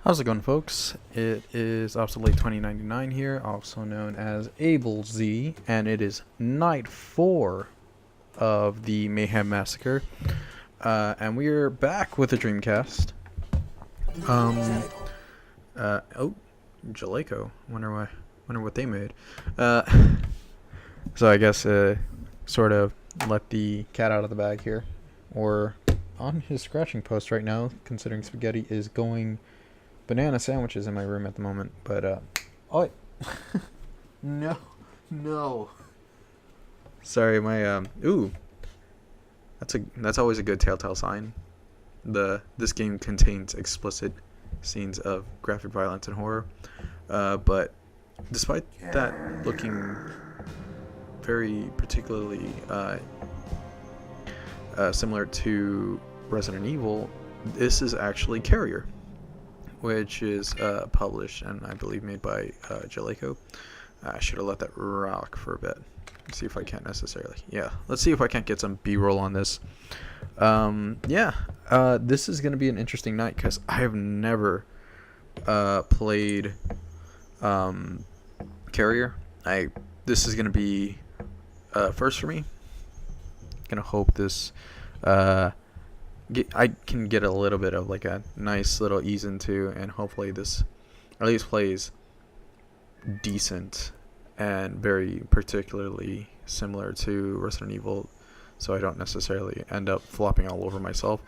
How's it going, folks? It is Obsolete 2099 here, also known as Able Z, and it is night 4 of the May-hem Massacre, and we are back with the dreamcast. Oh, Jaleco. Wonder what they made. So I guess sort of let the cat out of the bag here, or on his scratching post right now, considering Spaghetti is going banana sandwiches in my room at the moment. But oh no, sorry, my ooh, that's always a good telltale sign. This game contains explicit scenes of graphic violence and horror, but despite that looking very particularly similar to Resident Evil, this is actually Carrier, which is published and I believe made by Jaleco. I should have let that rock for a bit. Let's see if I can't necessarily. Yeah, let's see if I can't get some B-roll on this. This is going to be an interesting night because I have never played Carrier. This is going to be first for me. Gonna hope this I can get a little bit of like a nice little ease into, and hopefully this at least plays decent and very particularly similar to Resident Evil, so I don't necessarily end up flopping all over myself.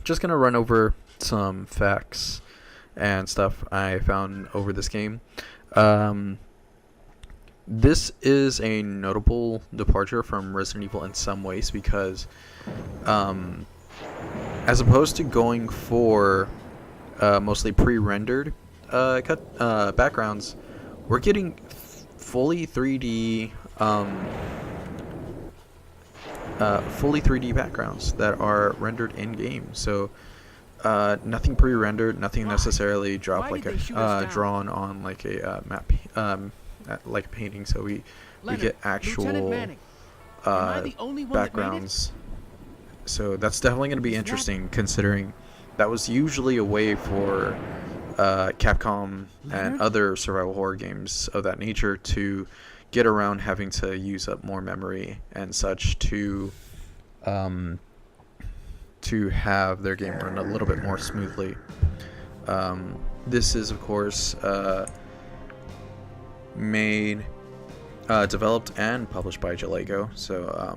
Just gonna run over some facts and stuff I found over this game. This is a notable departure from Resident Evil in some ways because as opposed to going for mostly pre-rendered backgrounds, we're getting fully 3D backgrounds that are rendered in game. So nothing pre-rendered, nothing necessarily dropped like a drawn on like a map like a painting. So we get actual backgrounds. So that's definitely going to be interesting, considering that was usually a way for Capcom and other survival horror games of that nature to get around having to use up more memory and such to have their game run a little bit more smoothly. This is, of course, developed and published by Jaleco, so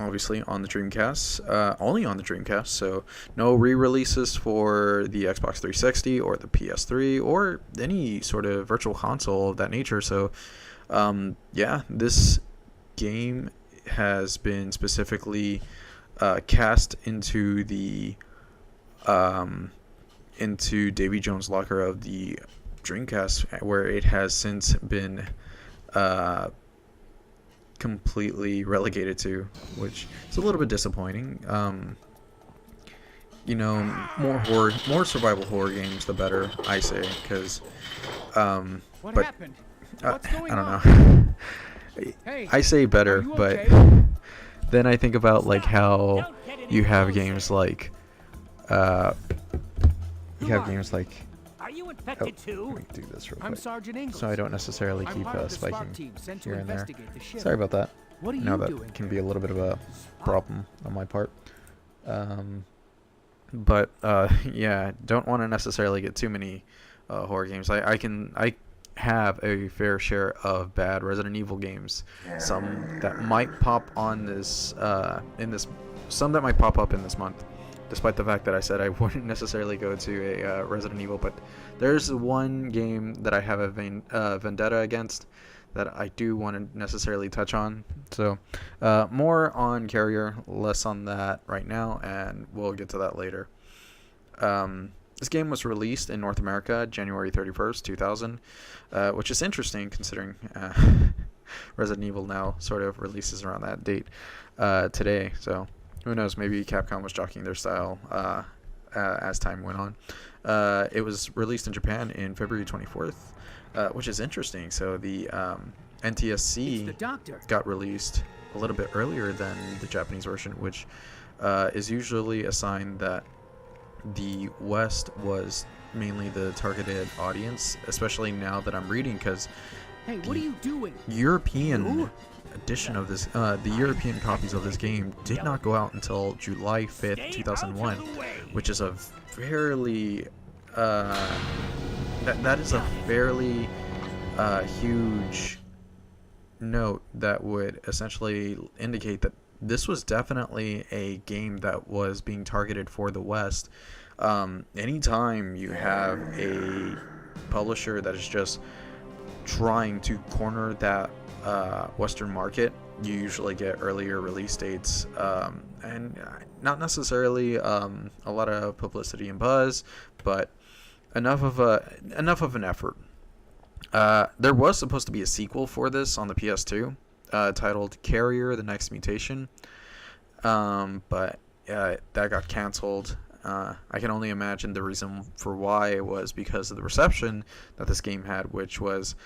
obviously on the Dreamcast, only on the Dreamcast, so no re-releases for the Xbox 360 or the PS3 or any sort of virtual console of that nature. So this game has been specifically cast into the into Davy Jones' locker of the Dreamcast, where it has since been completely relegated to, which is a little bit disappointing. More survival horror games, the better, I say, because what happened? What's going I don't on? know. Hey, I say better, okay? but then I think about like how you have games like Are you infected too? Let me do this real I'm quick, Sergeant Ingalls. so I don't necessarily I'm keep part of the SWAT spiking team sent to here and there. investigate the ship. Sorry about that. What are I know you that doing can here? be a little bit of a problem on my part. But don't want to necessarily get too many horror games. I have a fair share of bad Resident Evil games. Some that might pop on this some that might pop up in this month, despite the fact that I said I wouldn't necessarily go to a Resident Evil. But there's one game that I have a vendetta against that I do want to necessarily touch on. So more on Carrier, less on that right now, and we'll get to that later. This game was released in North America January 31st, 2000, which is interesting considering Resident Evil now sort of releases around that date today. So who knows, maybe Capcom was jockeying their style as time went on. It was released in Japan in February 24th, which is interesting. So the NTSC got released a little bit earlier than the Japanese version, which is usually a sign that the West was mainly the targeted audience, especially now that I'm reading, because Hey, what are you doing? European edition of this, the European copies of this game did not go out until July 5th, 2001, which is a fairly, that is a fairly huge note that would essentially indicate that this was definitely a game that was being targeted for the West. Anytime you have a publisher that is just trying to corner that Western market, you usually get earlier release dates, and not necessarily a lot of publicity and buzz, but enough of an effort. There was supposed to be a sequel for this on the PS2, titled Carrier: The Next Mutation, but that got canceled. I can only imagine the reason for why it was because of the reception that this game had, which was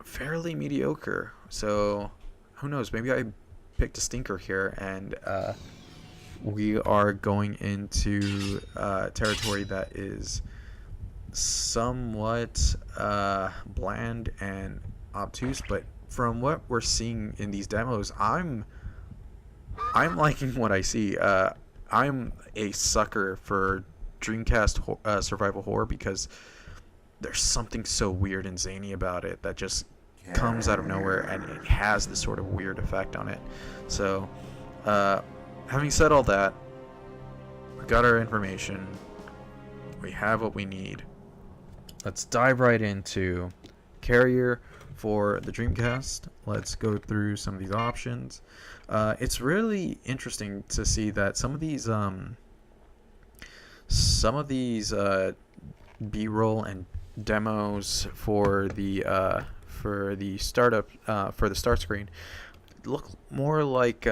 fairly mediocre. So who knows? Maybe I picked a stinker here, and we are going into territory that is somewhat bland and obtuse. But from what we're seeing in these demos, I'm liking what I see. I'm a sucker for dreamcast survival horror because there's something so weird and zany about it that just comes out of nowhere, and it has this sort of weird effect on it. So having said all that, we got our information, we have what we need. Let's dive right into Carrier for the Dreamcast. Let's go through some of these options. It's really interesting to see that some of these B-roll and demos for the startup for the start screen look more like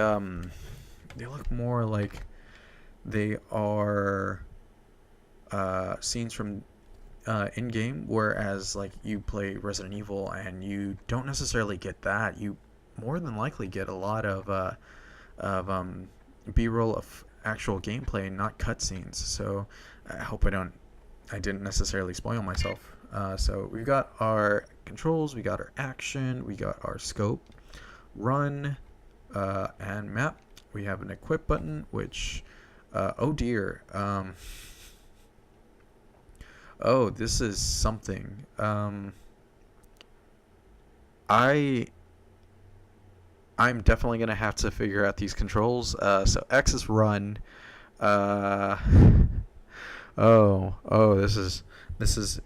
they are scenes from in game, whereas like you play Resident Evil and you don't necessarily get that. You more than likely get a lot of B-roll of actual gameplay, not cutscenes. So I hope I didn't necessarily spoil myself. So we've got our controls, we got our action, we got our scope, run, and map. We have an equip button, which oh dear, oh, this is something. I'm definitely gonna have to figure out these controls. So X is run. Oh, this is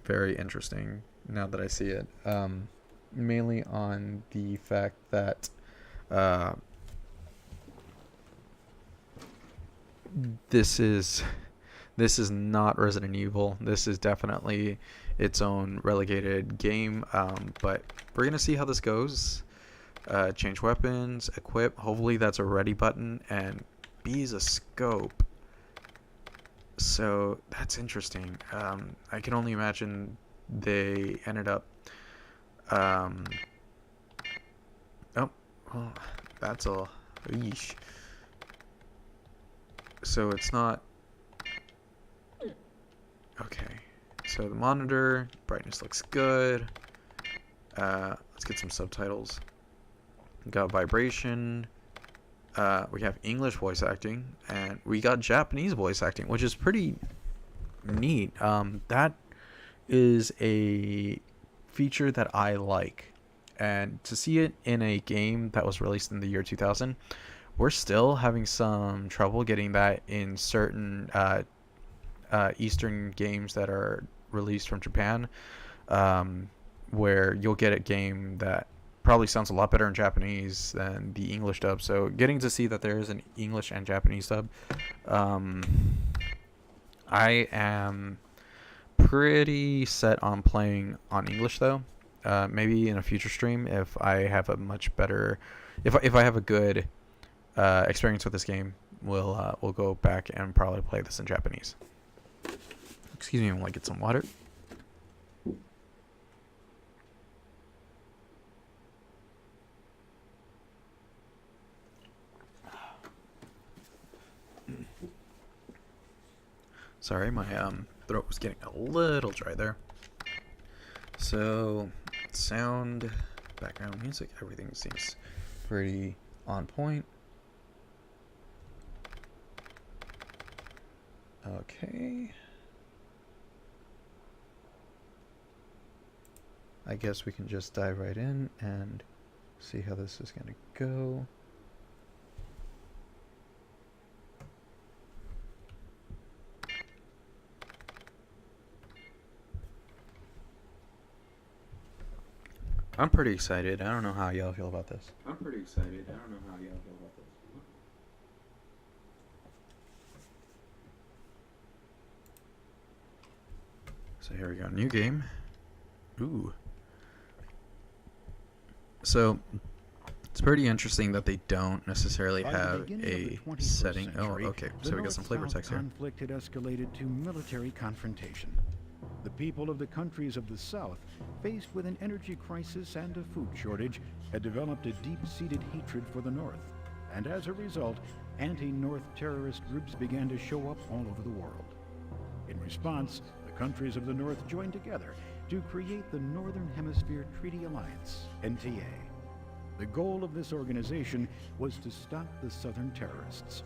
very interesting now that I see it. Mainly on the fact that this is not Resident Evil. This is definitely its own relegated game. But we're gonna see how this goes. Change weapons, equip. Hopefully that's a ready button, and B is a scope. So that's interesting. I can only imagine they ended up. Oh, well, that's a. Yeesh. So it's not. Okay. So the monitor brightness looks good. Let's get some subtitles. We got vibration. We have English voice acting, and we got Japanese voice acting, which is pretty neat. That is a feature that I like, and to see it in a game that was released in the year 2000, we're still having some trouble getting that in certain Eastern games that are released from Japan, where you'll get a game that probably sounds a lot better in Japanese than the English dub. So getting to see that there is an English and Japanese dub, I am pretty set on playing on English though. Maybe in a future stream, if I have a much better, if I have a good experience with this game, we'll go back and probably play this in Japanese. Excuse me, while I get some water. Sorry, my throat was getting a little dry there. So, sound, background music, everything seems pretty on point. Okay. I guess we can just dive right in and see how this is going to go. I'm pretty excited. I don't know how y'all feel about this. I'm pretty excited. I don't know how y'all feel about this. So here we go. New game. Ooh. So it's pretty interesting that they don't necessarily have a setting. Oh, okay. So we got some flavor text here. Conflict had escalated to military confrontation. The people of the countries of the South, faced with an energy crisis and a food shortage, had developed a deep-seated hatred for the North. And as a result, anti-North terrorist groups began to show up all over the world. In response, the countries of the North joined together to create the Northern Hemisphere Treaty Alliance, NTA. The goal of this organization was to stop the Southern terrorists.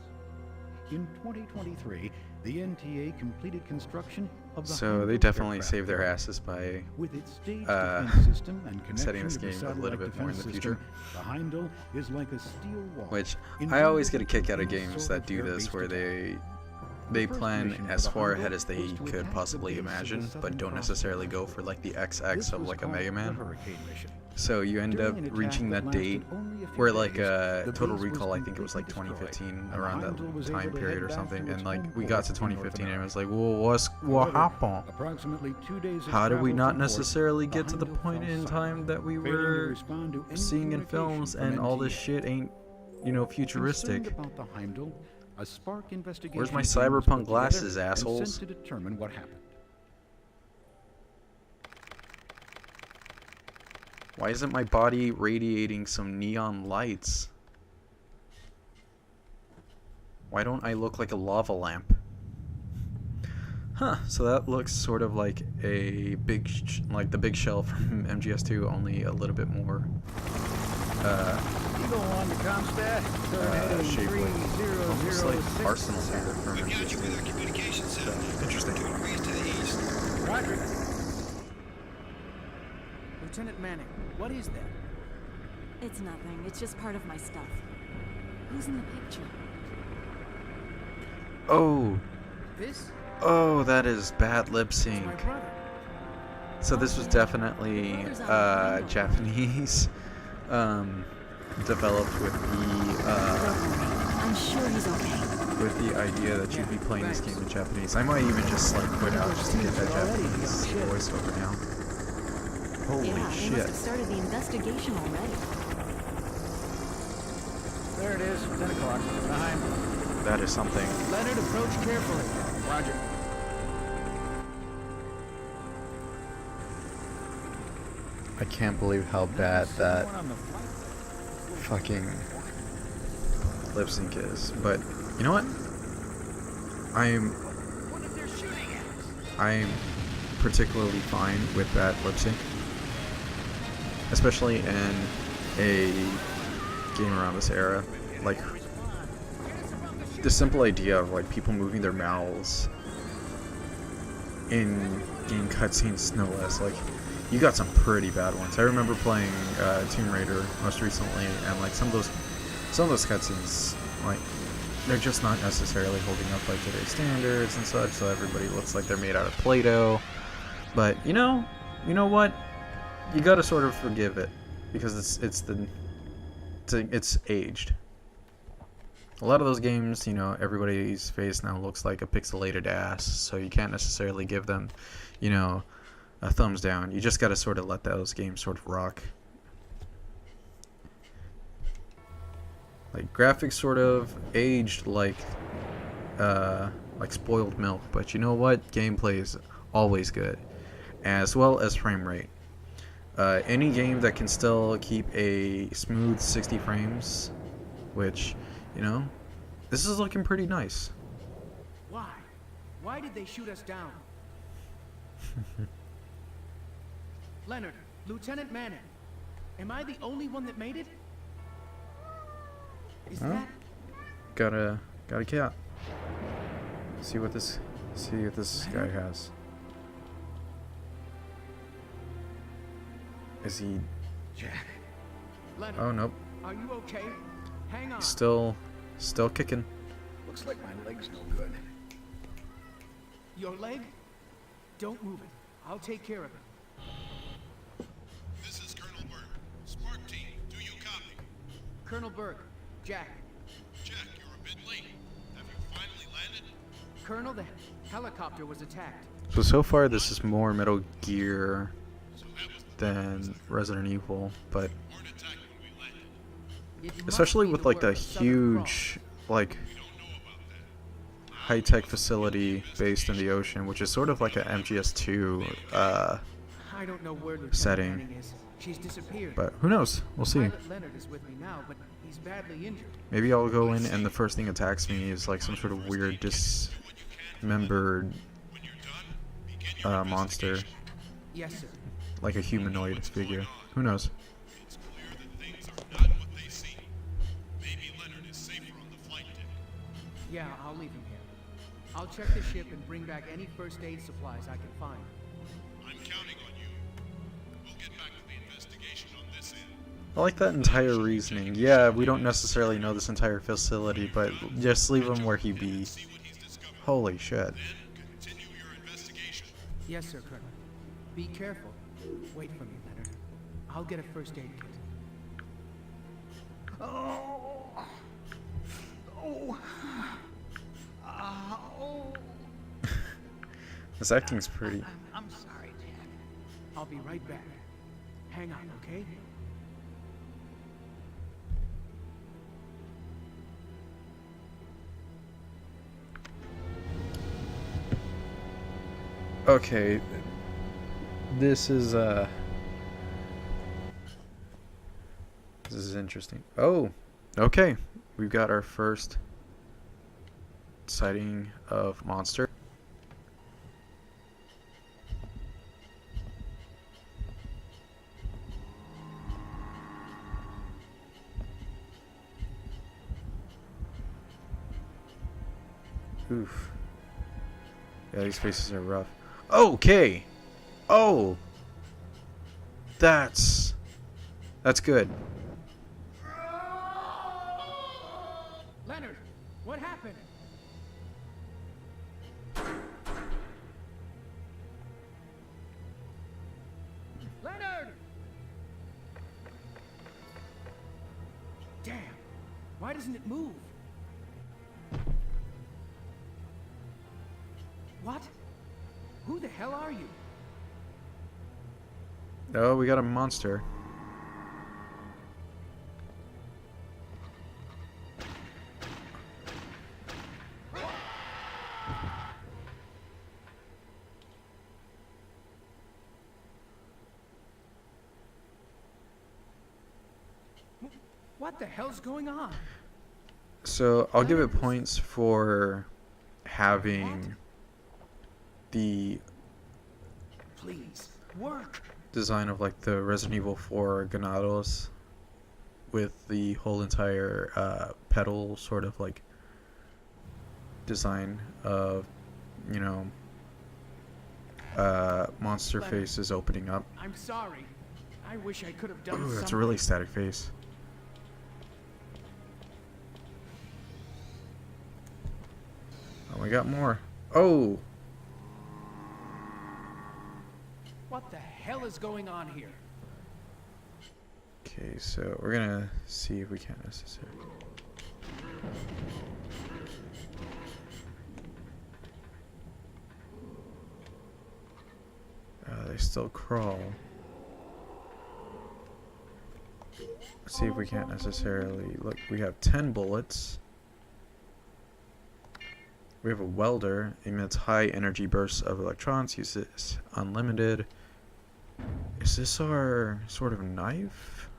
In 2023, the NTA completed construction of the So they definitely saved their asses by with its staged defense system and setting connection this to the game a satellite little bit more in defense the system. future. The Heimdall is like a steel wall. Which I intended always get a to kick out of prevent games solar that do this, flare-based where attack. they The first plan mission for as the far Heimdall ahead as they was to could attack the possibly base of the imagine, but Southern don't Cross necessarily Patrol. go for like the XX This of was like a called Mega the Man. Hurricane mission. So you end During up an attack reaching that that lasted date only a few where like days, the Total base was Recall, I think it was like completely destroyed, 2015, and the around Heimdall was that able time to period head or back something, to its and like home we got to port in North 2015 and it was America. like, well, what However, happened? approximately 2 days of How did we travel not from port, necessarily the get to the Heimdall point fell in silent, time that we failing to were respond to any seeing in communication films, from and all this NTA. shit ain't, you know, futuristic? Concerned about the Heimdall, a spark investigation Where's my team was cyberpunk put together glasses, and assholes? sent to determine what happened. Why isn't my body radiating some neon lights? Why don't I look like a lava lamp? Huh, so that looks sort of like a big, like the big shell from MGS2, only a little bit more, Eagle on the Comstat, shaped like, almost like 3006. Arsenal here from We've got you MGS2. with our communication So, satellite. interesting. 2 degrees to the east. Roger. Lieutenant Manning, what is that? It's nothing. It's just part of my stuff. Who's in the picture? Oh, This? oh, that is bad lip It's sync. my brother. So this was definitely Japanese, developed with Don't the worry. I'm sure he's okay. with the idea that you'd be playing this game in Japanese. I might even just like quit out just to get that Japanese voiceover now. Holy Yeah, they must shit! have started the investigation already. There it is, 10 o'clock. Behind. That is something. Leonard, approach carefully. Roger. I can't believe how bad that fucking lip sync is. But you know what? I'm particularly fine with that lip sync, especially in a game around this era. Like the simple idea of like people moving their mouths in game cutscenes, no less. Like you got some pretty bad ones. I remember playing Tomb Raider most recently, and like some of those cutscenes, like they're just not necessarily holding up by today's standards and such. So everybody looks like they're made out of Play-Doh. But you know what? You gotta sort of forgive it because it's aged. A lot of those games, you know, everybody's face now looks like a pixelated ass, so you can't necessarily give them, you know, a thumbs down. You just gotta sort of let those games sort of rock. Like graphics sort of aged like spoiled milk, but you know what? Gameplay is always good, as well as frame rate. Any game that can still keep a smooth 60 frames, which, you know, this is looking pretty nice. Why? Why did they shoot us down? Leonard, Lieutenant Manning. Am I the only one that made it? Is Huh? that... Got a cat. See what this guy has. Is he? Jack, Leonard, Oh nope. are you okay? Hang on. Still kicking. looks like my leg's no good. Your leg? Don't move it. I'll take care of it. This is Colonel Burke. Spark team, do you copy? Colonel Burke, Jack. Jack, you're a bit late. Have you finally landed? Colonel, the helicopter was attacked. So far this is more Metal Gear So that was the than Resident Evil, but weren't attacked when we landed. It must especially be with the like work the of Southern Cross. huge like We don't know about that. high-tech facility based in the ocean, which is sort of like a MGS2 I don't know where Lieutenant setting. Manning is. She's disappeared. But who knows? We'll see. Pilot Leonard is with me now, but he's badly injured. Maybe I'll go in and the first thing attacks me is like some sort of weird dismembered When you're done, begin your monster, investigation. Yes, sir. like a humanoid figure. Who knows? It's clear that things are not what they seem. Maybe Leonard is safer on the flight deck. Yeah, I'll leave him here. I'll check the ship and bring back any first aid supplies I can find. I'm counting on you. We'll get back to the investigation on this end. I like that entire reasoning. Yeah, we don't necessarily know this entire facility, but just leave him where he be. See what he's discovered. Holy shit. Then continue your investigation. Yes, sir, Colonel. Be careful. Wait for me, Leonard. I'll get a first aid kit. This acting's pretty. I'm sorry, Jack. I'll be right back. Hang on, okay? Okay. This is interesting. Oh, okay. We've got our first sighting of monster. Oof. Yeah, these faces are rough. Okay. Oh. That's good. Leonard, what happened? Leonard! Damn. Why doesn't it move? What? Who the hell are you? Oh, we got a monster. What the hell's going on? So I'll give it points for having the Please, work. design of like the Resident Evil 4 Ganados with the whole entire pedal sort of like design of, you know, monster Leonard. faces opening up. I'm sorry. I wish I could have done Ooh, something. that's a really static face. Oh, we got more. Oh, What the hell is going on here? okay, so we're gonna see if we can necessarily. They still crawl. Let's see if we can't necessarily look. We have 10 bullets. We have a welder, emits high energy bursts of electrons, uses unlimited. Is this our sort of knife?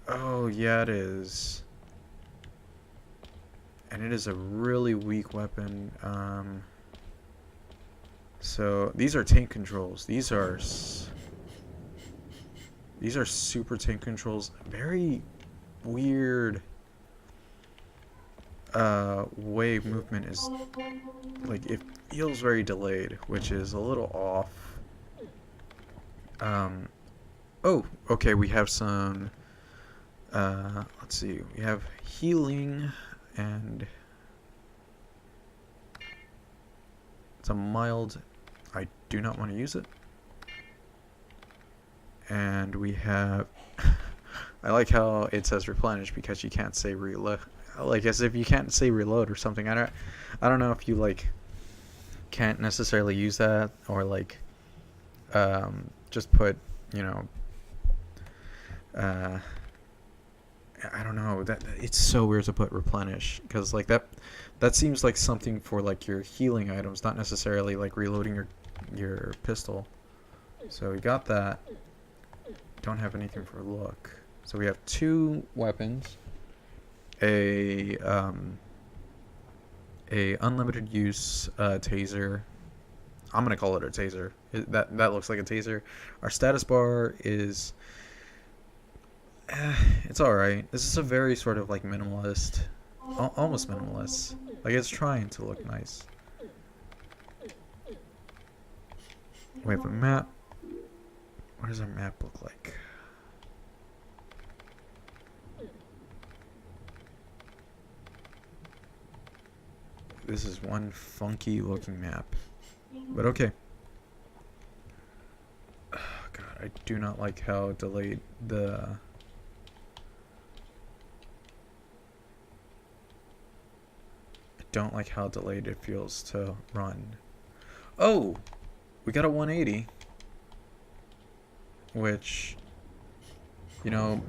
Oh, yeah, it is. and it is a really weak weapon. So these are tank controls. These are super tank controls. Very weird way of movement is, like, it feels very delayed, which is a little off. Oh, okay, we have some, let's see, we have healing, and it's a mild, I do not want to use it. And we have, I like how it says replenish because you can't say reload, like as if you can't say reload or something. I don't know if you like can't necessarily use that, or like just put, you know, I don't know, that it's so weird to put replenish, because like that seems like something for like your healing items, not necessarily like reloading your pistol. So we got that. Don't have anything for look. So we have 2 weapons, a unlimited use taser. I'm gonna call it a taser. That looks like a taser. Our status bar is it's alright. This is a very sort of like minimalist, almost minimalist. Like it's trying to look nice. We have a map. What does our map look like? This is one funky looking map, but okay. Oh, God, I do not like how delayed I don't like how delayed it feels to run. Oh, we got a 180, which, you know,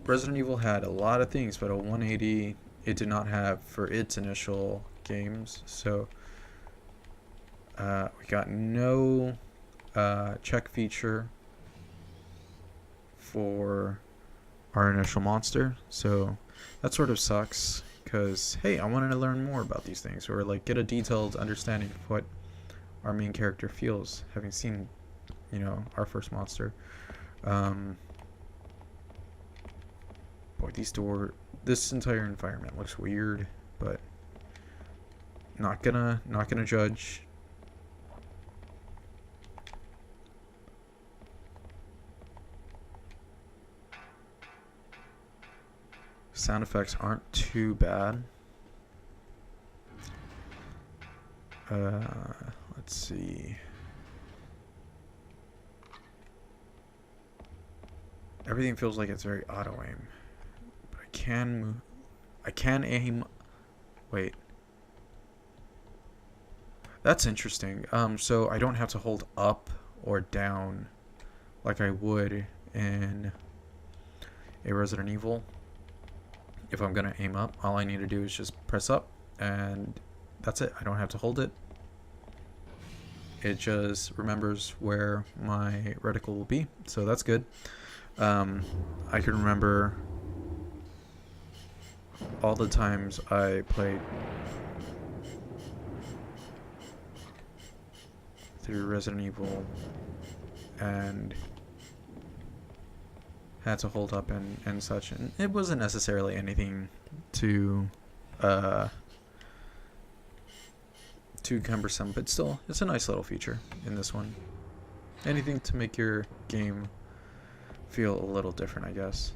Resident Evil had a lot of things, but a 180 it did not have for its initial games. So we got no check feature for our initial monster, so that sort of sucks, because hey, I wanted to learn more about these things, or like get a detailed understanding of what our main character feels, having seen, you know, our first monster. Boy, this entire environment looks weird, but not gonna judge. Sound effects aren't too bad. Let's see. Everything feels like it's very auto aim. But I can move. I can aim. Wait. That's interesting. So I don't have to hold up or down like I would in a Resident Evil. If I'm gonna aim up, all I need to do is just press up, and that's it. I don't have to hold it. It just remembers where my reticle will be, so that's good. I can remember all the times I played through Resident Evil and had to hold up and such, and it wasn't necessarily anything too cumbersome, but still, it's a nice little feature in this one. Anything to make your game feel a little different, I guess.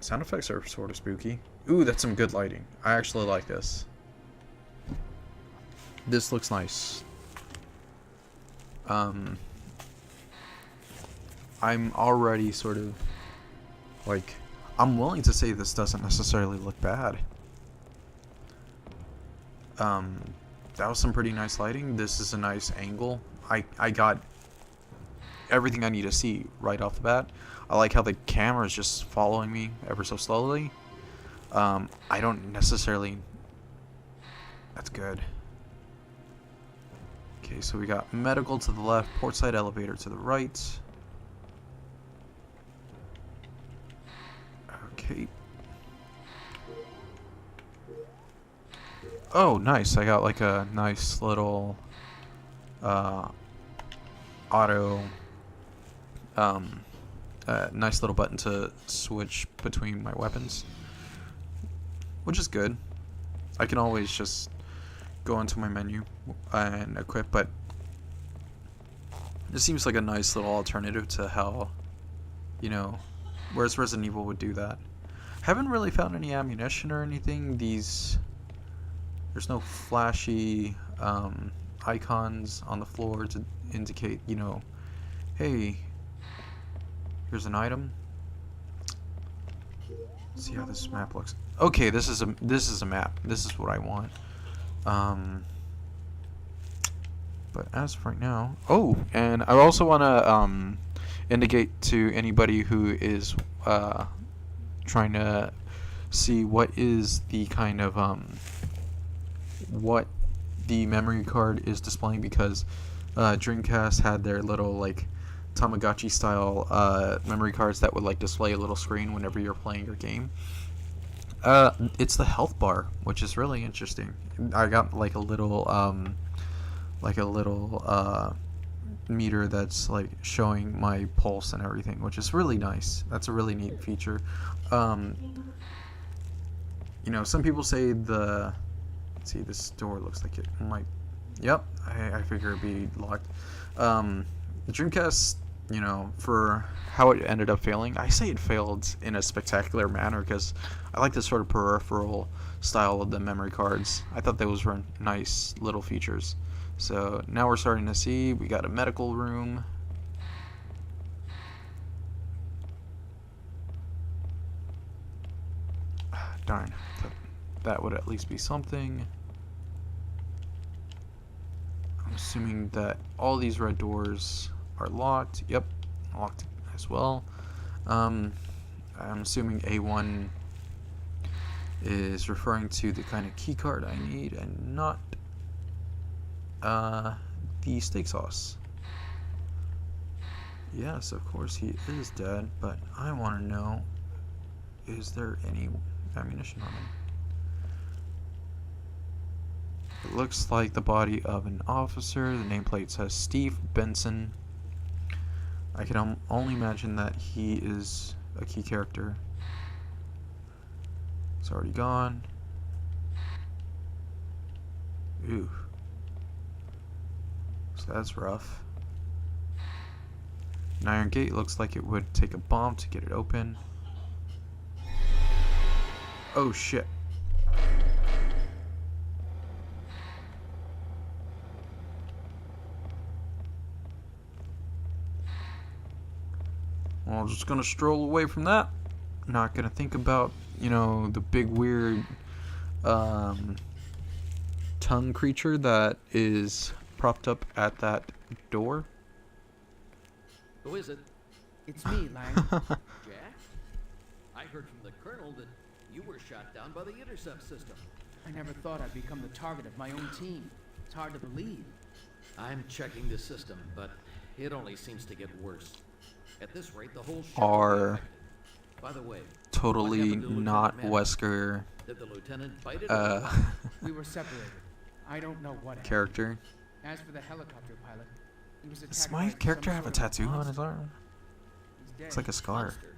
Sound effects are sort of spooky. Ooh, that's some good lighting. I actually like this. This looks nice. I'm already sort of like, I'm willing to say this doesn't necessarily look bad. That was some pretty nice lighting. This is a nice angle. I got everything I need to see right off the bat. I like how the camera is just following me ever so slowly. I don't necessarily... That's good. Okay, so we got medical to the left, portside elevator to the right. Okay. Oh, nice. I got like a nice little auto nice little button to switch between my weapons, which is good. I can always just go into my menu and equip, but it seems like a nice little alternative to how, you know, whereas Resident Evil would do that. Haven't really found any ammunition or anything. There's no flashy icons on the floor to indicate, you know, hey, here's an item. Let's see how this map looks. Okay, this is a map. This is what I want. But as of right now, oh, and I also want to indicate to anybody who is trying to see what is the kind of what the memory card is displaying, because Dreamcast had their little like Tamagotchi style memory cards that would like display a little screen whenever you're playing your game. It's the health bar, which is really interesting. I got like a little meter that's like showing my pulse and everything, which is really nice. That's a really neat feature. You know, some people say let's see, this door looks like it might, yep, I figure it'd be locked. The Dreamcast, you know, for how it ended up failing, I say it failed in a spectacular manner because I like the sort of peripheral style of the memory cards. I thought those were nice little features. So now we're starting to see, we got a medical room. Darn, that would at least be something. I'm assuming that all these red doors are locked. Yep, locked as well. I'm assuming A1 is referring to the kind of key card I need and not the steak sauce. Yes, of course he is dead, but I want to know, is there any ammunition on him? It looks like the body of an officer. The nameplate says Steve Benson. I can only imagine that he is a key character. It's already gone. Ooh. So that's rough. An iron gate looks like it would take a bomb to get it open. Oh shit. Well, I'm just gonna stroll away from that. Not gonna think about, you know, the big weird tongue creature that is propped up at that door. Who is it? It's me, Lang. Jack? I heard from the Colonel that you were shot down by the intercept system. I never thought I'd become the target of my own team. It's hard to believe. I'm checking the system, but it only seems to get worse. At this rate, the whole ship Are will be affected. By the way, totally what happened to Lieutenant not Maddox? Wesker Did the lieutenant bite it? or what? We were separated. I don't know what happened. character. As for the helicopter pilot, he was attacked Does by my some character have a sort of tattoo on his monster. arm? He's dead. It's like a scar. Monster?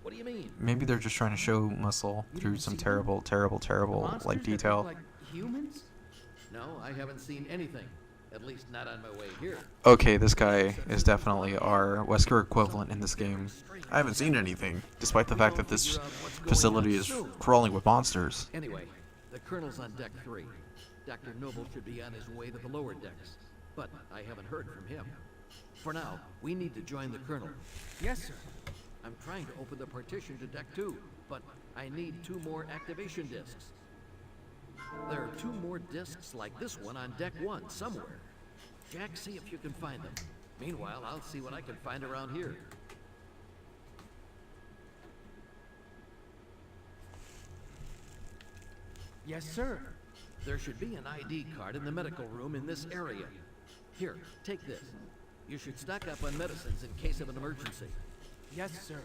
What do you mean? Maybe they're just trying to show muscle You through didn't some see them? terrible, terrible, The terrible monsters like that look detail. like humans? No, I haven't seen anything. At least not on my way here. Okay, this guy is definitely our Wesker equivalent in this game. I haven't seen anything, despite the fact that this facility is crawling with monsters. Anyway, the Colonel's on deck 3. Dr. Noble should be on his way to the lower decks, but I haven't heard from him. For now, we need to join the Colonel. Yes, sir. I'm trying to open the partition to deck 2, but I need 2 more activation discs. There are 2 more discs like this one on deck 1 somewhere. Jack, see if you can find them. Meanwhile, I'll see what I can find around here. Yes, sir. There should be an ID card in the medical room in this area. Here, take this. You should stock up on medicines in case of an emergency. Yes, sir.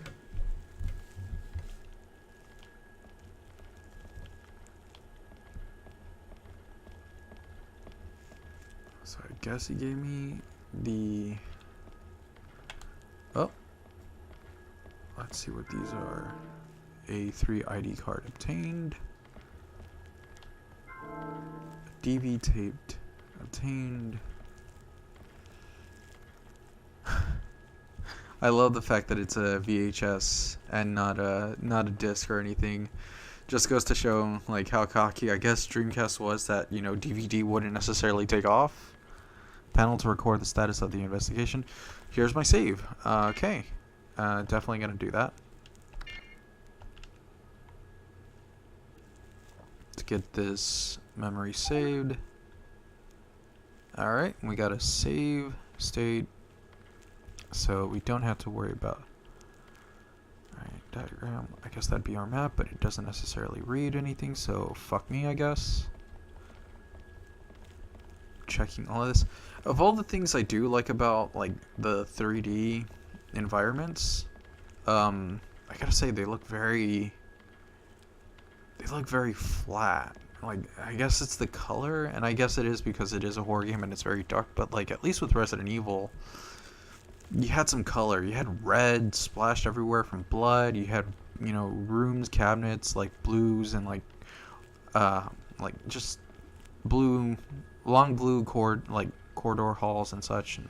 guess he gave me the... Oh. Let's see what these are. A3 ID card obtained. DV taped obtained. I love the fact that it's a VHS and not a disc or anything. Just goes to show like how cocky I guess Dreamcast was that, you know, DVD wouldn't necessarily take off. Panel to record the status of the investigation. Here's my save. Okay. Definitely gonna do that. To get this memory saved. Alright, we got a save state. So we don't have to worry about. Alright, diagram. I guess that'd be our map, but it doesn't necessarily read anything, so fuck me, I guess. Checking all of this. Of all the things I do like about like the 3D environments, I gotta say they look very flat. Like, I guess it's the color, and I guess it is because it is a horror game and it's very dark, but like at least with Resident Evil, you had some color. You had red splashed everywhere from blood. You had, you know, rooms, cabinets, like blues and like just blue, long blue corridor halls and such. And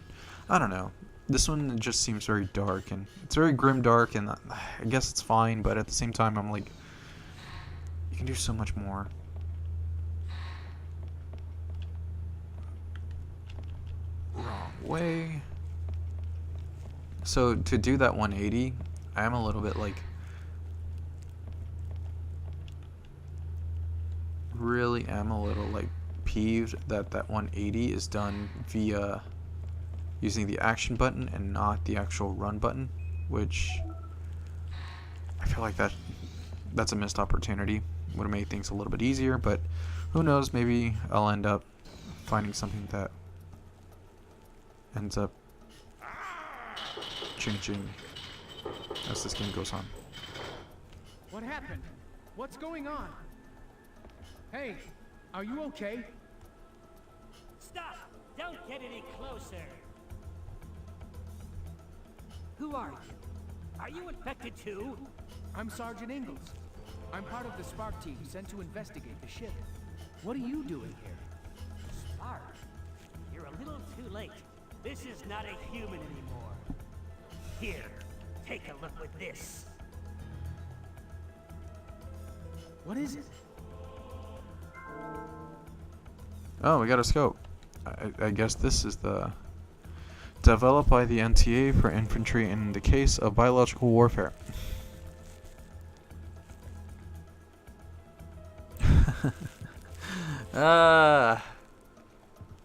I don't know. This one just seems very dark, and it's very grim dark, and I guess it's fine, but at the same time, I'm like, you can do so much more. Wrong way. So to do that 180, I am a little bit like, really am a little like peeved that that 180 is done via using the action button and not the actual run button, which I feel like that's a missed opportunity. Would have made things a little bit easier, but who knows, maybe I'll end up finding something that ends up changing as this game goes on. What happened? What's going on? Hey, are you okay? Stop! Don't get any closer! Who are you? Are you infected too? I'm Sergeant Ingalls. I'm part of the Spark team sent to investigate the ship. What are you doing here? Spark? You're a little too late. This is not a human anymore. Here, take a look with this. What is it? Oh, we got a scope. I guess this is the... Developed by the NTA for infantry in the case of biological warfare.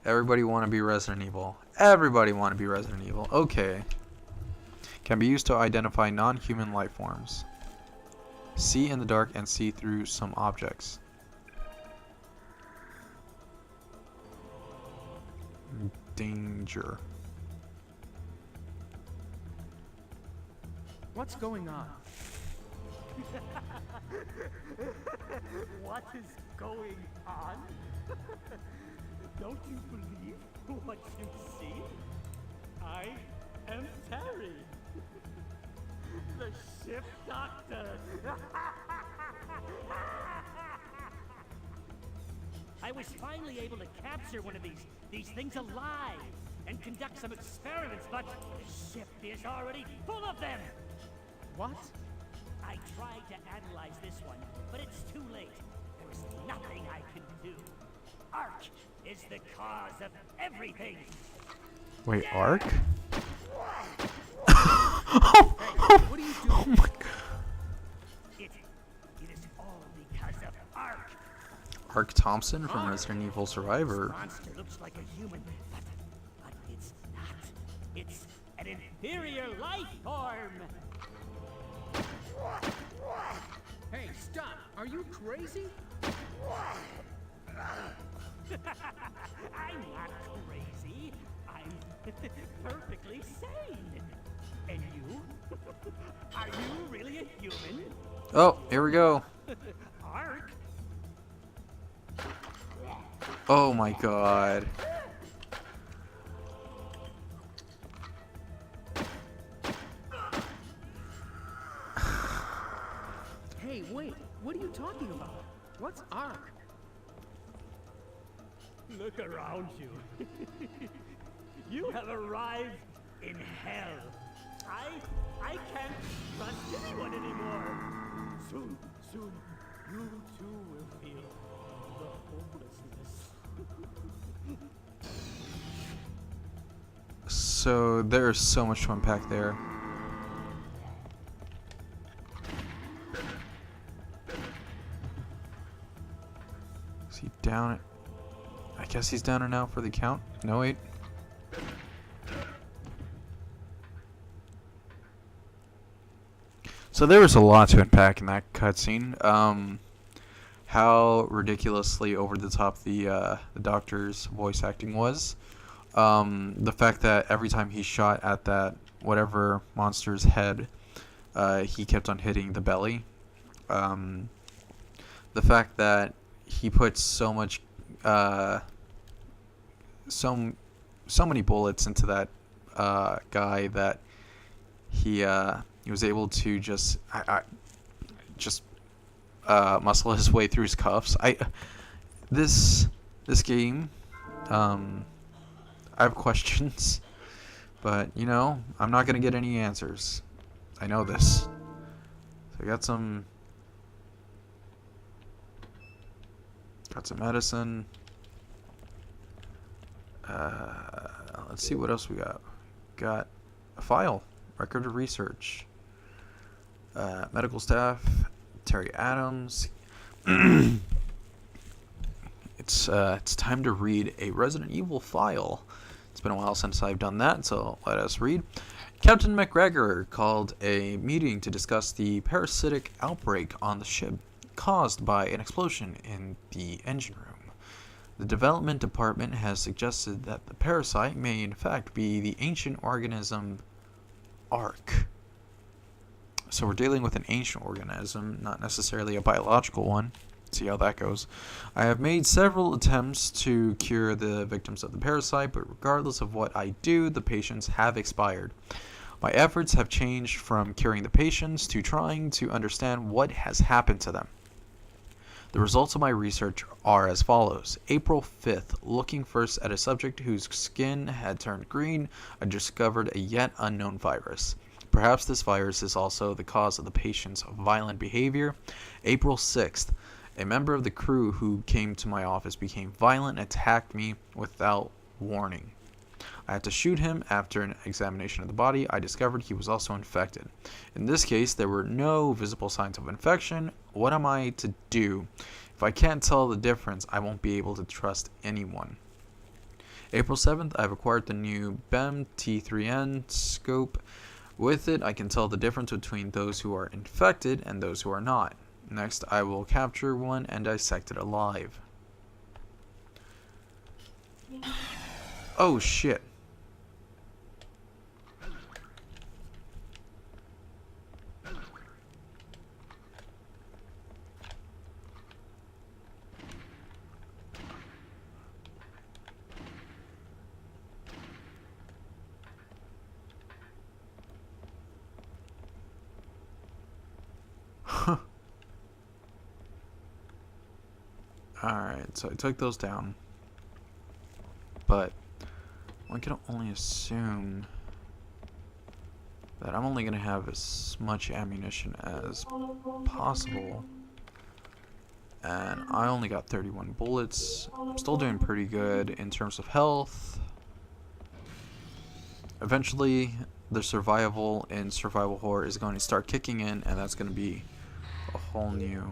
Everybody want to be Resident Evil. Everybody want to be Resident Evil. Okay. Can be used to identify non-human life forms. See in the dark and see through some objects. Danger. What's going on? What is going on? Don't you believe what you see? I am Terry, the ship doctor. I was finally able to capture one of these things alive and conduct some experiments, but the ship is already full of them. What? I tried to analyze this one, but it's too late. There is nothing I can do. Ark is the cause of everything. Wait, Ark? What are you doing? Oh my god. It is all because of Ark. Ark Thompson from Resident Evil Survivor. Monster looks like a human, but it's not. It's an inferior life form. Hey, stop! Are you crazy? I'm not crazy. I'm perfectly sane. And you? Are you really a human? Oh, here we go. Ark? Oh my god. Hey, wait. What are you talking about? What's Ark? Look around you. You have arrived in hell. I can't trust anyone anymore. Soon, you too will feel the hopelessness. So there's so much to unpack there. Is he down? I guess he's down and out for the count. No, wait. So there was a lot to unpack in that cutscene. How ridiculously over the top the doctor's voice acting was. The fact that every time he shot at that whatever monster's head, he kept on hitting the belly. The fact that he put so much, so many bullets into that guy that he was able to just muscle his way through his cuffs. This game, I have questions, but you know, I'm not gonna get any answers. I know this. So I got some medicine. Let's see what else we got. Got a file, record of research, medical staff, Terry Adams. It's time to read a Resident Evil file. It's been a while since I've done that, so let us read. Captain McGregor called a meeting to discuss the parasitic outbreak on the ship caused by an explosion in the engine room. The development department has suggested that the parasite may in fact be the ancient organism Ark. So we're dealing with an ancient organism, not necessarily a biological one. See how that goes. I have made several attempts to cure the victims of the parasite, but regardless of what I do, the patients have expired. My efforts have changed from curing the patients to trying to understand what has happened to them. The results of my research are as follows. April 5th, looking first at a subject whose skin had turned green, I discovered a yet unknown virus. Perhaps this virus is also the cause of the patient's violent behavior. April 6th, a member of the crew who came to my office became violent and attacked me without warning. I had to shoot him. After an examination of the body, I discovered he was also infected. In this case, there were no visible signs of infection. What am I to do? If I can't tell the difference, I won't be able to trust anyone. April 7th, I've acquired the new BEM T3N scope. With it, I can tell the difference between those who are infected and those who are not. Next, I will capture one and dissect it alive. Oh shit. Alright, so I took those down. But one can only assume that I'm only going to have as much ammunition as possible. And I only got 31 bullets. I'm still doing pretty good in terms of health. Eventually, the survival in survival horror is going to start kicking in, and that's going to be a whole new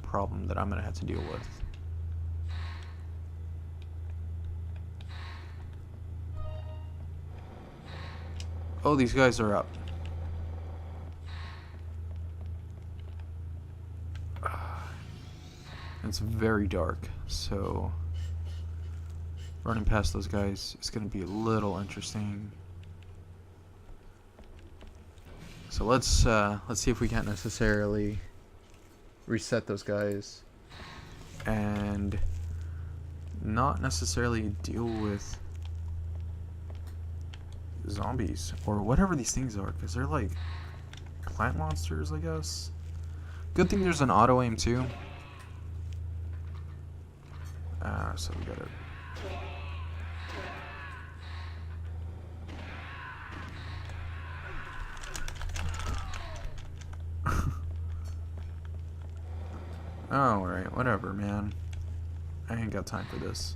problem that I'm gonna have to deal with. Oh, these guys are up. It's very dark, so running past those guys is gonna be a little interesting. So let's see if we can't necessarily reset those guys and not necessarily deal with zombies or whatever these things are, because they're like plant monsters, I guess. Good thing there's an auto aim too. So we gotta. Oh, alright, whatever, man. I ain't got time for this.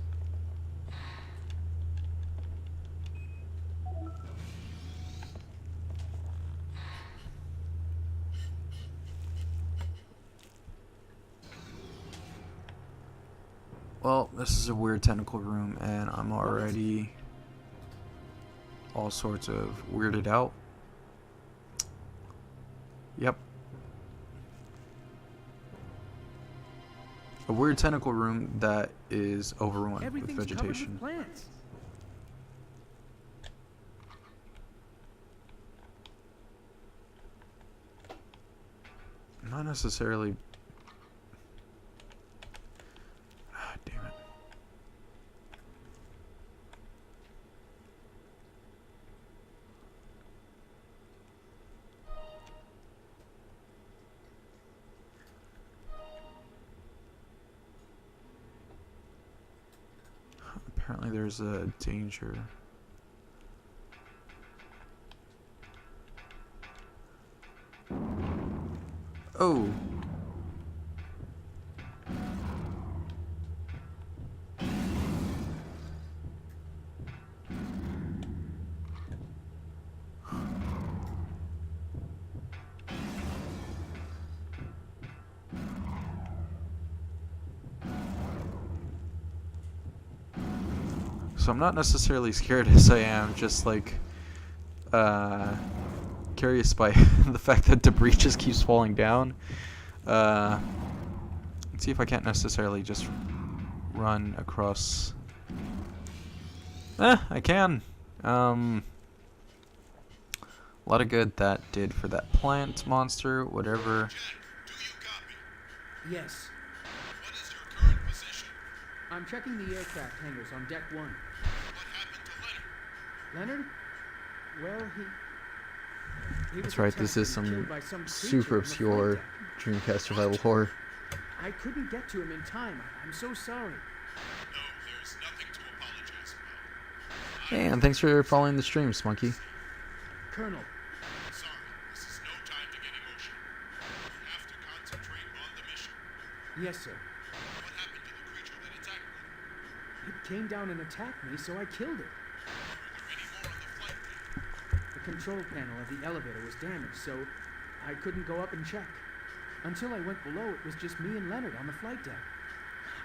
Well, this is a weird tentacle room, and I'm already all sorts of weirded out. Yep. A weird tentacle room that is overrun with Everything's covered vegetation. with plants. Not necessarily. Ah, damn it. Apparently there's a danger. Oh. So I'm not necessarily scared as I am, just like curious by the fact that debris just keeps falling down. Let's see if I can't necessarily just run across. I can. A lot of good that did for that plant monster, whatever. Jack, do you copy? Yes. What is your current position? I'm checking the aircraft hangars on deck 1. What happened to Leonard? Leonard? Well, he That's was right, this is attacked and some killed by some super creature on the obscure flight deck. Dreamcast survival horror. I couldn't get to him in time. I'm so sorry. No, there's nothing to apologize about. Hey, and thanks for following the streams, Monkey. Colonel, Sorry, this is no time to get emotional. You have to concentrate on the mission. yes, sir. What happened to the creature that attacked Leonard? It came down and attacked me, so I killed it. Were there any more on the flight deck? The control panel of the elevator was damaged, so I couldn't go up and check. Until I went below, it was just me and Leonard on the flight deck.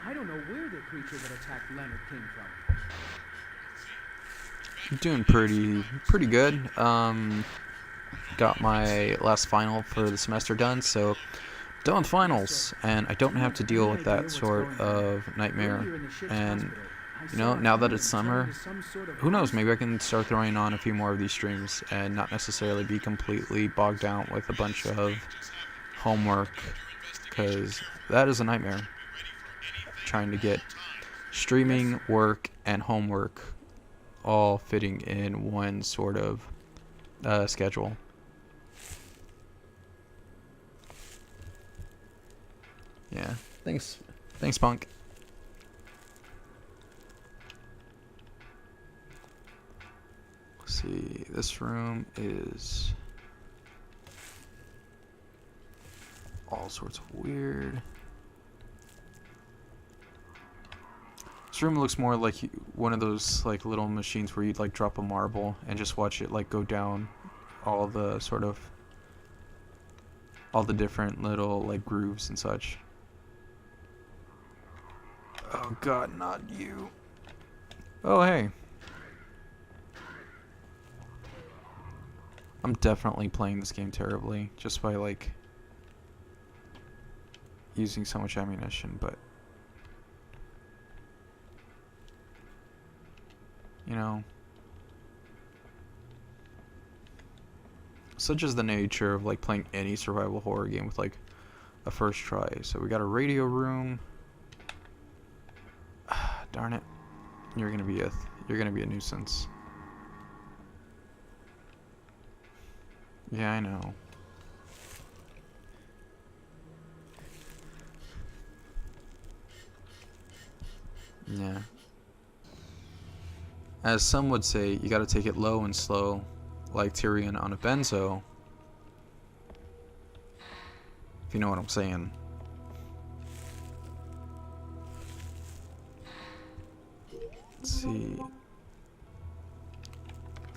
I don't know where the creature that attacked Leonard came from. I'm doing pretty good. Got my last final for the semester done, so done with finals, and I don't have to deal with that sort of nightmare. Earlier in the ship's And hospital, I you know, saw a now that man it's turn summer, into some sort of who knows? monster. Maybe I can start throwing on a few more of these streams and not necessarily be completely bogged down with a bunch of homework, because that is a nightmare. Trying to get streaming, work, and homework all fitting in one sort of schedule. Yeah, thanks, Punk. Let's see, this room is all sorts of weird. This room looks more like one of those like little machines where you'd like drop a marble and just watch it like go down all the sort of all the different little like grooves and such. Oh god, not you. Oh hey. I'm definitely playing this game terribly just by like using so much ammunition, but you know, such is the nature of like playing any survival horror game with like a first try. So we got a radio room. Darn it. You're gonna be a nuisance. Yeah, I know. Yeah. As some would say, you gotta take it low and slow, like Tyrion on a benzo. If you know what I'm saying. Let's see. I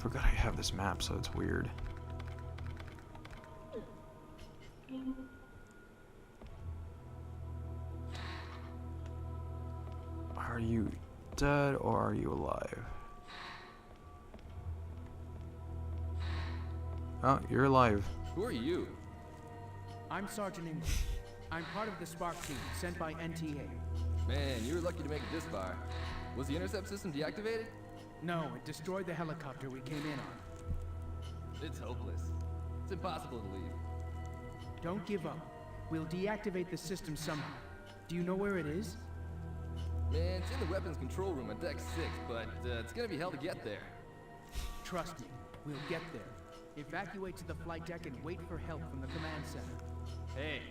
forgot I have this map, so it's weird. Are you dead or are you alive? Oh, you're alive. Who are you? I'm Sergeant Ingram. I'm part of the Spark team sent by NTA. Man, you were lucky to make it this far. Was the intercept system deactivated? No, it destroyed the helicopter we came in on. It's hopeless. It's impossible to leave. Don't give up. We'll deactivate the system somehow. Do you know where it is? Man, it's in the weapons control room on deck 6, but it's gonna be hell to get there. Trust me, we'll get there. Evacuate to the flight deck and wait for help from the command center. Hey,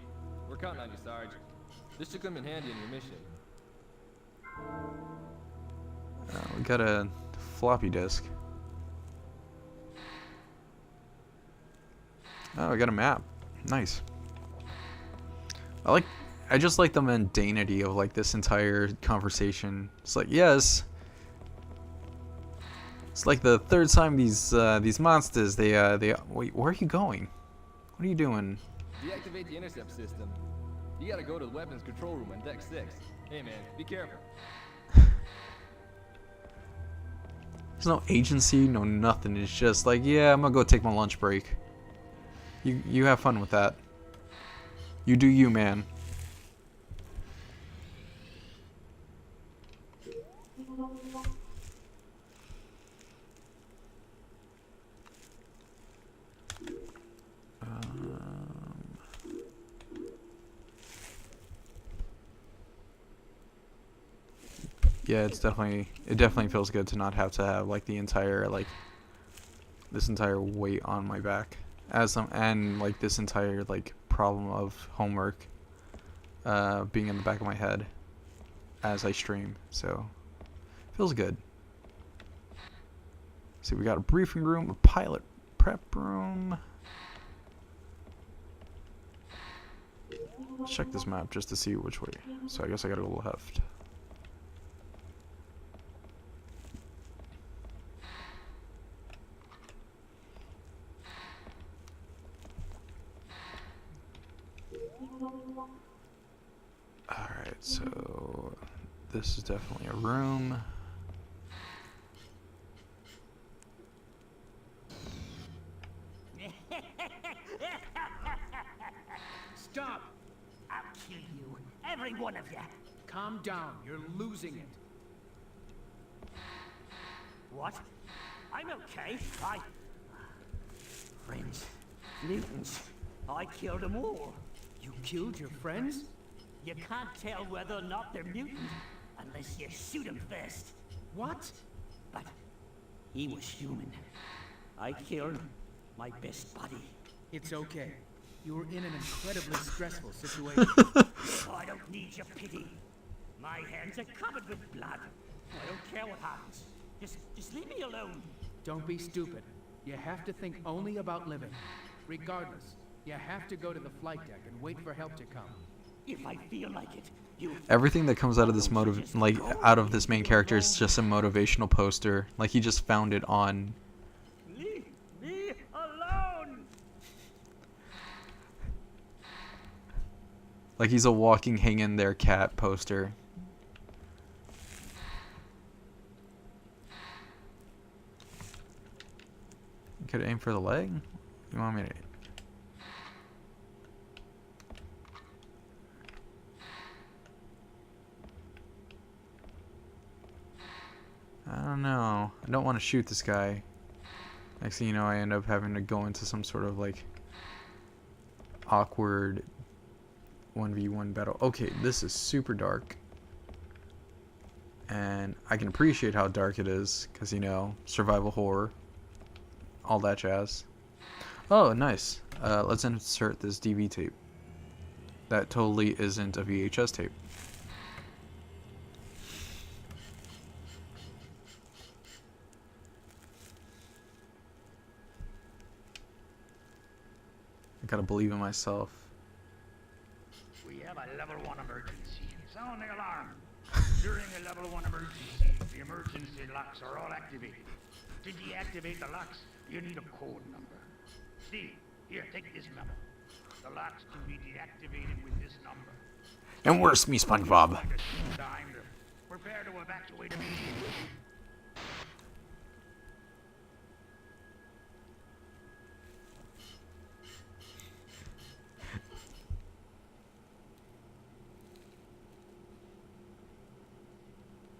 we're counting on you, Sarge. This should come in handy in your mission. We got a floppy disk. Oh, I got a map. Nice. I just like the mundanity of like this entire conversation. It's like, yes. It's like the third time these monsters they wait, where are you going? What are you doing? Deactivate the intercept system. You gotta go to the weapons control room on deck 6. Hey man, be careful. There's no agency, no nothing. It's just like, yeah, I'm gonna go take my lunch break. You have fun with that. You do you, man. Yeah, it definitely feels good to not have to have like the entire this entire weight on my back and like this entire like problem of homework being in the back of my head as I stream. So feels good. See, we got a briefing room, a pilot prep room. Let's check this map just to see which way. So I guess I gotta go left. Alright, so this is definitely a room. Stop! I'll kill you, every one of you. Calm down, you're losing it. What? I'm okay. Friends. Mutants. I killed them all. You killed your friends? You can't tell whether or not they're mutant unless you shoot them first. What? But he was human. I killed my best buddy. It's okay. You were in an incredibly stressful situation. I don't need your pity. My hands are covered with blood. I don't care what happens. Just leave me alone. Don't be stupid. You have to think only about living. Regardless, you have to go to the flight deck and wait for help to come. If I feel like it, you... Everything that comes out of this out of this main character is just a motivational poster. Like he just found it on. Leave me alone! Like he's a walking hang in there cat poster. You could aim for the leg? You want me to? I don't know. I don't want to shoot this guy. Next thing you know, I end up having to go into some sort of like awkward 1v1 battle. Okay, this is super dark. And I can appreciate how dark it is because, you know, survival horror, all that jazz. Oh, nice. Let's insert this DV tape. That totally isn't a VHS tape. I gotta believe in myself. We have a level 1 emergency. Sound the alarm. During a level 1 emergency, the emergency locks are all activated. To deactivate the locks, you need a code number. Steve, here, take this memo. The locks can be deactivated with this number. And where's me, SpongeBob? Time to prepare to evacuate immediately.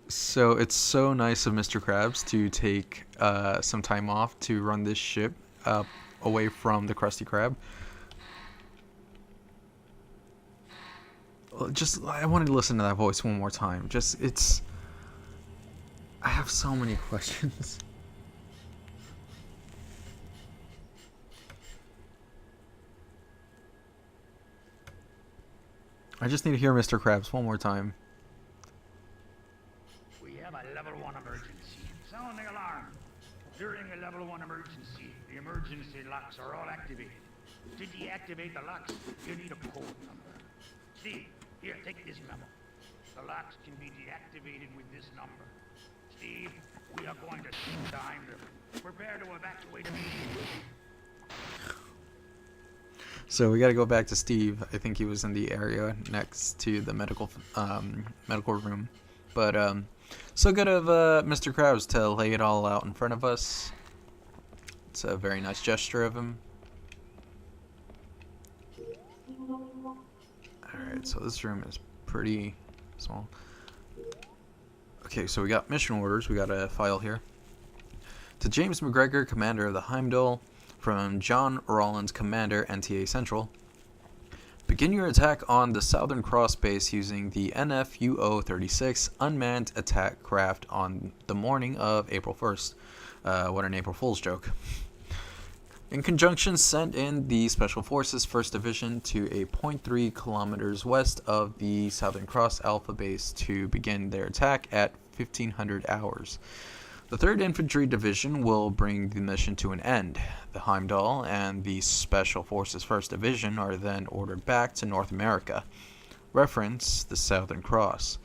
So it's so nice of Mr. Krabs to take some time off to run this ship away from the Krusty Krab. Just, I wanted to listen to that voice one more time. Just, it's... I have so many questions. I just need to hear Mr. Krabs one more time. We have a level 1 emergency. Sound the alarm. During a level 1 emergency, the emergency locks are all activated. To deactivate the locks, you need a code number. Steve, here, take this memo. The locks can be deactivated with this number. Steve, we are going to time to prepare to evacuate immediately. So we got to go back to Steve. I think he was in the area next to the medical room. But so good of Mr. Krabs to lay it all out in front of us. It's a very nice gesture of him. Alright, so this room is pretty small. Okay, so we got mission orders. We got a file here. To James McGregor, Commander of the Heimdall, from John Rollins, Commander, NTA Central. Begin your attack on the Southern Cross base using the NFUO-36 unmanned attack craft on the morning of April 1st. What an April Fool's joke. In conjunction, send in the Special Forces 1st Division to a 0.3 kilometers west of the Southern Cross Alpha base to begin their attack at 1500 hours. The 3rd Infantry Division will bring the mission to an end. The Heimdall and the Special Forces 1st Division are then ordered back to North America. Reference the Southern Cross.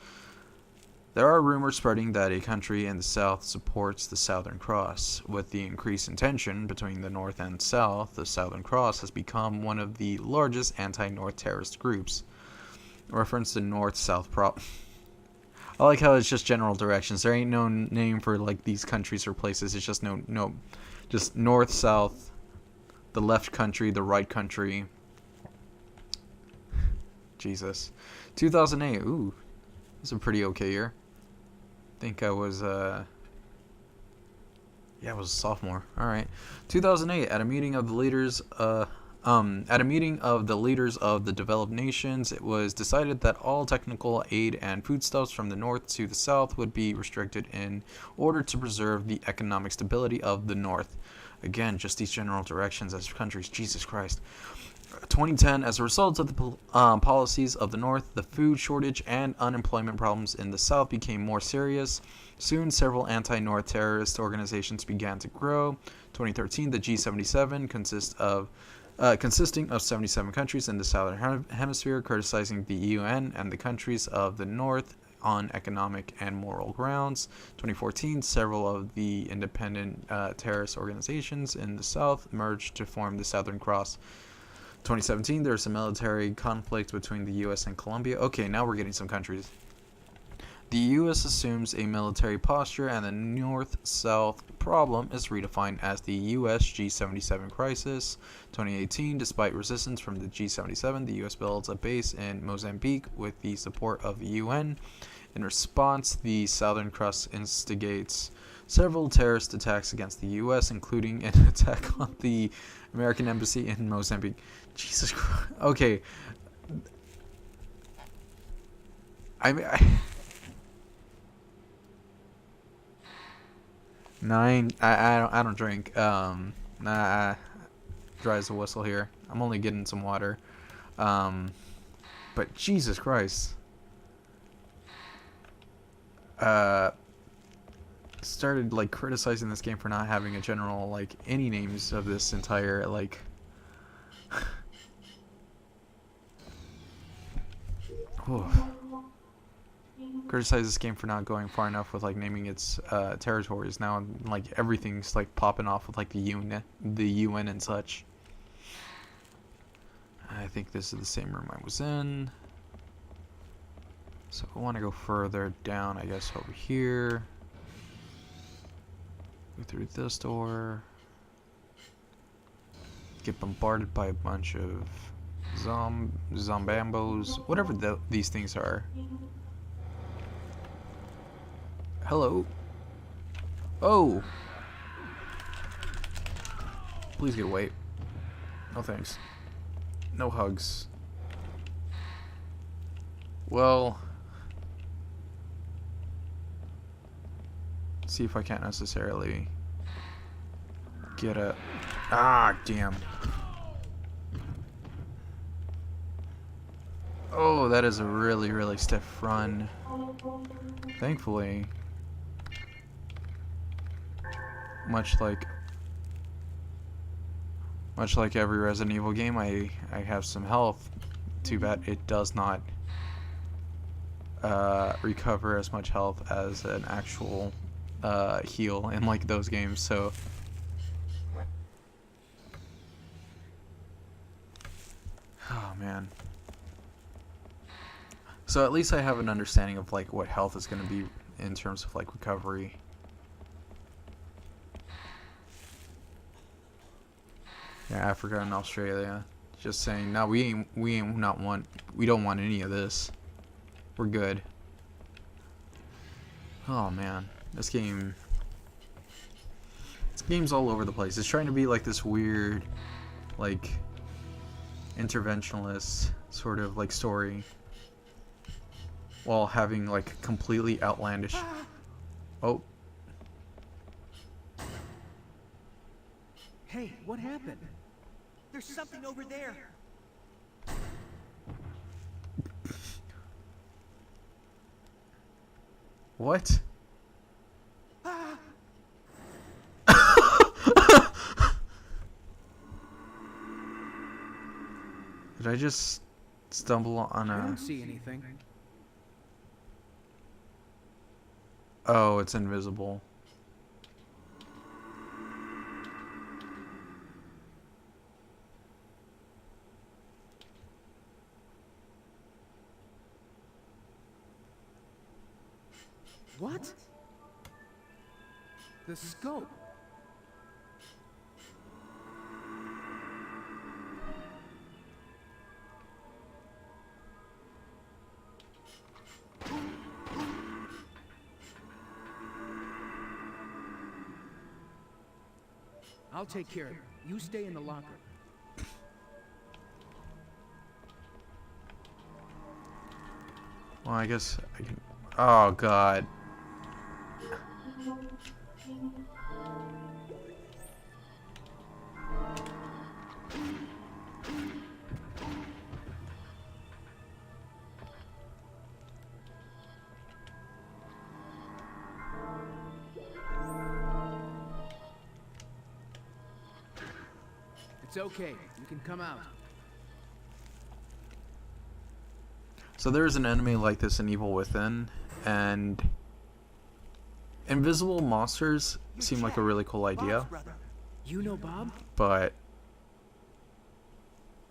There are rumors spreading that a country in the South supports the Southern Cross. With the increase in tension between the North and South, the Southern Cross has become one of the largest anti-North terrorist groups. Reference the North-South problem. I like how it's just general directions. There ain't no name for like these countries or places. It's just just north, south, the left country, the right country. Jesus. 2008. Ooh, this is a pretty okay year. I think I was yeah, I was a sophomore. All right. 2008, at a meeting of the leaders of the developed nations, it was decided that all technical aid and foodstuffs from the north to the south would be restricted in order to preserve the economic stability of the north. Again, just these general directions as countries. Jesus Christ. 2010, as a result of the policies of the north, the food shortage and unemployment problems in the south became more serious. Soon, several anti-North terrorist organizations began to grow. 2013, the G77 consisting of 77 countries in the southern hemisphere, criticizing the UN and the countries of the north on economic and moral grounds. 2014, several of the independent terrorist organizations in the south merged to form the Southern Cross. 2017, there's a military conflict between the US and Colombia. Okay, now we're getting some countries. The US assumes a military posture, and the North-South problem is redefined as the US G77 crisis. 2018, despite resistance from the G77, the US builds a base in Mozambique with the support of the UN. In response, the Southern Cross instigates several terrorist attacks against the US, including an attack on the American embassy in Mozambique. Jesus Christ. Okay. I don't drink. dry as a whistle here. I'm only getting some water. But Jesus Christ. Started like criticizing this game for not having a general like any names of this entire like criticize this game for not going far enough with like naming its territories. Now like everything's like popping off with like the UN and such. I think this is the same room I was in. So I want to go further down, I guess, over here. Go through this door. Get bombarded by a bunch of zombambos, whatever these things are. Hello. Oh. Please get away. No thanks. No hugs. Well, see if I can't necessarily get a... Ah, damn. Oh, that is a really, really stiff run. Thankfully, much like every Resident Evil game, I have some health. Too bad it does not recover as much health as an actual heal in like those games, so oh man. So at least I have an understanding of like what health is going to be in terms of like recovery. Yeah, Africa and Australia. Just saying, no, we don't want any of this. We're good. Oh man, this game's all over the place. It's trying to be like this weird, like, interventionalist sort of like story, while having like completely outlandish. Oh. Hey, what happened? There's something over there. What? Did I just stumble on I a... don't see anything. Oh, it's invisible. What? The scope. I'll take care of it. You stay in the locker. Well, I guess I can... Oh, God. It's okay. You can come out. So there's an enemy like this in Evil Within, and invisible monsters seem like a really cool idea, You know Bob? but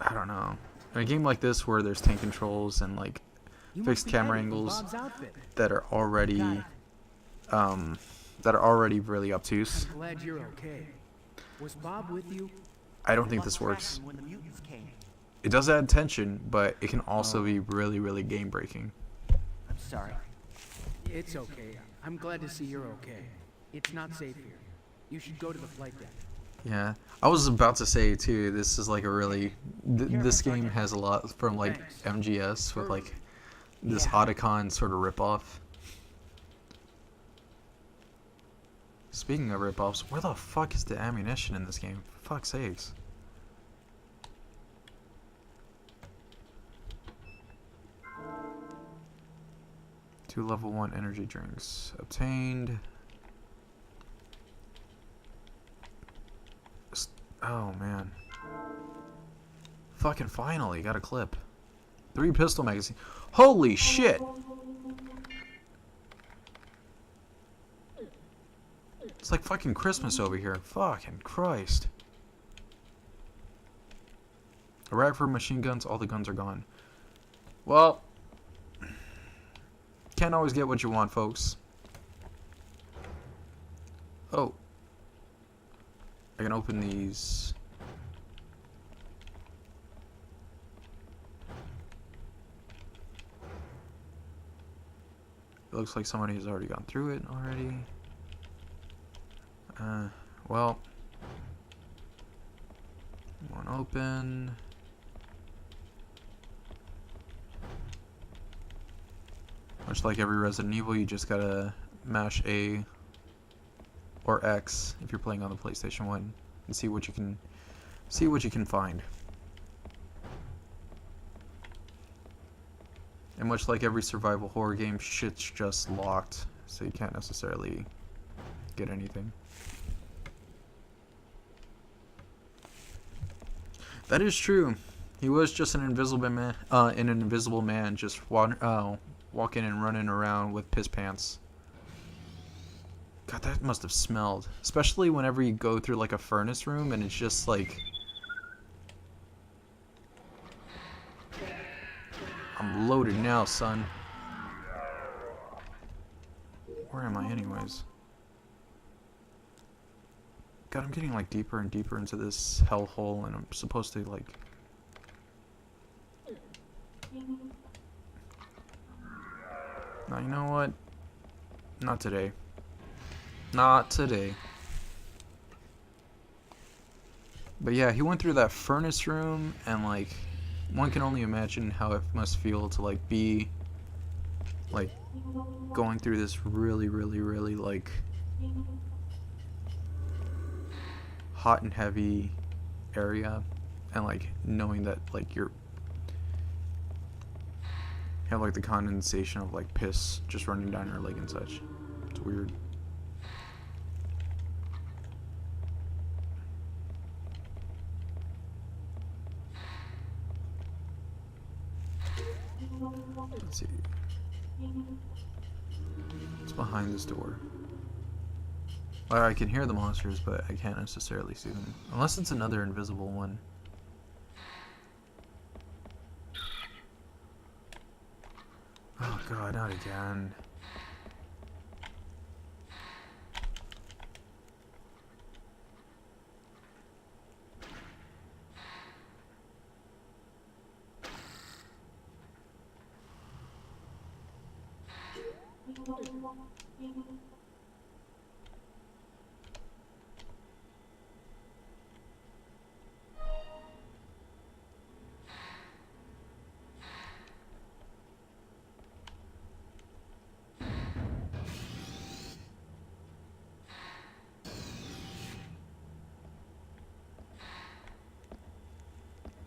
I don't know. In a game like this where there's tank controls and like You fixed must be camera heading for angles Bob's outfit. that are already really obtuse, I'm glad you're okay. Was Bob with you? I don't think this works. When the mutants came. It does add tension, but it can also be really, really game breaking. I'm sorry. It's okay. I'm glad to see you're okay. It's not safe here. You should go to the flight deck. Yeah, I was about to say too. This is like a really. This game has a lot from like MGS with like this Otacon sort of ripoff. Speaking of ripoffs, where the fuck is the ammunition in this game? For fuck's sakes. 2 level 1 energy drinks obtained. Oh man. Fucking finally got a clip. 3 pistol magazines. Holy shit! It's like fucking Christmas over here. Fucking Christ. A rack for machine guns. All the guns are gone. Well, can't always get what you want, folks. Oh. I can open these. It looks like somebody has already gone through it already. Well. One open. Much like every Resident Evil, you just gotta mash A or X if you're playing on the PlayStation 1 and see what you can find. And much like every survival horror game, shit's just locked, so you can't necessarily get anything. That is true. He was just an invisible man, just walking and running around with piss pants. God, that must have smelled. Especially whenever you go through like a furnace room and it's just like... I'm loaded now, son. Where am I anyways? God, I'm getting like deeper and deeper into this hellhole and I'm supposed to like... Now, you know what? Not today. Not today. But yeah, he went through that furnace room and like one can only imagine how it must feel to like be like going through this really like hot and heavy area and like knowing that like you're have like the condensation of like piss just running down your leg and such. It's weird. Let's see. It's behind this door. I can hear the monsters, but I can't necessarily see them. Unless it's another invisible one. Oh god, not again.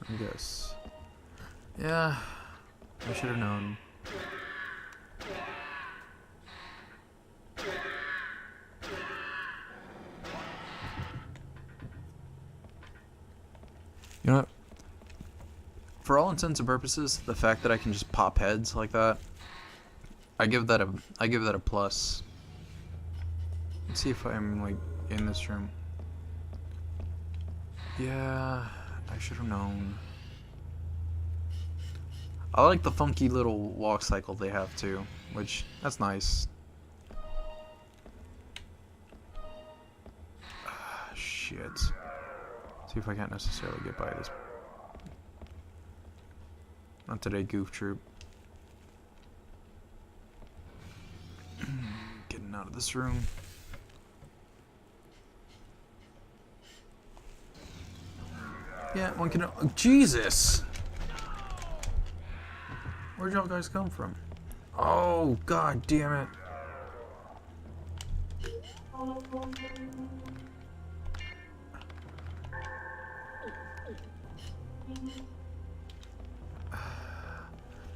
I guess. Yeah, I should have known. You know what? For all intents and purposes, the fact that I can just pop heads like that, I give that a plus. Let's see if I'm like in this room. Yeah, I should have known. I like the funky little walk cycle they have too, which that's nice. Shit. See if I can't necessarily get by this. Not today, Goof Troop. Getting out of this room. Yeah, one can. Oh, Jesus! Where'd y'all guys come from? Oh, god damn it.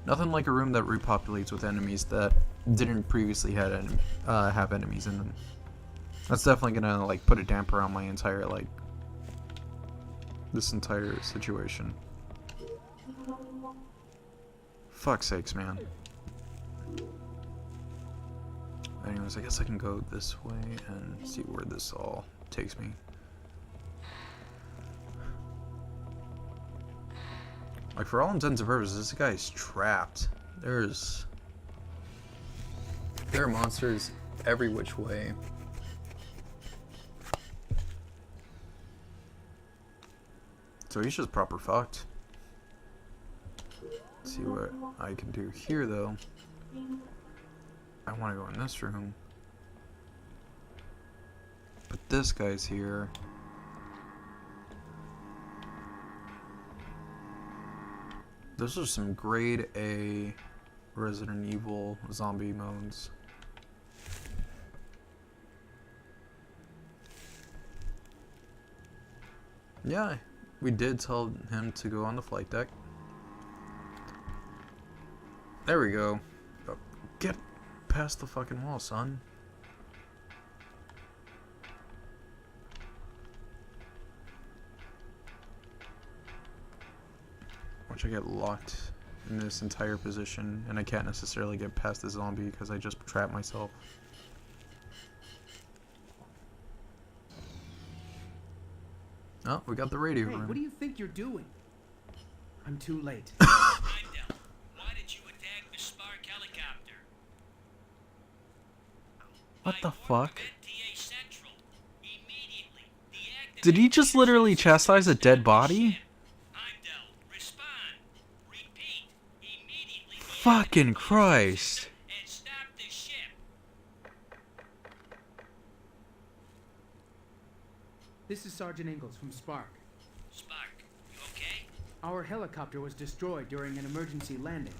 Nothing like a room that repopulates with enemies that didn't previously have enemies in them. That's definitely gonna like put a damper on my entire this entire situation. Fuck's sakes, man. Anyways, I guess I can go this way and see where this all takes me. Like, for all intents and purposes, this guy's trapped. There are monsters every which way. So he's just proper fucked. Let's see what I can do here, though. I want to go in this room. But this guy's here. Those are some grade A Resident Evil zombie modes. Yeah, we did tell him to go on the flight deck. There we go. Oh, get past the fucking wall, son. Watch I get locked in this entire position, and I can't necessarily get past the zombie because I just trapped myself. Oh, we got the radio Hey, room. what do you think you're doing? I'm too late. Heimdall, why did you attack the Spark helicopter? What the fuck? NTA Central. Immediately. Did he just literally chastise a dead body? Heimdall, respond. Repeat. Immediately. Fucking Christ. And stop the ship. This is Sergeant Ingalls from Spark. Spark, you okay? Our helicopter was destroyed during an emergency landing.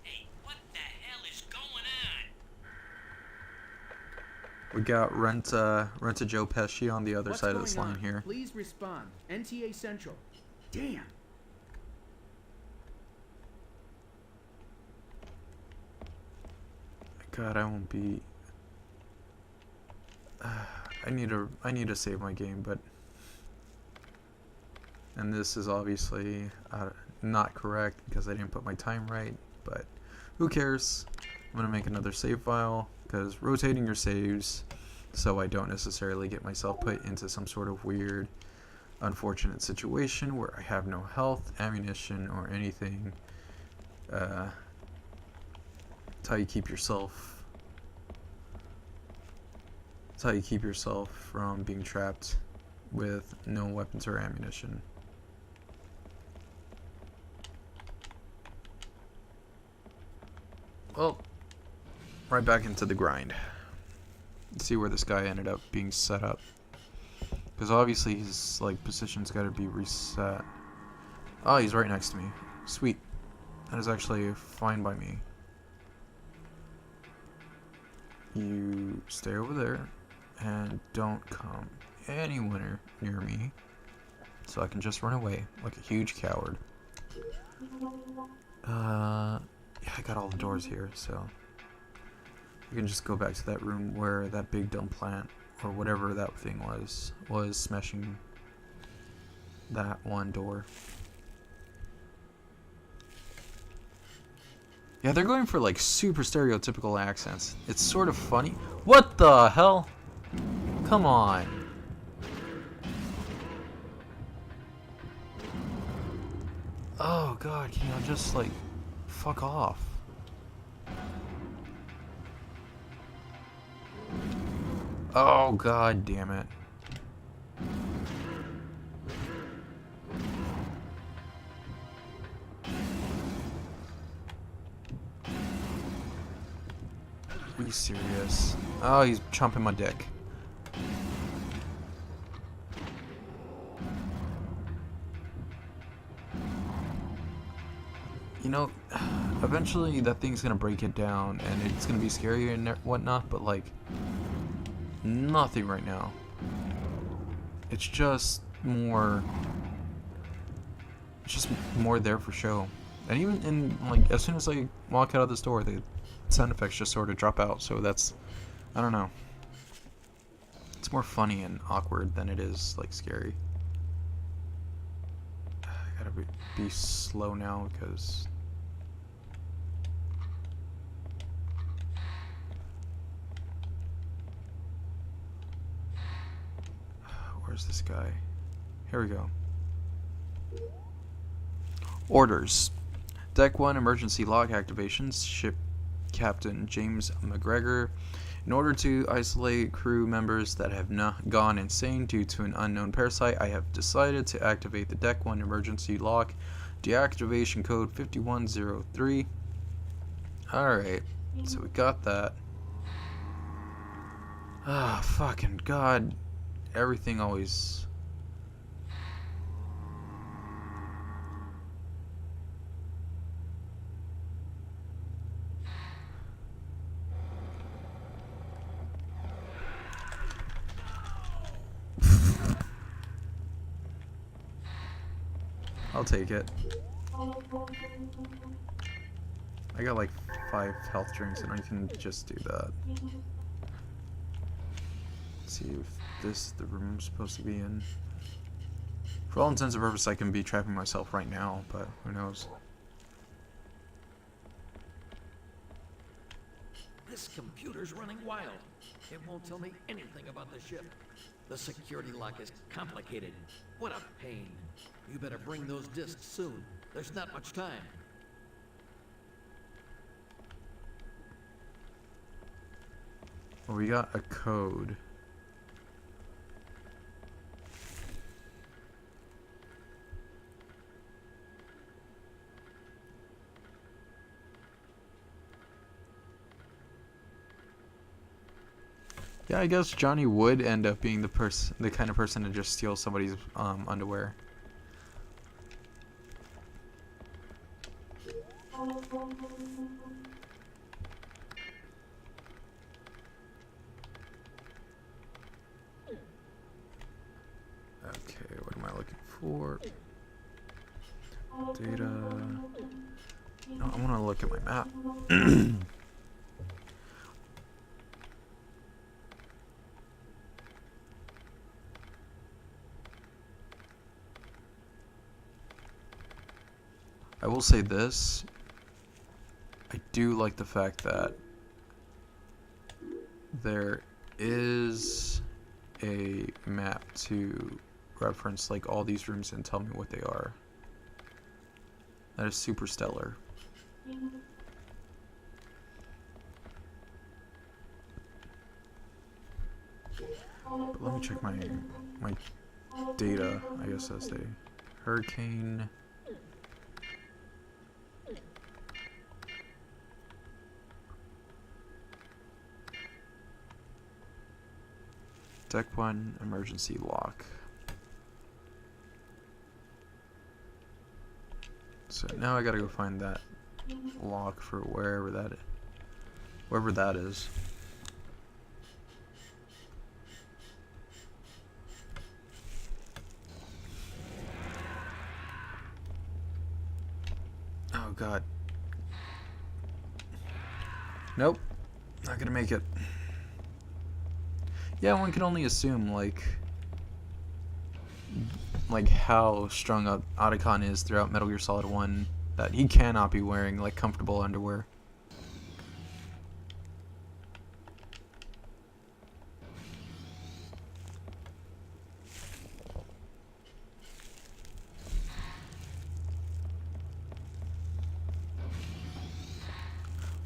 Hey, what the hell is going on? We got Renta Joe Pesci on the other What's side of going this line on? here. Please respond. NTA Central. Damn. God, I won't be. I need to save my game, but. And this is obviously not correct because I didn't put my time right, but who cares? I'm gonna make another save file because rotating your saves so I don't necessarily get myself put into some sort of weird, unfortunate situation where I have no health, ammunition, or anything. It's how you keep yourself. It's how you keep yourself from being trapped with no weapons or ammunition. Well, right back into the grind. Let's see where this guy ended up being set up. Because obviously his position's got to be reset. Oh, he's right next to me. Sweet. That is actually fine by me. You stay over there and don't come anywhere near me, so I can just run away like a huge coward. Yeah, I got all the doors here, so we can just go back to that room where that big dumb plant or whatever that thing was smashing that one door. Yeah, they're going for super stereotypical accents. It's sort of funny. What the hell? Come on. Oh god, can you just fuck off? Oh god damn it. Are you serious? Oh, he's chomping my dick. You know, eventually that thing's gonna break it down and it's gonna be scary and whatnot, but nothing right now. It's just more there for show. And even in as soon as I walk out of this door, sound effects just sort of drop out. So that's, I don't know. It's more funny and awkward than it is like scary. I gotta be slow now because where's this guy? Here we go. Orders. Deck 1 emergency lock activations. Ship Captain James McGregor. In order to isolate crew members that have not gone insane due to an unknown parasite, I have decided to activate the Deck 1 emergency lock. Deactivation code 5103. Alright, so we got that. Ah, fucking god. Everything always... I'll take it. I got like 5 health drinks and I can just do that. Let's see if this the room I'm supposed to be in. For all intents and purposes, I can be trapping myself right now, but who knows. This computer's running wild. It won't tell me anything about the ship. The security lock is complicated. What a pain. You better bring those discs soon. There's not much time. Well, we got a code. Yeah, I guess Johnny would end up being the kind of person to just steal somebody's underwear. Okay, what am I looking for? Data. No, I want to look at my map. I will say this. I do like the fact that there is a map to reference like all these rooms and tell me what they are. That is super stellar. But let me check my data, I guess that's the hurricane. Deck 1 emergency lock. So now I gotta go find that lock for wherever that is. Oh god. Nope. Not gonna make it. Yeah, one can only assume, like how strung up Otacon is throughout Metal Gear Solid 1, that he cannot be wearing, like, comfortable underwear.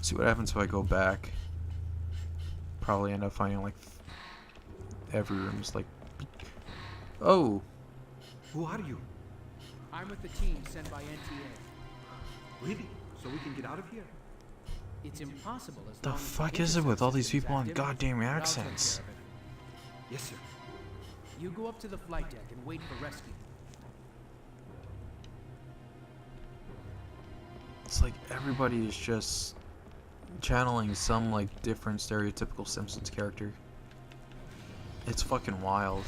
See what happens if I go back. Probably end up finding, like, every room's like... Oh! Who are you? I'm with the team sent by NTA. Really? So we can get out of here? It's impossible as The long as fuck is it with all these people on activity. goddamn But I'll take accents? care of it. Yes, sir. You go up to the flight deck and wait for rescue. It's like everybody is just channeling some like different stereotypical Simpsons character. It's fucking wild.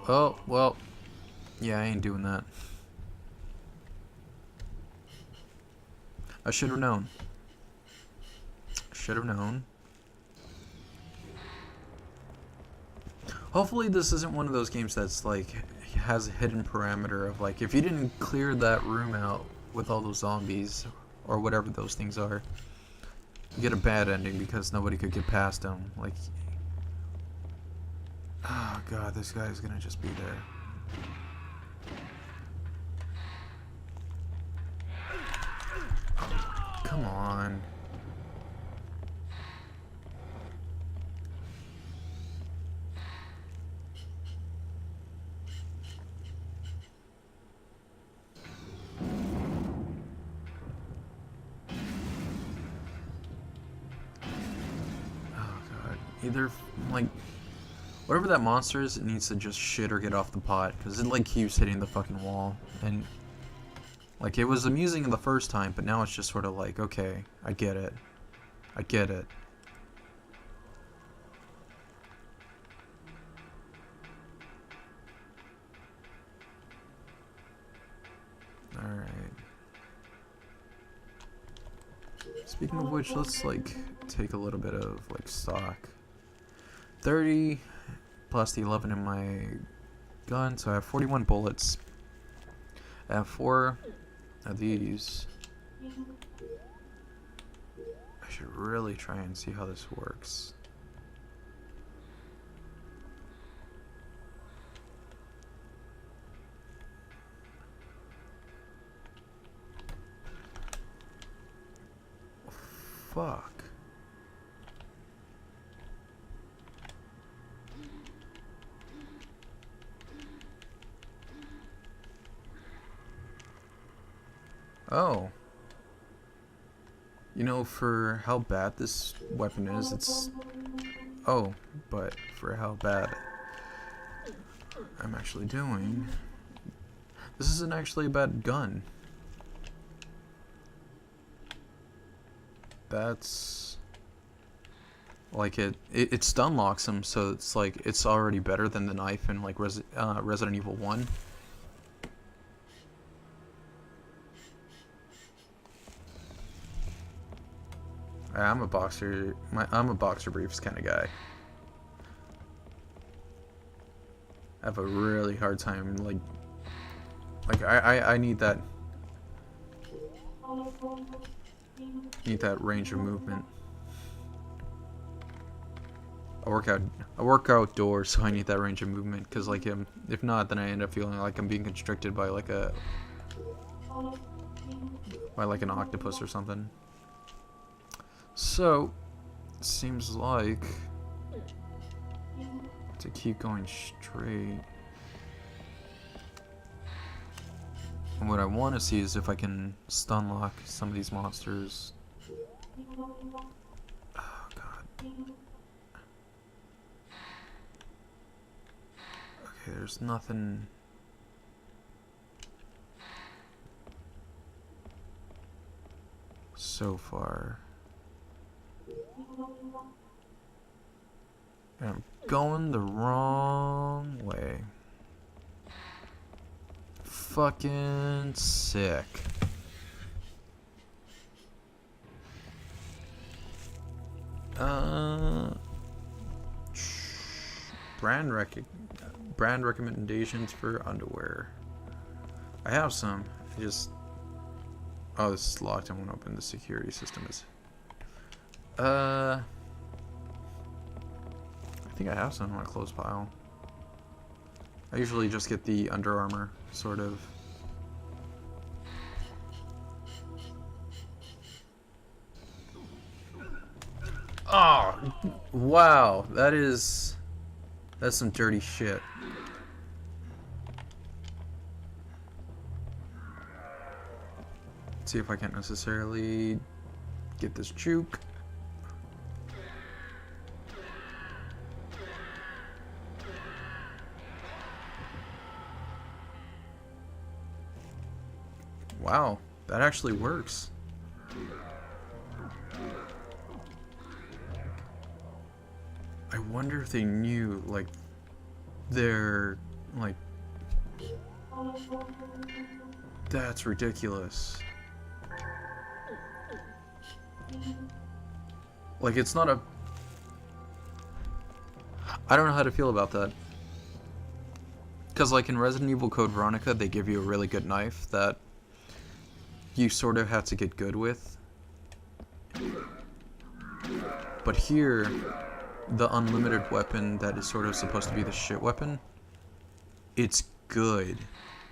Oh, well. Yeah, I ain't doing that. I should have known. Should have known. Hopefully this isn't one of those games that's like has a hidden parameter of like if you didn't clear that room out with all those zombies or whatever those things are, you get a bad ending because nobody could get past them. Like, oh god, this guy's gonna just be there. Come on. Either, like, whatever that monster is, it needs to just shit or get off the pot, because it, like, keeps hitting the fucking wall, and, like, it was amusing the first time, but now it's just sort of like, okay, I get it. I get it. Alright. Speaking of which, let's, like, take a little bit of, like, stock. 30 plus the 11 in my gun, so I have 41 bullets. I have 4 of these. I should really try and see how this works. Fuck. Oh. You know, for how bad this weapon is, it's... Oh, but for how bad I'm actually doing... This isn't actually a bad gun. That's... Like, it stun locks him, so it's like, it's already better than the knife in, like, Resident Evil 1. I'm a boxer briefs kind of guy. I have a really hard time, like I need that range of movement. I work outdoors, so I need that range of movement, because like if not, then I end up feeling like I'm being constricted by like an octopus or something. So, it seems like to keep going straight. And what I want to see is if I can stun lock some of these monsters. Oh god. Okay, there's nothing. So far. And I'm going the wrong way. Fucking sick. Brand recommendations for underwear. I have some. I just... Oh, this is locked. I won't open the security system. I think I have some in my clothes pile. I usually just get the Under Armour, sort of. Oh, wow. That's some dirty shit. Let's see if I can't necessarily get this juke. Wow, that actually works. I wonder if they knew, like, their Like, that's ridiculous. Like, it's not a... I don't know how to feel about that. Because, like, in Resident Evil Code Veronica, they give you a really good knife that you sort of have to get good with. But here, the unlimited weapon that is sort of supposed to be the shit weapon, it's good.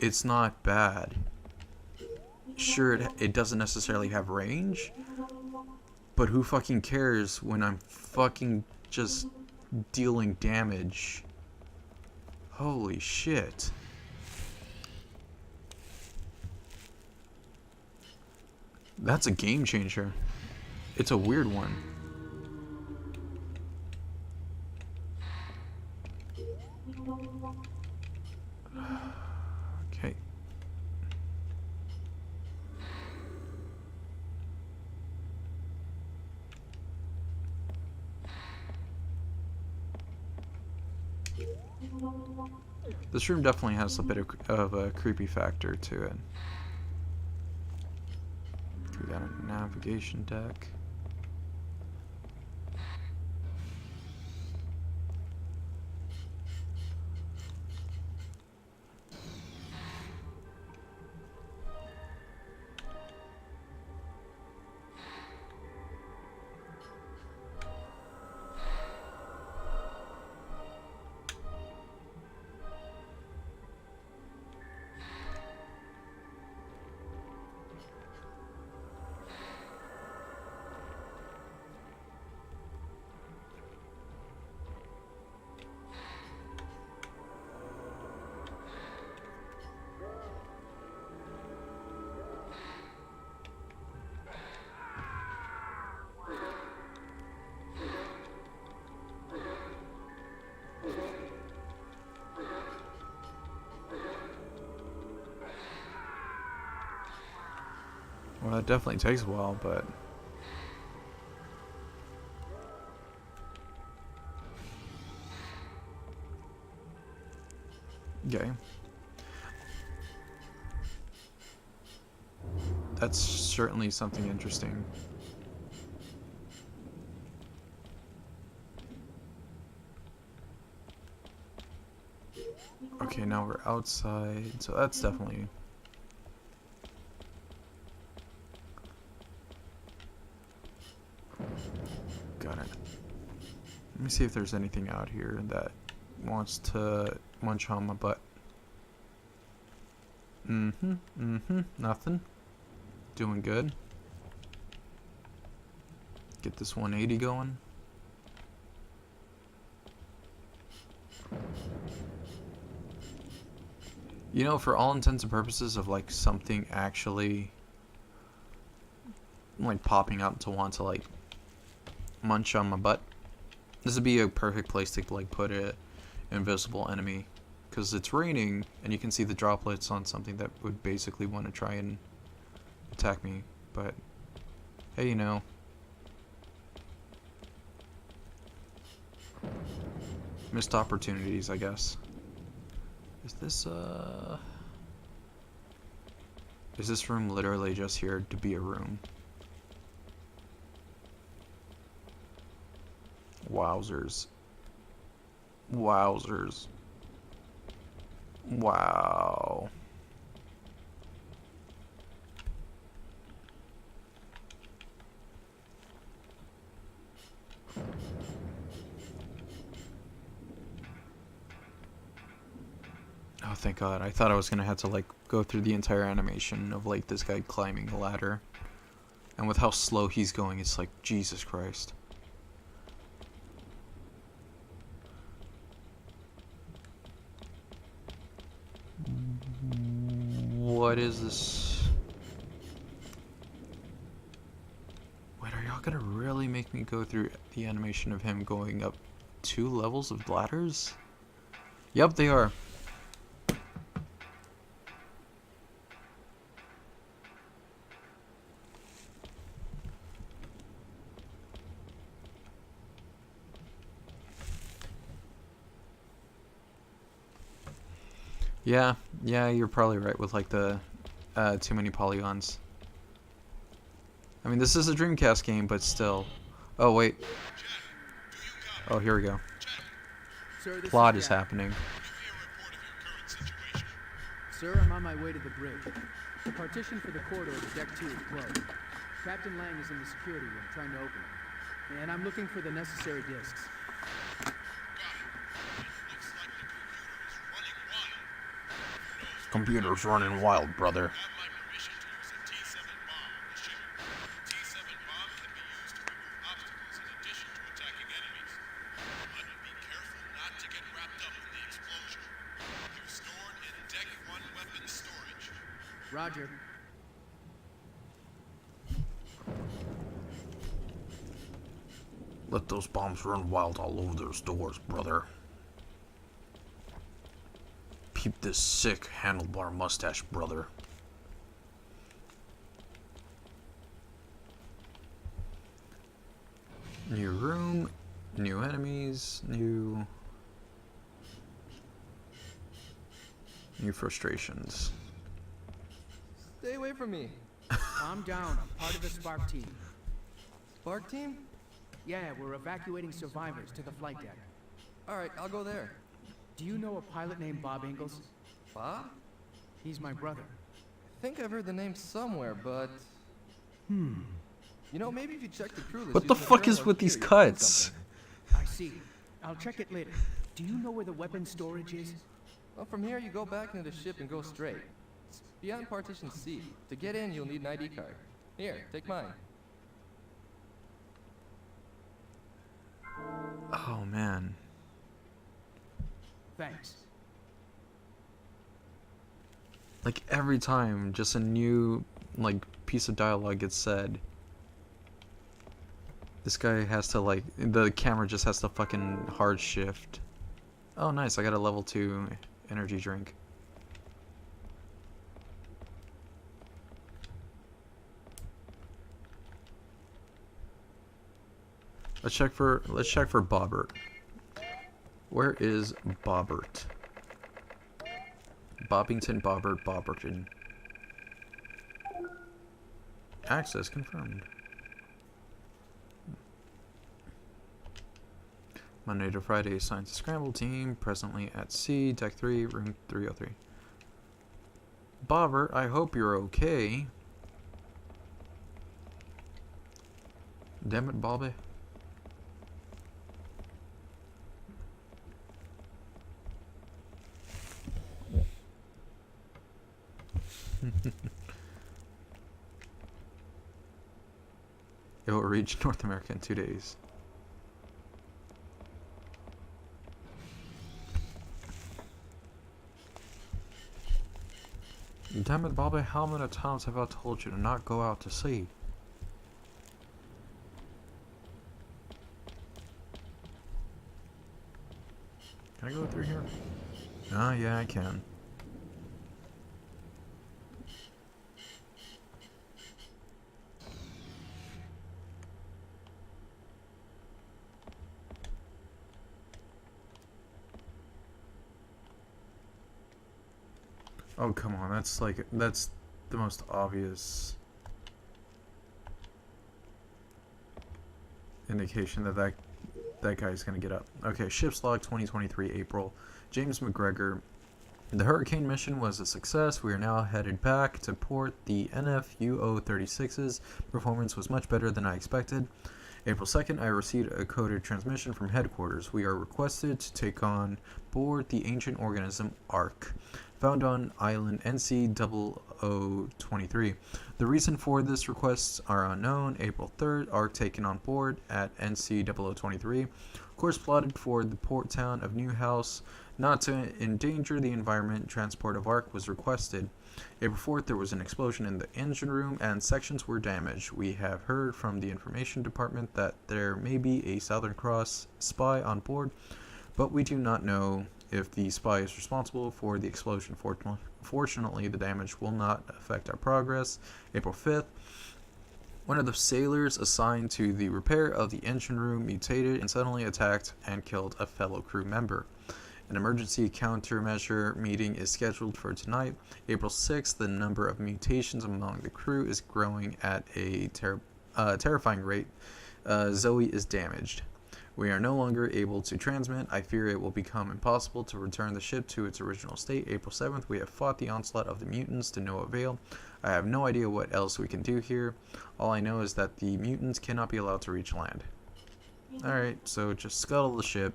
It's not bad. Sure, it doesn't necessarily have range, but who fucking cares when I'm fucking just dealing damage? Holy shit. That's a game changer. It's a weird one. Okay. This room definitely has a bit of a creepy factor to it. We got a navigation deck. Well, it definitely takes a while, but... Okay. That's certainly something interesting. Okay, now we're outside, so that's definitely... Got it. Let me see if there's anything out here that wants to munch on my butt. Nothing. Doing good. Get this 180 going. You know, for all intents and purposes of like something actually like popping up to want to like munch on my butt, this would be a perfect place to like put an invisible enemy, because it's raining and you can see the droplets on something that would basically want to try and attack me. But hey, you know, missed opportunities, I guess. Is this room literally just here to be a room? Wowzers. Wowzers. Wow. Oh, thank God. I thought I was gonna have to like go through the entire animation of like this guy climbing a ladder. And with how slow he's going, it's like, Jesus Christ. What is this? Wait, are y'all gonna really make me go through the animation of him going up 2 levels of ladders? Yep, they are. Yeah, you're probably right with like the too many polygons. I mean, this is a Dreamcast game, but still. Oh wait. Oh, here we go. Sir, this Plot is is Jack. happening. Sir, I'm on my way to the bridge. The partition for the corridor to Deck 2 is closed. Captain Lang is in the security room trying to open it. And I'm looking for the necessary discs. Computer's running wild, brother. Roger. Let those bombs run wild all over those doors, brother. Peep this sick handlebar mustache, brother. New room, new enemies, new frustrations. Stay away from me. Calm down. I'm part of the Spark team. Spark team? Yeah, we're evacuating survivors to the flight deck. Alright, I'll go there. Do you know a pilot named Bob Ingalls? Bob? He's my brother. I think I've heard the name somewhere, but... You know, maybe if you check the crew list... What the using fuck thermal is with these here, you'll find cuts? something. I see. I'll check it later. Do you know where the weapon storage is? Well, from here you go back into the ship and go straight. It's beyond partition C. To get in, you'll need an ID card. Here, take mine. Oh man. Thanks. Like every time just a new like piece of dialogue gets said, this guy has to like, the camera just has to fucking hard shift. Oh nice, I got a level 2 energy drink. Let's check for Bobbert. Where is Bobbert? Bobbington, Bobbert, Bobberton. Access confirmed. Monday to Friday, assigned to Scramble Team, presently at sea, Deck 3, Room 303. Bobbert, I hope you're okay. Damn it, Bobby. It will reach North America in 2 days. Damn it, Bobby, how many times have I told you to not go out to sea? Can I go through here? Ah, yeah, I can. Oh, come on, that's the most obvious indication that that guy's gonna get up. Okay, ship's log 2023 April. James McGregor. The Hurricane mission was a success. We are now headed back to port. The NFUO-36's performance was much better than I expected. April 2nd, I received a coded transmission from headquarters. We are requested to take on board the ancient organism ARC, found on island NC0023. The reason for this request are unknown. April 3rd, ARC taken on board at NC0023. Course plotted for the port town of Newhouse. Not to endanger the environment, transport of ARC was requested. April 4th, there was an explosion in the engine room and sections were damaged. We have heard from the information department that there may be a Southern Cross spy on board, but we do not know if the spy is responsible for the explosion. Fortunately, the damage will not affect our progress. April 5th, one of the sailors assigned to the repair of the engine room mutated and suddenly attacked and killed a fellow crew member. An emergency countermeasure meeting is scheduled for tonight, April 6th. The number of mutations among the crew is growing at a terrifying rate. Zoe is damaged. We are no longer able to transmit. I fear it will become impossible to return the ship to its original state. April 7th, we have fought the onslaught of the mutants to no avail. I have no idea what else we can do here. All I know is that the mutants cannot be allowed to reach land. Alright, so just scuttle the ship.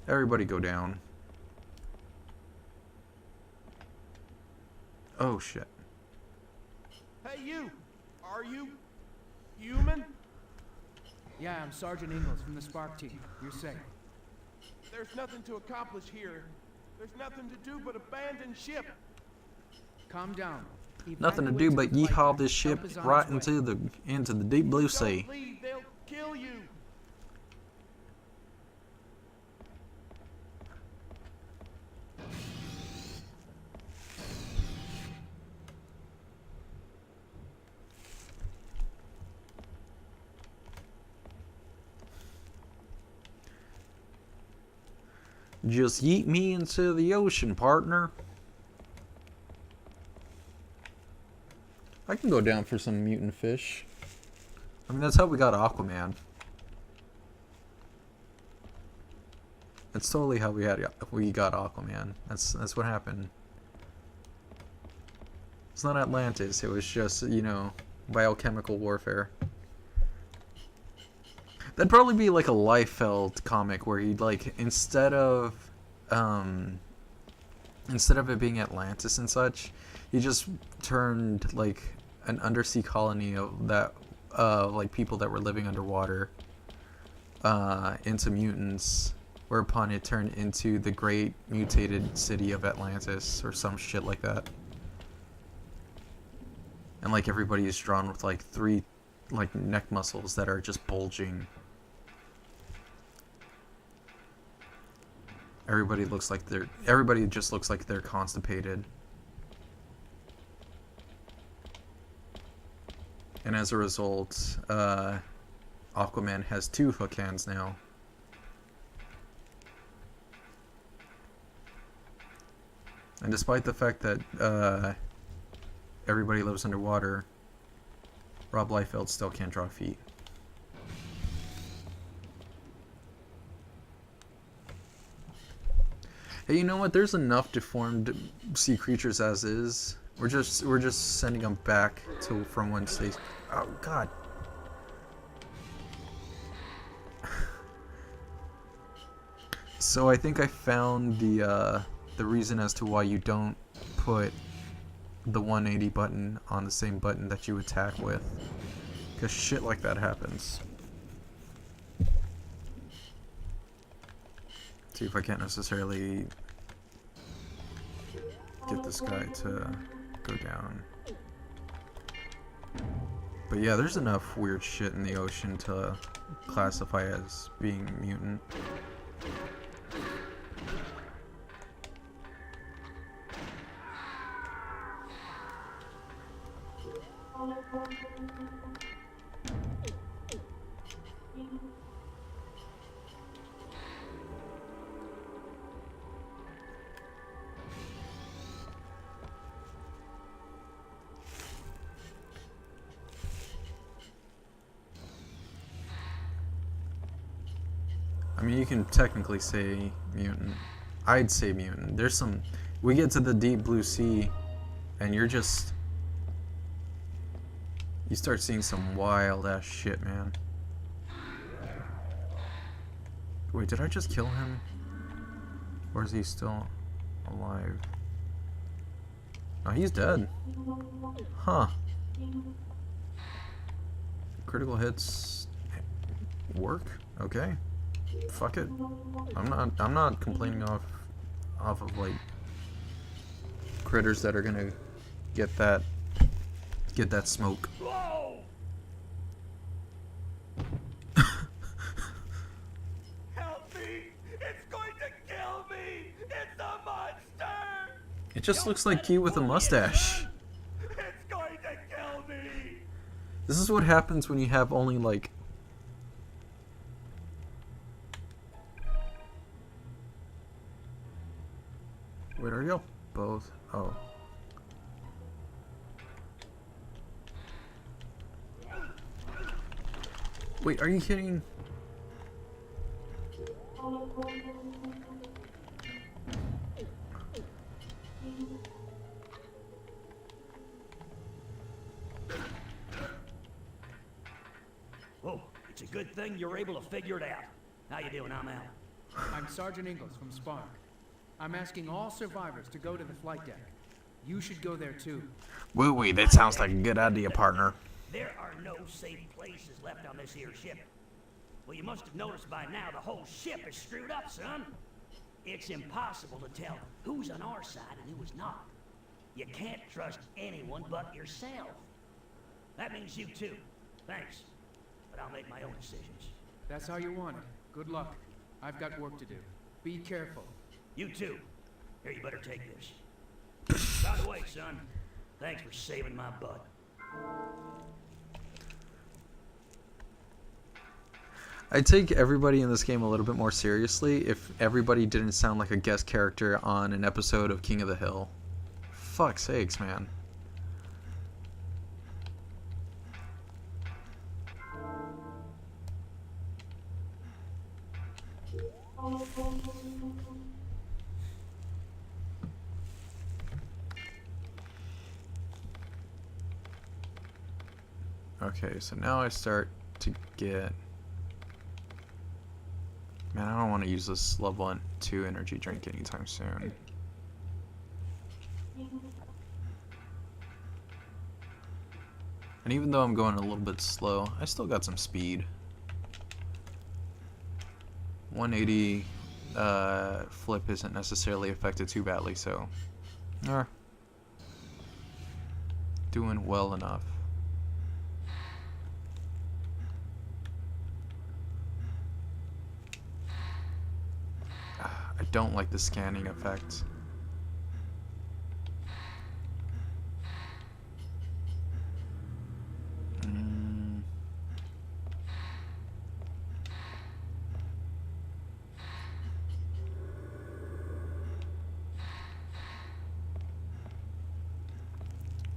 Everybody go down. Oh shit. Hey you! Are you human? Yeah, I'm Sergeant Ingalls from the Spark team. You're safe. There's nothing to accomplish here. There's nothing to do but abandon ship. Calm down. Nothing to do but yeehaw this ship right into the deep blue sea. Don't leave, they'll kill you. Just yeet me into the ocean, partner. I can go down for some mutant fish. I mean, that's how we got Aquaman. That's totally how we got Aquaman. That's what happened. It's not Atlantis. It was just, you know, biochemical warfare. That'd probably be like a Liefeld comic where he'd like instead of it being Atlantis and such, he just turned like an undersea colony of that like people that were living underwater into mutants, whereupon it turned into the great mutated city of Atlantis or some shit like that. And like everybody is drawn with like 3 like neck muscles that are just bulging. Everybody just looks like they're constipated. And as a result, Aquaman has 2 hook hands now. And despite the fact that everybody lives underwater, Rob Liefeld still can't draw feet. Hey, you know what? There's enough deformed sea creatures as is. We're just sending them back to from one state. Oh God. So I think I found the reason as to why you don't put the 180 button on the same button that you attack with, because shit like that happens. See if I can't necessarily get this guy to go down. But yeah, there's enough weird shit in the ocean to classify as being mutant. I mean, you can technically say mutant. I'd say mutant. There's some... We get to the deep blue sea, and you're just... You start seeing some wild-ass shit, man. Wait, did I just kill him? Or is he still alive? Oh, he's dead. Huh. Critical hits... work? Okay. Fuck it. I'm not complaining off of like critters that are gonna get that smoke. Whoa! Help me! It's going to kill me! It's a monster! It just looks like you with a mustache. It's going to kill me! This is what happens when you have only like Oh. Wait, are you kidding? Whoa, it's a good thing you're able to figure it out. How you doing? I'm Al. I'm Sergeant Ingalls from Spark. I'm asking all survivors to go to the flight deck. You should go there too. Woo-wee, that sounds like a good idea, partner. There are no safe places left on this here ship. Well, you must have noticed by now the whole ship is screwed up, son. It's impossible to tell who's on our side and who is not. You can't trust anyone but yourself. That means you too. Thanks. But I'll make my own decisions. That's how you want it. Good luck. I've got work to do. Be careful. You too. Here, you better take this. By the way, son, thanks for saving my butt. I take everybody in this game a little bit more seriously if everybody didn't sound like a guest character on an episode of King of the Hill. Fuck's sakes, man. Okay, so now I start to get... Man, I don't want to use this level 2 energy drink anytime soon. And even though I'm going a little bit slow, I still got some speed. 180 flip isn't necessarily affected too badly, so... doing well enough. I don't like the scanning effect.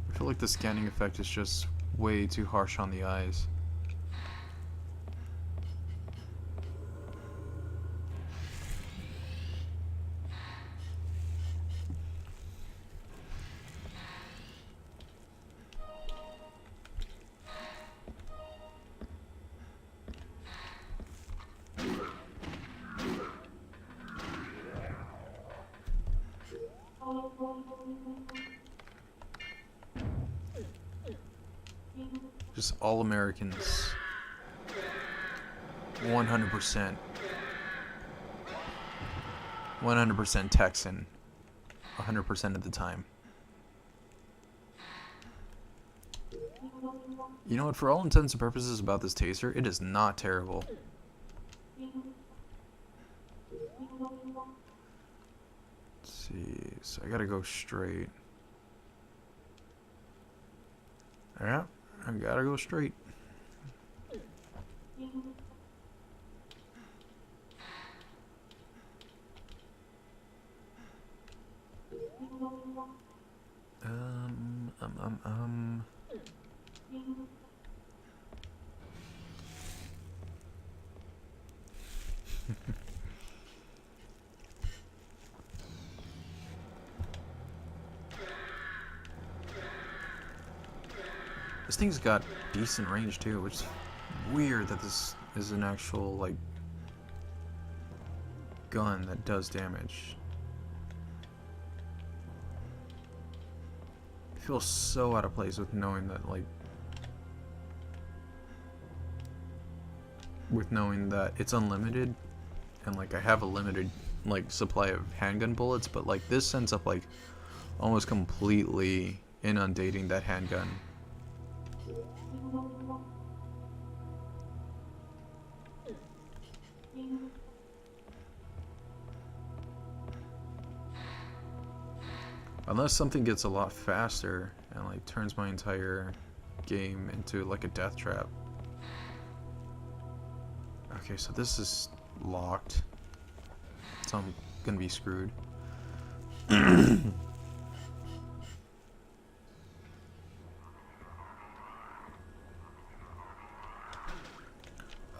I feel like the scanning effect is just way too harsh on the eyes. Just all Americans. 100%. 100% Texan. 100% of the time. You know what, for all intents and purposes about this taser, it is not terrible. Let's see, so I gotta go straight. Yeah, I gotta go straight. This thing's got decent range too, which is weird that this is an actual, like, gun that does damage. I feel so out of place with knowing that, like, it's unlimited, and, like, I have a limited, like, supply of handgun bullets, but, like, this ends up, like, almost completely inundating that handgun. Unless something gets a lot faster and, like, turns my entire game into, like, a death trap. Okay, so this is locked, so I'm gonna be screwed.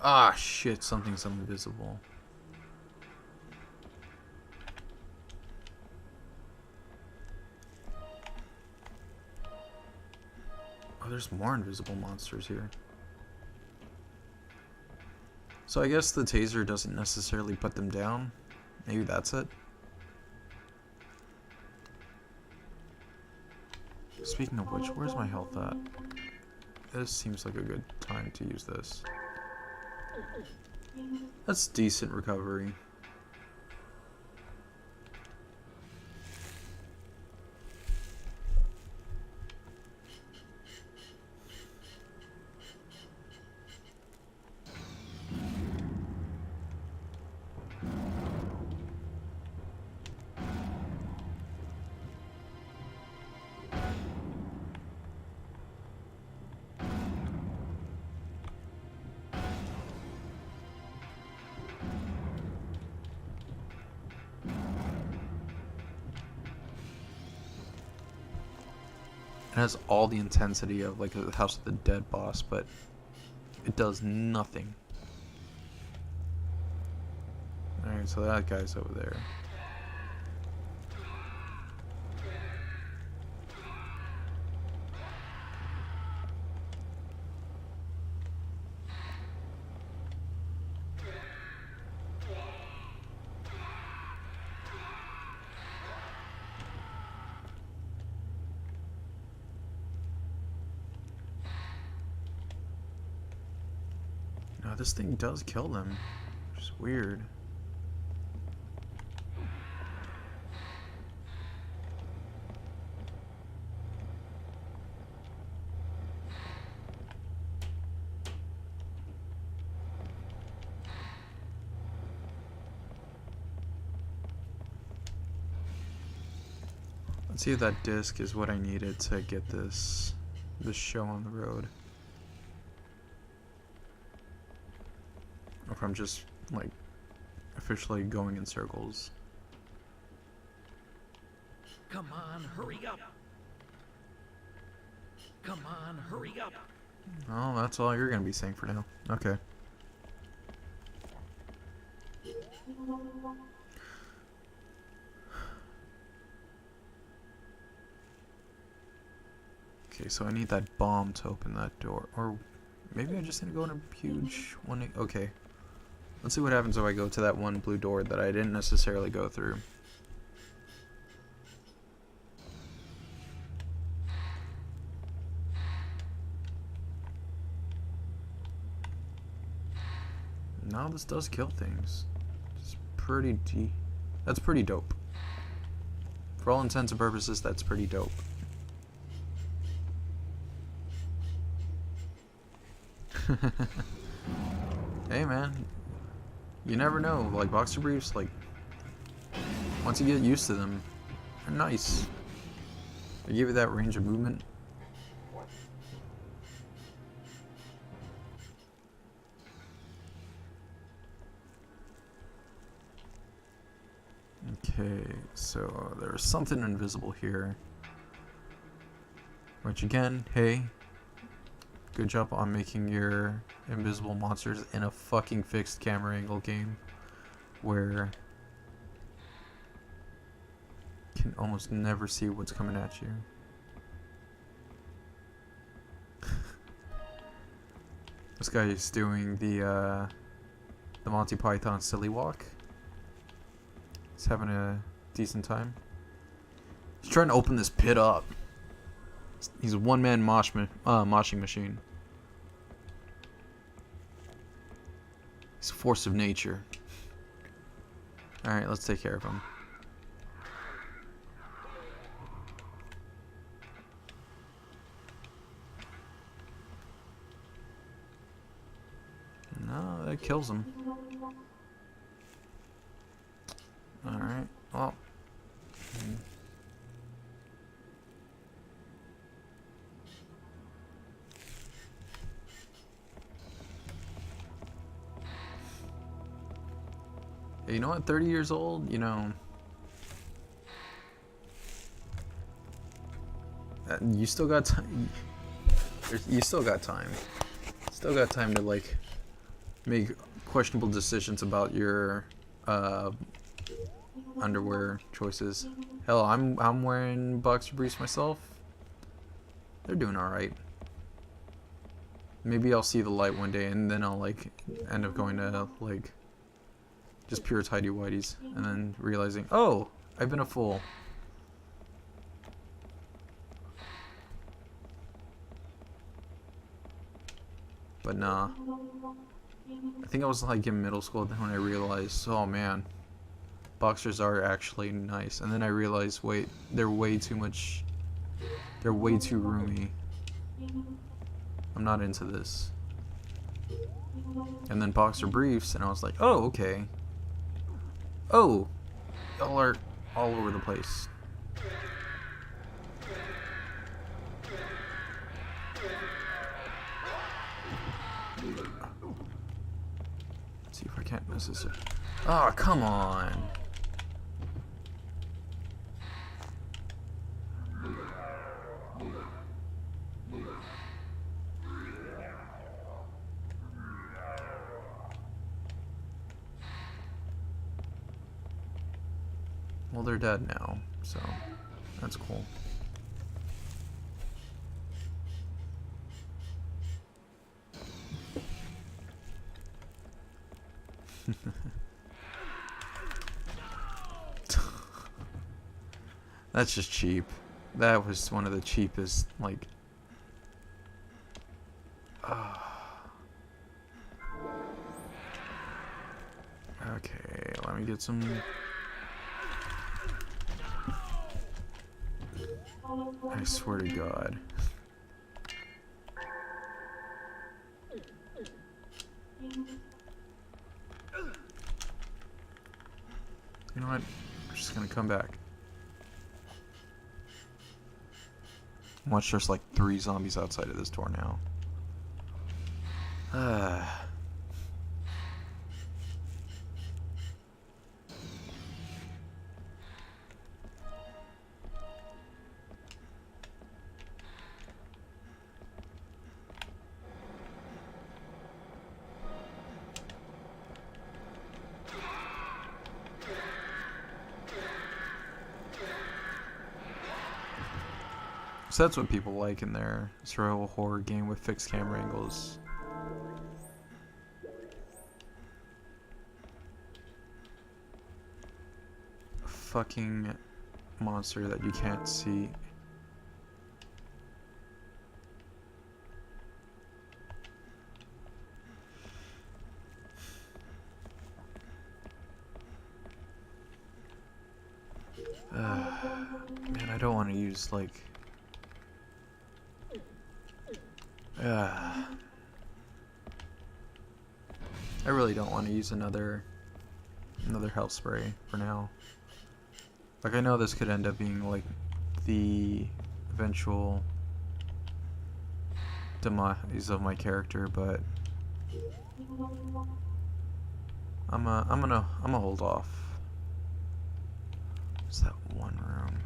Ah, shit, something's invisible. Oh, there's more invisible monsters here. So I guess the taser doesn't necessarily put them down. Maybe that's it. Speaking of which, where's my health at? This seems like a good time to use this. That's decent recovery. It has all the intensity of like a House of the Dead boss, but it does nothing. Alright, so that guy's over there. No, this thing does kill them, which is weird. Let's see if that disc is what I needed to get this show on the road. Or if I'm just like officially going in circles. Come on, hurry up. Come on, hurry up. Oh, that's all you're gonna be saying for now. Okay. Okay, so I need that bomb to open that door. Or maybe I just need to go in a huge one. Okay. Let's see what happens if I go to that one blue door that I didn't necessarily go through. No, this does kill things. It's that's pretty dope. For all intents and purposes, that's pretty dope. Hey man, you never know, like boxer briefs, like once you get used to them, they're nice. They give you that range of movement. Okay, so there's something invisible here. Which again, hey, good job on making your invisible monsters in a fucking fixed camera angle game where you can almost never see what's coming at you. This guy is doing the Monty Python silly walk. He's having a decent time. He's trying to open this pit up. He's a one-man moshing machine. He's a force of nature. Alright, let's take care of him. No, that kills him. Alright, well. Hey, you know what? 30 years old, you know. You still got time. You still got time. Still got time to, like, make questionable decisions about your underwear choices. Hell, I'm wearing boxer briefs myself. They're doing all right. Maybe I'll see the light one day, and then I'll like end up going to like just pure tidy whities, and then realizing, oh, I've been a fool. But nah. I think I was like in middle school when I realized, oh man, boxers are actually nice. And then I realized, wait, they're way too roomy. I'm not into this. And then boxer briefs, and I was like, oh, okay. Oh, y'all are all over the place. Let's see if I can't miss this. Oh, come on. Well, they're dead now, so that's cool. That's just cheap. That was one of the cheapest, like... Okay, let me get some... I swear to God. You know what? I'm just gonna come back. Watch, there's like 3 zombies outside of this door now. So that's what people like in their survival horror game with fixed camera angles. A fucking monster that you can't see. Man, I don't want to use like... I really don't want to use another health spray for now. Like, I know this could end up being like the eventual demise of my character, but I'm gonna hold off. What's that one room?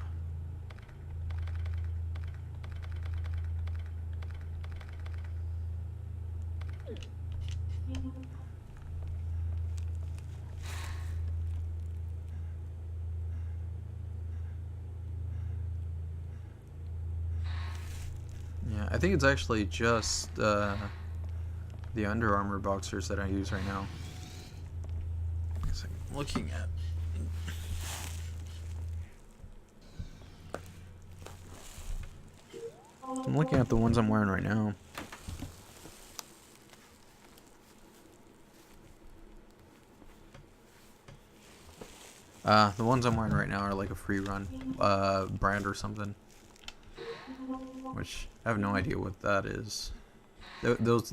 Yeah, I think it's actually just the Under Armour boxers that I use right now. Because I'm looking at... I'm looking at the ones I'm wearing right now. The ones I'm wearing right now are like a free run brand or something. Which I have no idea what that is.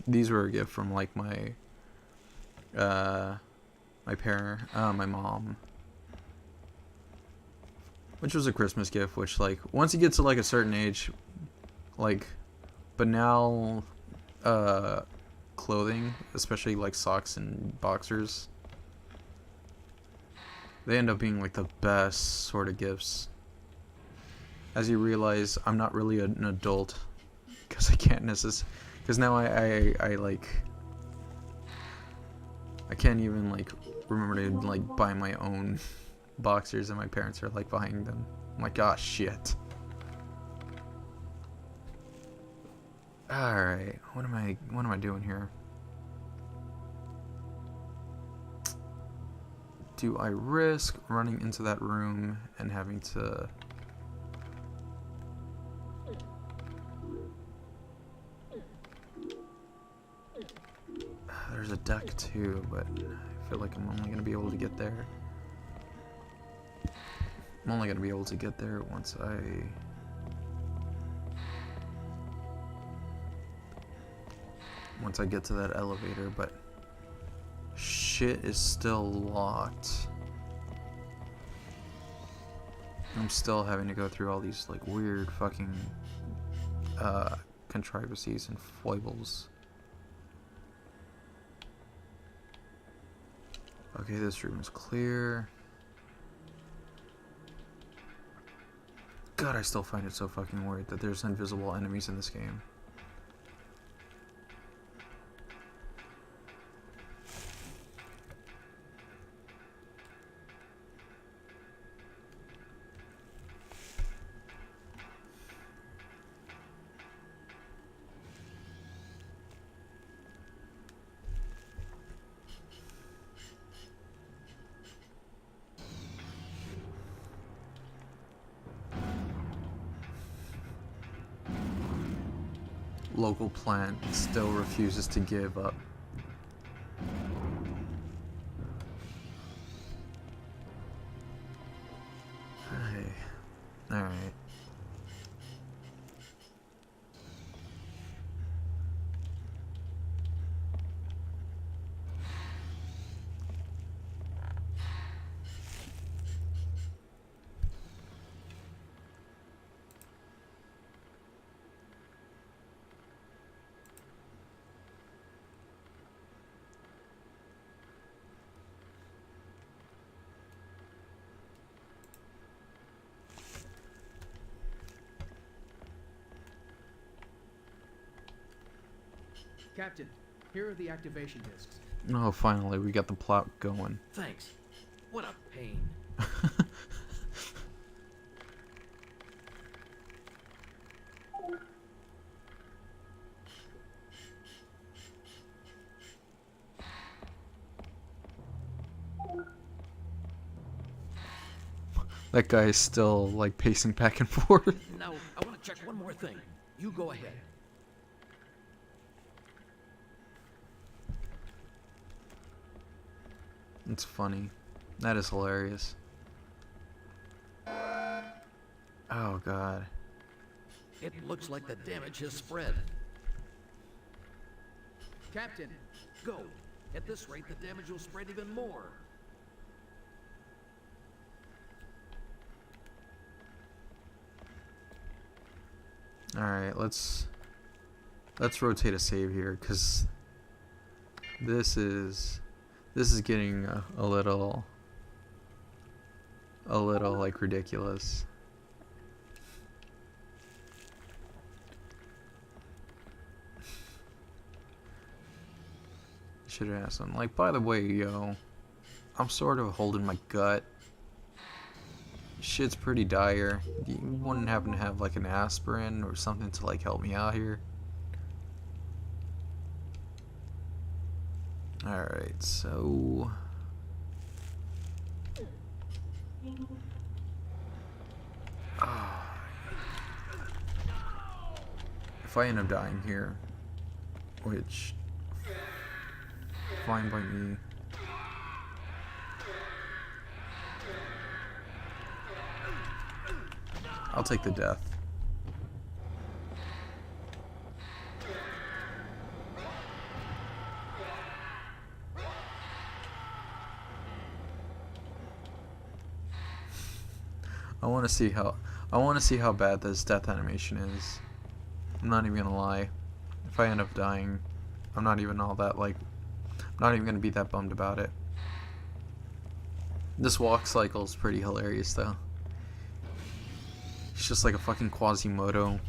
These were a gift from like my my mom, which was a Christmas gift. Which like once you get to like a certain age, like banal clothing, especially like socks and boxers, they end up being like the best sort of gifts. As you realize, I'm not really an adult because I can't necessarily. Because now I like I can't even like remember to like buy my own boxers, and my parents are like buying them. I'm like, gosh, shit. All right, what am I doing here? Do I risk running into that room and having to? There's a deck too, but I feel like I'm only gonna be able to get there. I'm only gonna be able to get there once I get to that elevator, but shit is still locked. I'm still having to go through all these like weird fucking contrivances and foibles. Okay, this room is clear. God, I still find it so fucking weird that there's invisible enemies in this game. Local plant still refuses to give up. Hey. Alright. Captain, here are the activation discs. Oh, finally, we got the plot going. Thanks. What a pain. That guy is still like pacing back and forth. Now, I want to check one more thing. You go ahead. It's funny. That is hilarious. Oh god. It looks like the damage has spread. Captain, Go. At this rate, the damage will spread even more. Alright, let's rotate a save here, because this is getting a little like ridiculous. Should have asked him. Like, by the way, yo, I'm sort of holding my gut. Shit's pretty dire. You wouldn't happen to have like an aspirin or something to like help me out here? Alright, so if I end up dying here, which fine by me. I'll take the death. I want to see how bad this death animation is. I'm not even gonna lie. If I end up dying, I'm not even all that like. I'm not even gonna be that bummed about it. This walk cycle is pretty hilarious though. It's just like a fucking Quasimodo.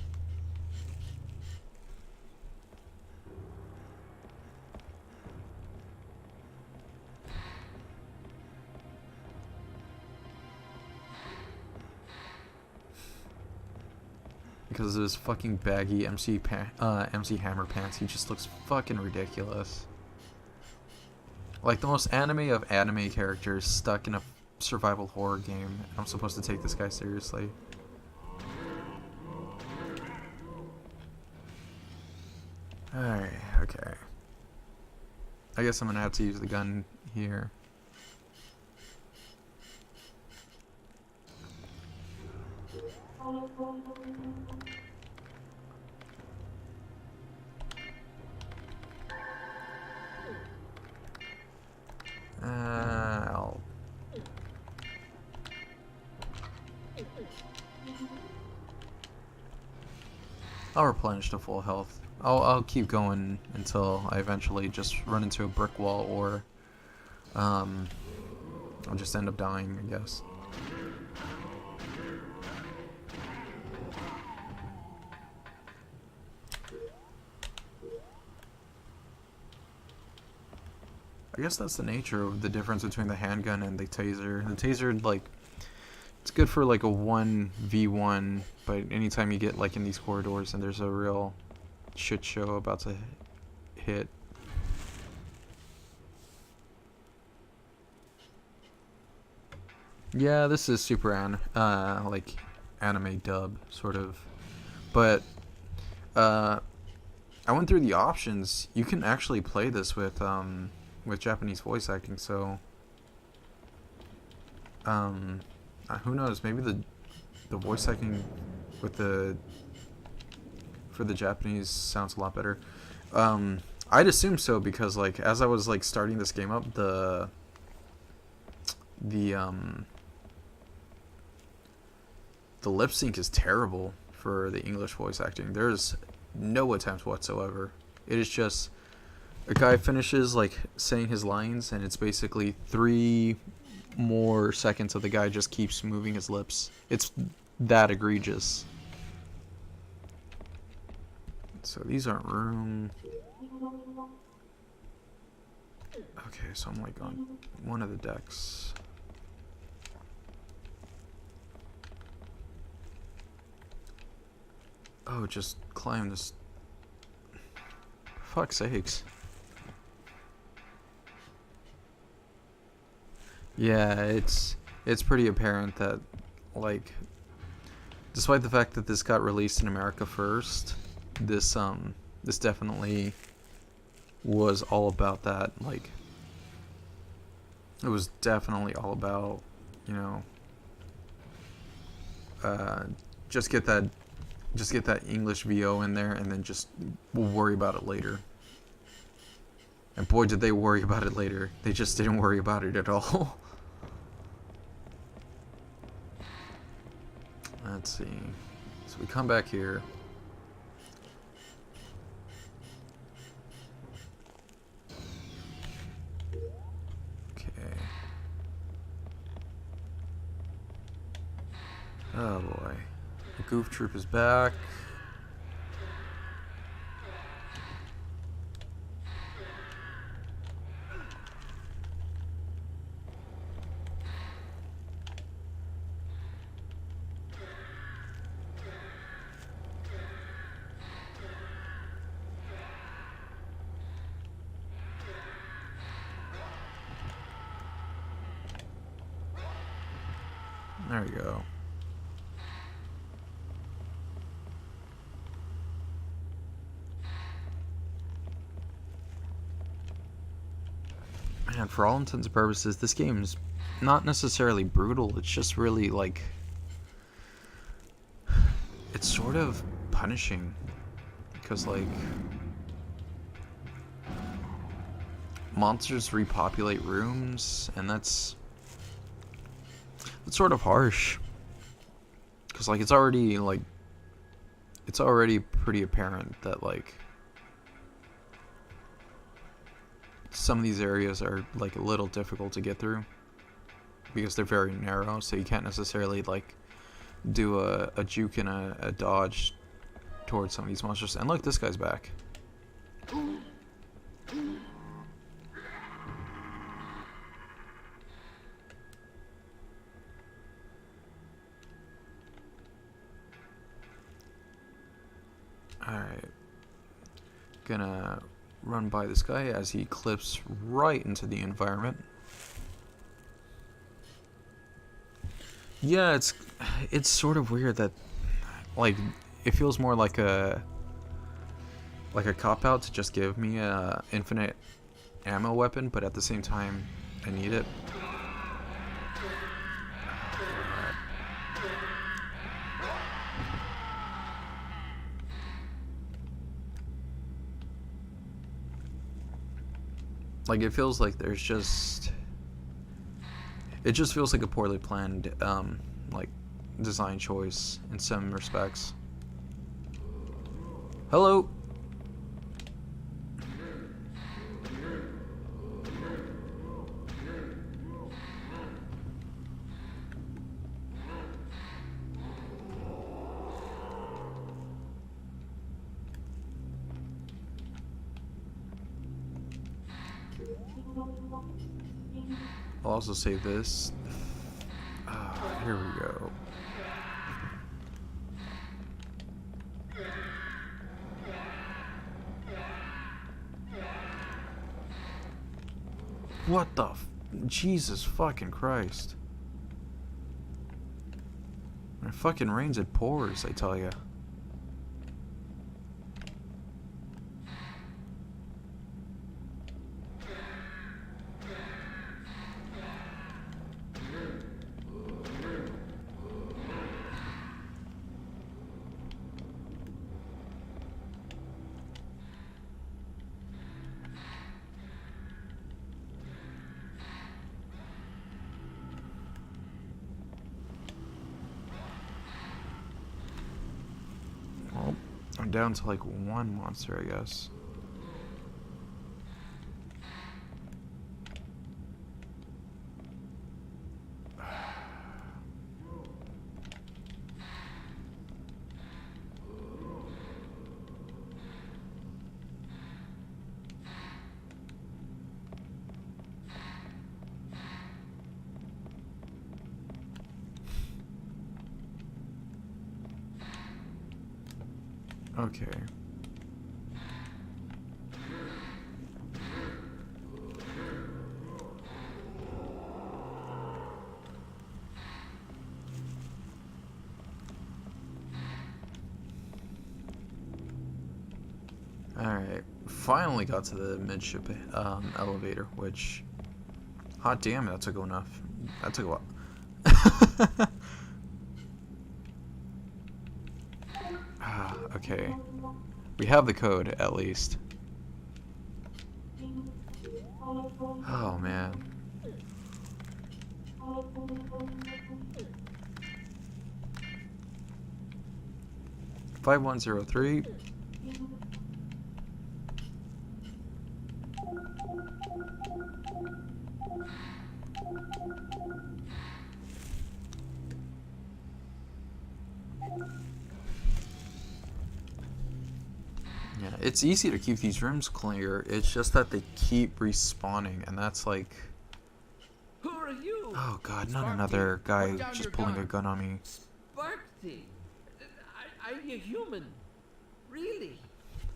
because of his fucking baggy MC Hammer pants. He just looks fucking ridiculous. Like the most anime of anime characters stuck in a survival horror game. I'm supposed to take this guy seriously. Alright, okay. I guess I'm gonna have to use the gun here. I'll replenish to full health. I'll keep going until I eventually just run into a brick wall, or I'll just end up dying, I guess. I guess that's the nature of the difference between the handgun and the taser. The taser, like, it's good for like a 1v1, but anytime you get like in these corridors and there's a real shit show about to hit. Yeah, this is super like anime dub sort of, but I went through the options. You can actually play this with Japanese voice acting, so who knows, maybe the voice acting with for the Japanese sounds a lot better. I'd assume so, because like as I was like starting this game up, the lip sync is terrible for the English voice acting. There's no attempt whatsoever. It is just a guy finishes like saying his lines, and it's basically 3 more seconds of the guy just keeps moving his lips. It's that egregious. So these aren't room. Okay, so I'm like on one of the decks. Oh, just climb this. Fuck's sakes. Yeah, it's pretty apparent that, like, despite the fact that this got released in America first, this definitely was all about that. Like, it was definitely all about, you know, just get that English VO in there, and then just we'll worry about it later. And boy, did they worry about it later. They just didn't worry about it at all. Let's see. So we come back here. Okay. Oh boy. The Goof Troop is back. There we go. And for all intents and purposes, this game's not necessarily brutal. It's just really like, it's sort of punishing, because like monsters repopulate rooms, and that's sort of harsh, because like it's already pretty apparent that like some of these areas are like a little difficult to get through because they're very narrow, so you can't necessarily like do a juke and a dodge towards some of these monsters. And look, this guy's back. gonna run by this guy as he clips right into the environment. Yeah, it's sort of weird that, like, it feels more like a cop-out to just give me a infinite ammo weapon, but at the same time, I need it. Like, it feels like there's just... It just feels like a poorly planned, like, design choice in some respects. Hello! I'll also save this. Here we go. What the Jesus fucking Christ. When it fucking rains, it pours, I tell ya. Well, I'm down to like one monster, I guess. Okay. Alright, finally got to the midship elevator, which, hot damn it, that took enough. That took a while. Okay. We have the code, at least. Oh, man. $5103. Yeah, it's easy to keep these rooms clear. It's just that they keep respawning, and that's like... Who are you? Oh god, not another guy just pulling a gun on me. Sparky! Are you human? Really?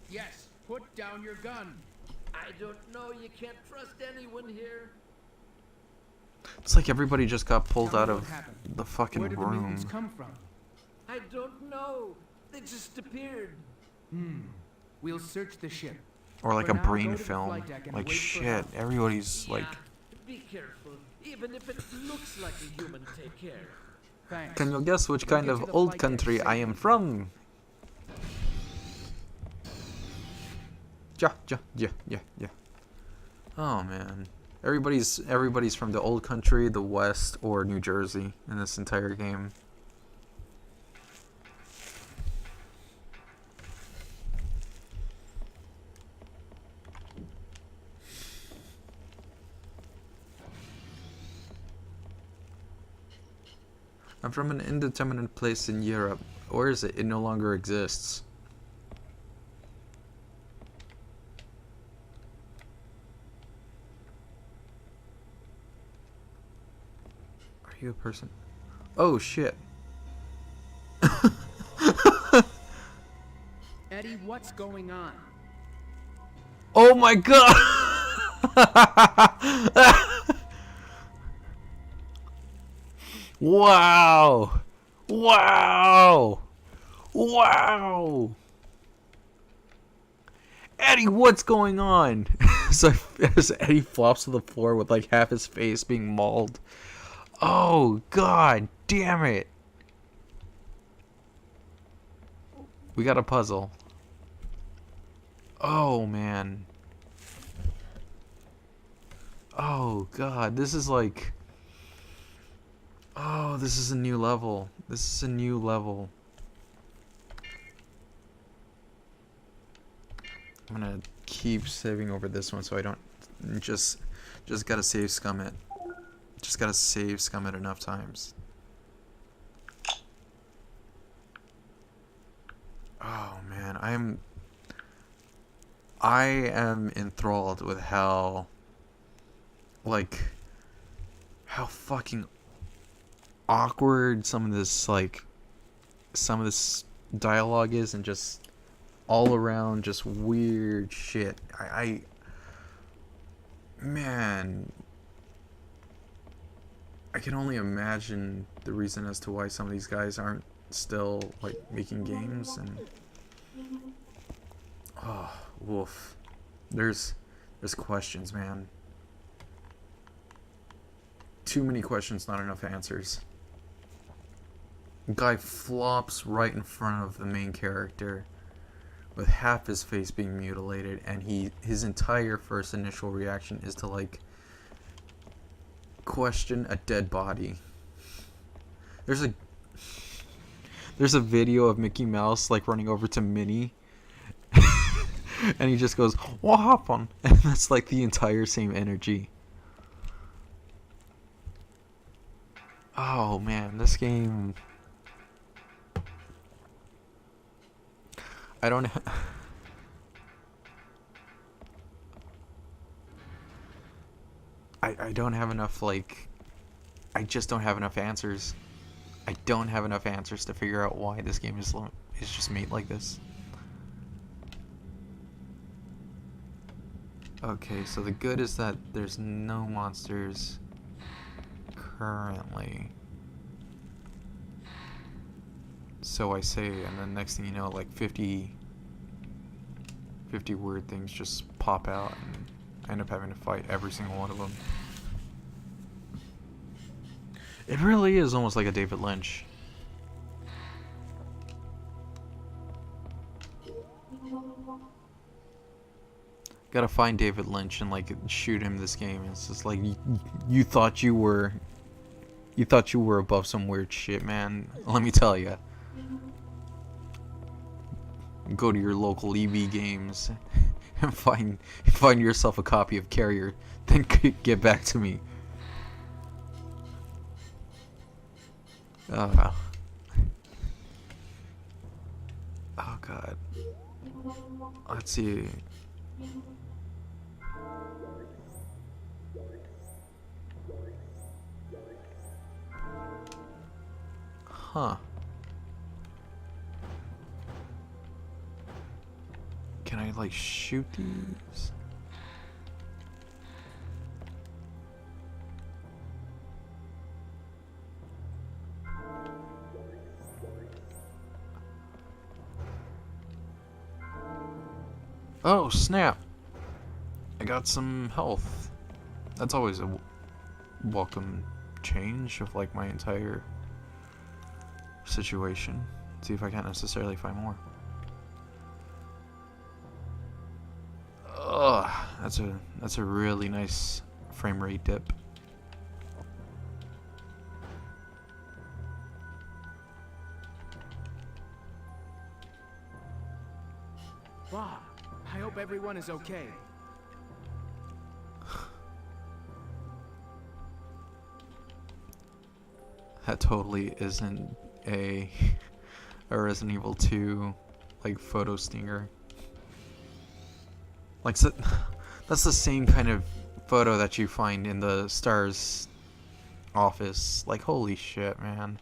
Yes, put down your gun. I don't know. You can't trust anyone here. It's like everybody just got pulled Tell out me of what happened. the fucking Where did the room. mutants come from? I don't know. They just appeared. We'll search the ship. Or like For a now, go brain to the film. flight deck and Like wait for shit, help. everybody's like... Be careful. Even if it looks like a human, take care. Thanks. Can you guess which We'll kind get of to the old flight deck country I safe. am from? Yeah. Oh man. Everybody's from the old country, the West, or New Jersey in this entire game. I'm from an indeterminate place in Europe. Or is it? It no longer exists. Are you a person? Oh shit. Eddie, what's going on? Oh my god! Wow! Wow! Wow! Eddie, what's going on? So as Eddie flops to the floor with like half his face being mauled. Oh god damn it. We got a puzzle. Oh man. Oh god, this is like... Oh, this is a new level. This is a new level. I'm gonna keep saving over this one so I don't just gotta save scum it. Just gotta save scum it enough times. Oh man, I am enthralled with how fucking awkward some of this dialogue is, and just all around just weird shit. Man, I can only imagine the reason as to why some of these guys aren't still like making games. And oh woof, there's questions, man. Too many questions, not enough answers. Guy flops right in front of the main character with half his face being mutilated, and his entire first initial reaction is to like question a dead body. There's a video of Mickey Mouse like running over to Minnie and he just goes, "What happened?" And that's like the entire same energy. Oh man, this game, I don't I don't have enough, like, I just don't have enough answers. I don't have enough answers to figure out why this game is just made like this. Okay, so the good is that there's no monsters currently. So I say, and then next thing you know, like 50 weird things just pop out, and I end up having to fight every single one of them. It really is almost like a David Lynch. Gotta find David Lynch and like shoot him this game. It's just like you thought you were above some weird shit, man. Let me tell you. Go to your local EB Games and find yourself a copy of Carrier, then get back to me. Oh god. Let's see. Huh. Can I like shoot these? Oh snap! I got some health. That's always a welcome change of like my entire situation. See if I can't necessarily find more. Ugh, that's a really nice frame rate dip. Bob, I hope everyone is okay. That totally isn't a Resident Evil 2 like photo stinger. Like, so, that's the same kind of photo that you find in the STARS office. Like, holy shit, man.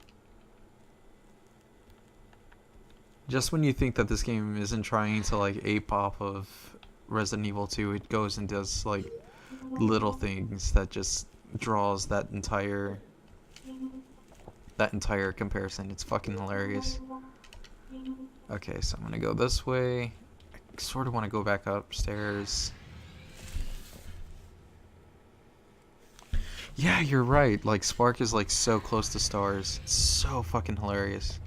Just when you think that this game isn't trying to like ape off of Resident Evil 2, it goes and does like little things that just draws that entire comparison. It's fucking hilarious. Okay, so I'm gonna go this way. I sort of want to go back upstairs. Yeah, you're right. Like, Spark is like so close to stars. It's so fucking hilarious.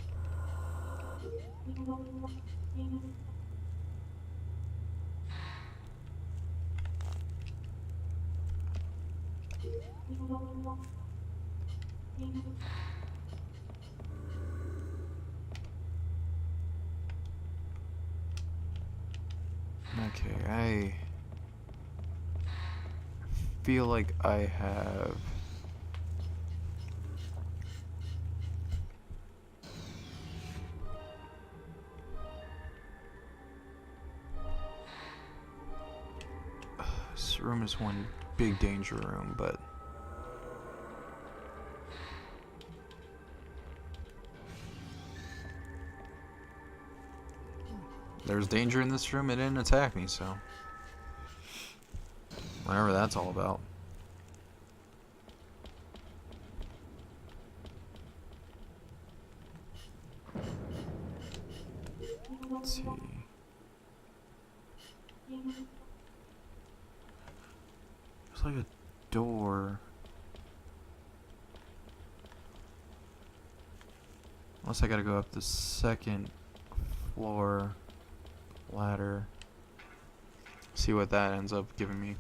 Okay, I feel like I have this room is one big danger room, but there's danger in this room. It didn't attack me, so whatever that's all about. Let's see. There's like a door. Unless I gotta go up the second floor ladder. See what that ends up giving me.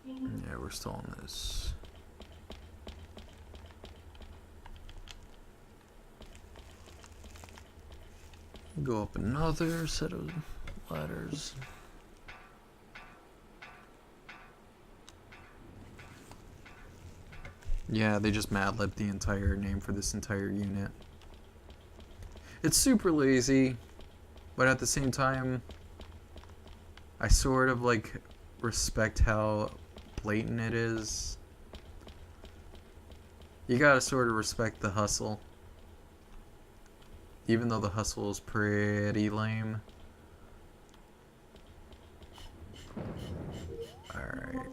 Yeah, we're still on this. Go up another set of ladders. Yeah, they just mad-libbed the entire name for this entire unit. It's super lazy, but at the same time, I sort of like respect how blatant it is. You gotta sort of respect the hustle. Even though the hustle is pretty lame. Alright.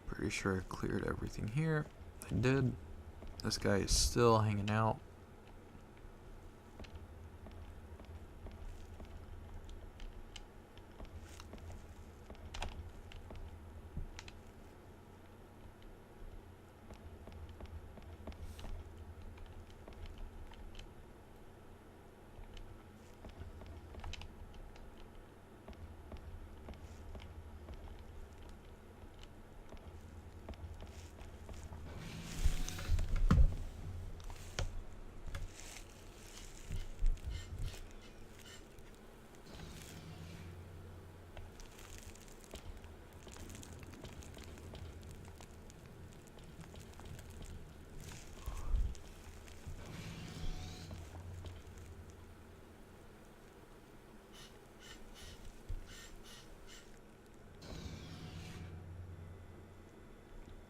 Pretty sure I cleared everything here. I did. This guy is still hanging out.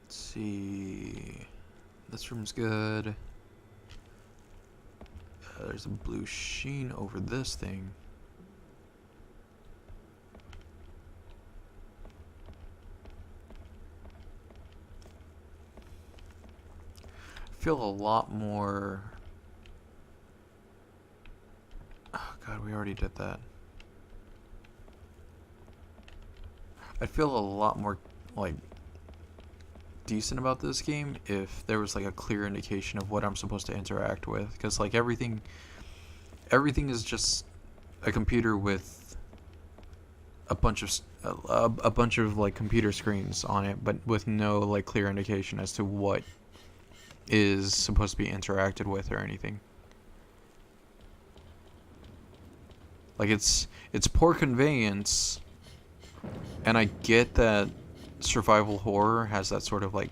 See, this room's good. There's a blue sheen over this thing. I feel a lot more. Oh god, we already did that. I feel a lot more like decent about this game if there was like a clear indication of what I'm supposed to interact with, because like everything is just a computer with a bunch of like computer screens on it, but with no like clear indication as to what is supposed to be interacted with or anything. Like it's poor conveyance, And I get that survival horror has that sort of like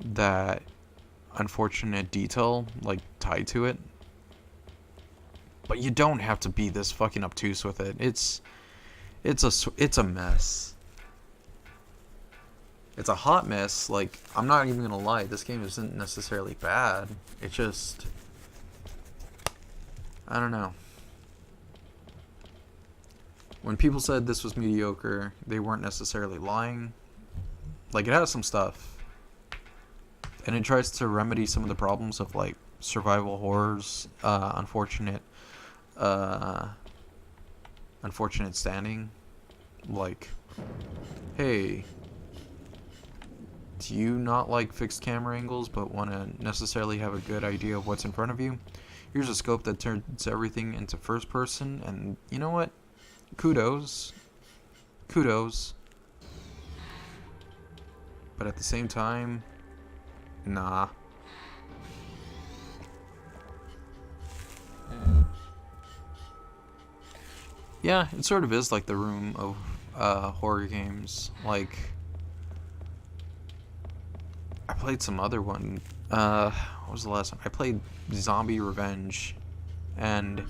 that unfortunate detail like tied to it, but you don't have to be this fucking obtuse with it. It's a mess. It's a hot mess. Like, I'm not even gonna lie, this game isn't necessarily bad. It just, I don't know. When people said this was mediocre, they weren't necessarily lying. Like, it has some stuff. And it tries to remedy some of the problems of, like, survival horrors, unfortunate standing. Like, hey, do you not like fixed camera angles but want to necessarily have a good idea of what's in front of you? Here's a scope that turns everything into first person, and you know what? Kudos. But at the same time, nah. Yeah, it sort of is like the room of horror games. Like, I played some other one. What was the last one? I played Zombie Revenge, and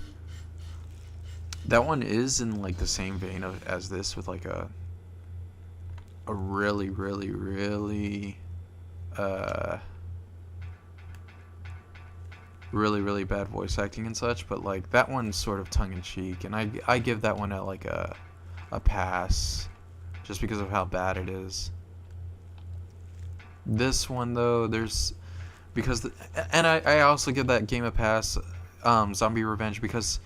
that one is in like the same vein as this, with like a really really bad voice acting and such, but like that one's sort of tongue-in-cheek, and I give that one like a pass just because of how bad it is. This one though, I also give that game a pass, Zombie Revenge, because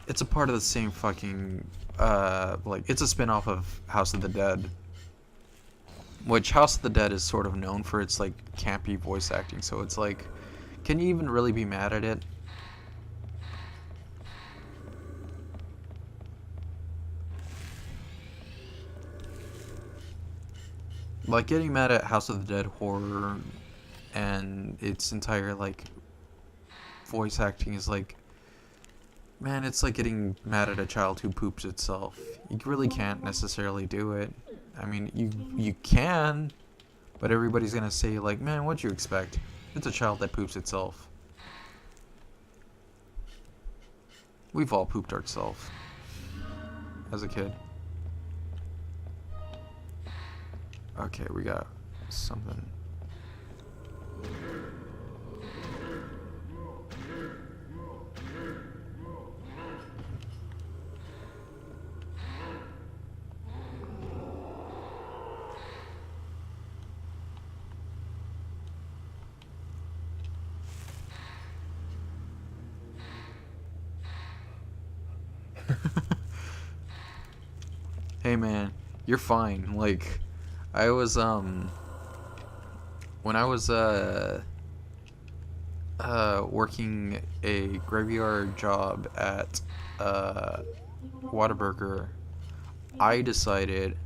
it's a part of the same fucking like, it's a spin-off of House of the Dead, which House of the Dead is sort of known for its like campy voice acting, so it's like, can you even really be mad at it? Like, getting mad at House of the Dead horror and its entire like voice acting is like, man, it's like getting mad at a child who poops itself. You really can't necessarily do it. I mean, you can, but everybody's gonna say like, man, what'd you expect? It's a child that poops itself. We've all pooped ourselves as a kid. Okay, we got something. Hey man, you're fine. Like, I was when I was working a graveyard job at Whataburger, I decided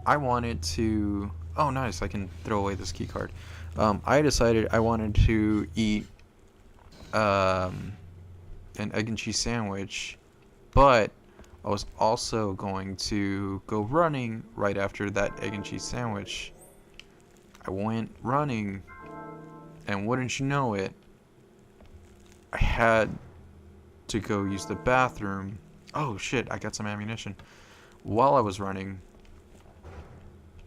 I wanted to, oh nice, I can throw away this key card. I decided I wanted to eat an egg and cheese sandwich, but I was also going to go running right after that egg and cheese sandwich. I went running, and wouldn't you know it, I had to go use the bathroom. Oh shit, I got some ammunition while I was running.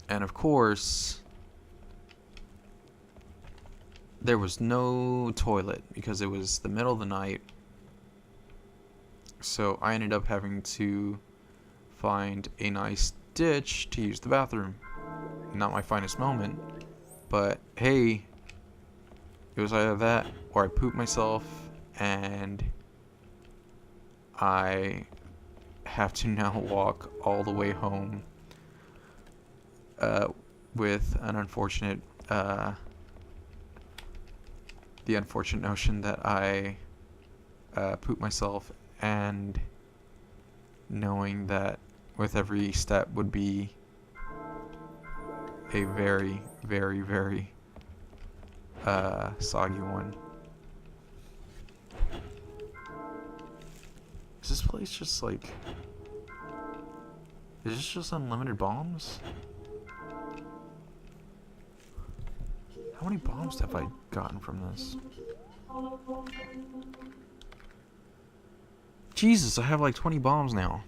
And of course, there was no toilet because it was the middle of the night. So I ended up having to find a nice ditch to use the bathroom. Not my finest moment, but hey, it was either that or I pooped myself, and I have to now walk all the way home with an unfortunate, the unfortunate notion that I pooped myself, and knowing that with every step would be a very soggy one. Is this place just like, Is this just unlimited bombs? How many bombs have I gotten from this? Jesus, I have like 20 bombs now.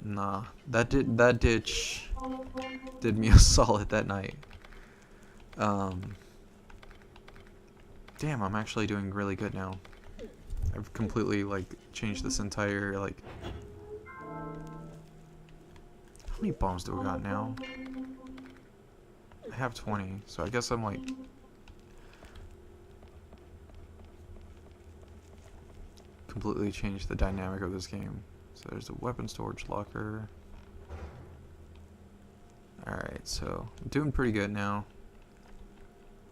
Nah, that ditch did me a solid that night. Damn, I'm actually doing really good now. I've completely like changed this entire like. How many bombs do I got now? I have 20, so I guess I'm like. Completely changed the dynamic of this game. So there's a weapon storage locker. Alright, so I'm doing pretty good now.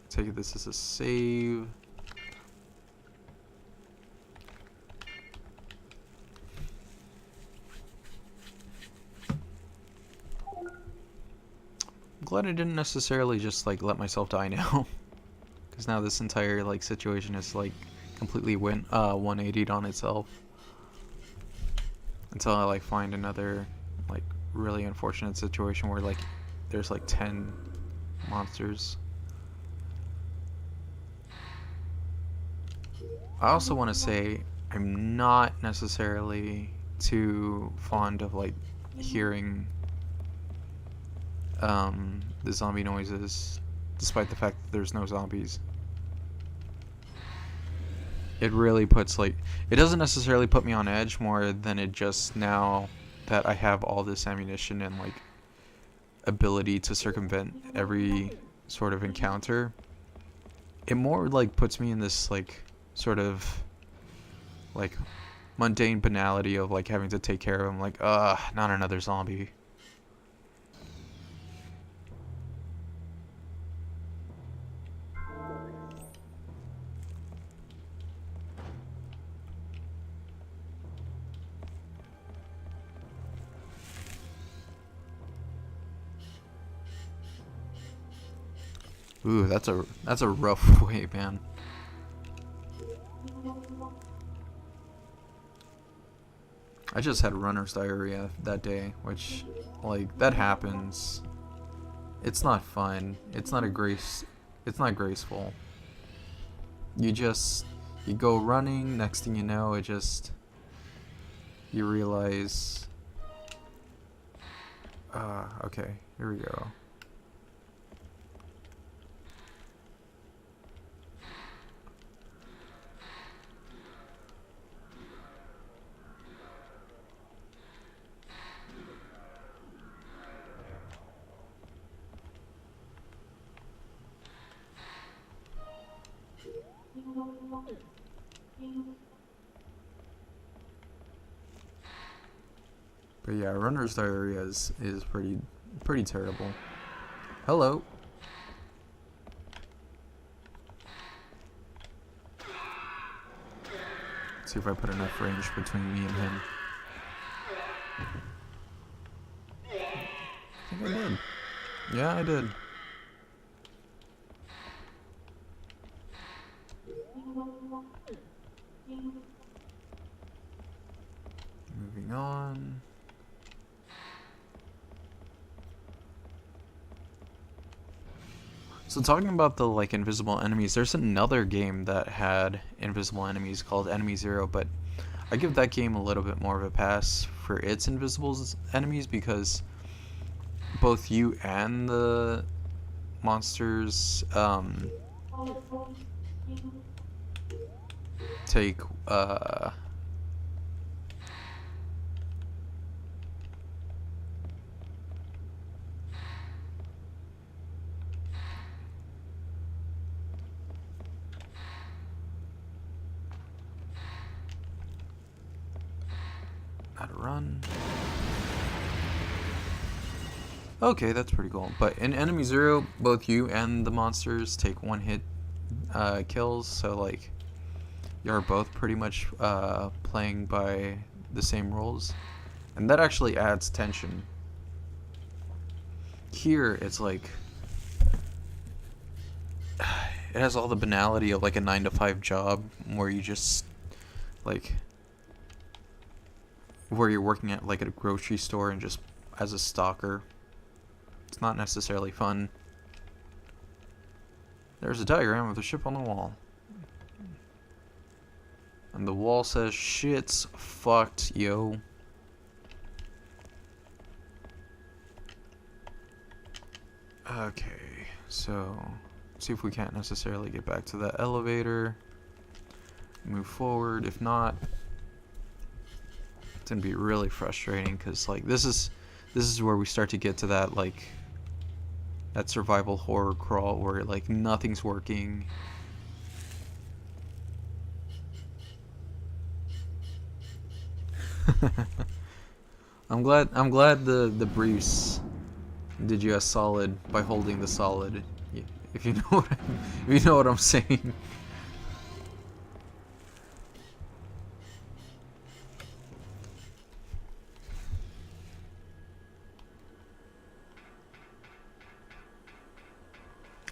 Take it this as a save. I'm glad I didn't necessarily just like let myself die now. Because now this entire like situation is like completely 180'd on itself. Until I like find another like really unfortunate situation where like there's like 10 monsters. I also want to say I'm not necessarily too fond of like hearing the zombie noises, despite the fact that there's no zombies. It really puts like, it doesn't necessarily put me on edge more than it just now that I have all this ammunition and like ability to circumvent every sort of encounter. It more like puts me in this like sort of like mundane banality of like having to take care of him, like not another zombie. Ooh, that's a rough way, man. I just had runner's diarrhea that day, which, like, that happens. It's not fun. It's not graceful. You go running, next thing you know, you realize, okay, here we go. But yeah, runner's diarrhea is pretty terrible. Hello. Let's see if I put enough range between me and him. I think I did. Yeah, I did. Moving on. So talking about the like invisible enemies, there's another game that had invisible enemies called Enemy Zero, but I give that game a little bit more of a pass for its invisible enemies because both you and the monsters take how to run. Okay, that's pretty cool. But in Enemy Zero, both you and the monsters take one hit kills, so like you're both pretty much playing by the same rules, and that actually adds tension. Here it's like it has all the banality of like a 9-to-5 job where you just like where you're working at like at a grocery store and just as a stalker. It's not necessarily fun. There's a diagram of the ship on the wall. And the wall says shit's fucked, yo. Okay, so see if we can't necessarily get back to that elevator. Move forward. If not, it's gonna be really frustrating because like this is where we start to get to that like that survival horror crawl where like nothing's working. I'm glad the briefs did you a solid by holding the solid. If you know what I'm saying.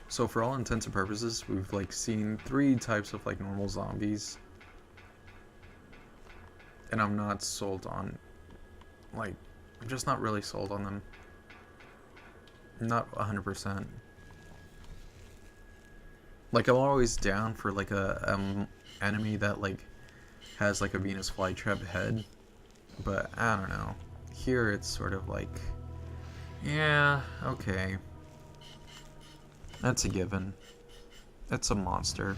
So for all intents and purposes, we've like seen 3 types of like normal zombies. And I'm not sold on, like, I'm just not really sold on them. Not 100%. Like, I'm always down for like a enemy that like has like a Venus flytrap head, but I don't know. Here it's sort of like, yeah, okay. That's a given. It's a monster.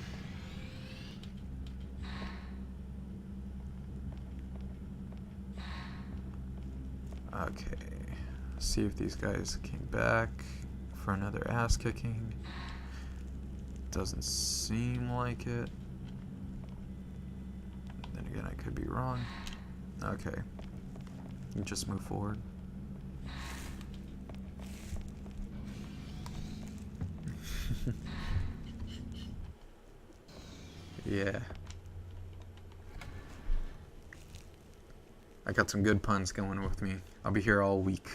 Okay, see if these guys came back for another ass kicking. Doesn't seem like it. Then again, I could be wrong. Okay, just move forward. Yeah. I got some good puns going with me. I'll be here all week.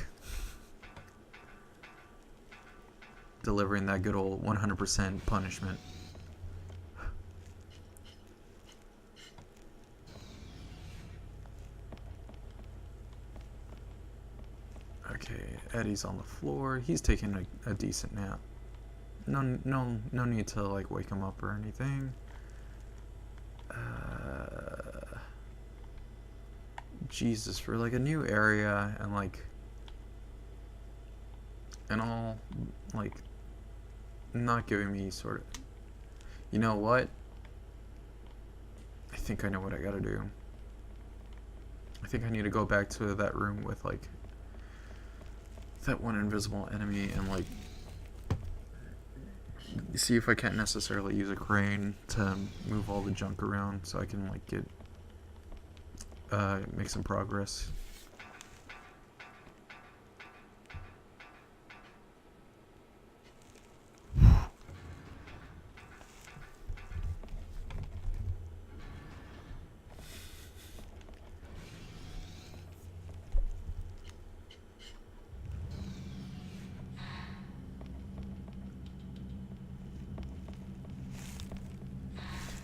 Delivering that good old 100% punishment. Okay, Eddie's on the floor. He's taking a decent nap. No need to like wake him up or anything. Jesus, for like a new area and like and all like not giving me sort of, you know what? I think I know what I gotta do. I think I need to go back to that room with like that one invisible enemy and like see if I can't necessarily use a crane to move all the junk around so I can like get make some progress.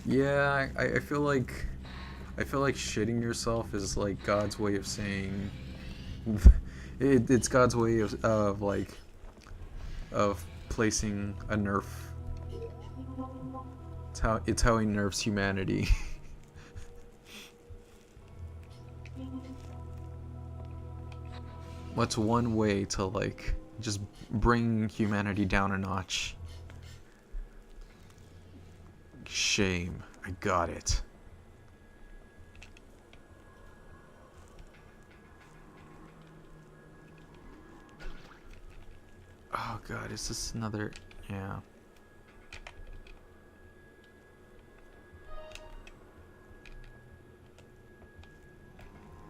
Yeah, I feel like shitting yourself is like God's way of saying it's God's way of like of placing a nerf. It's how he nerfs humanity. What's one way to like just bring humanity down a notch? Shame. I got it. Oh god, is this another... Yeah.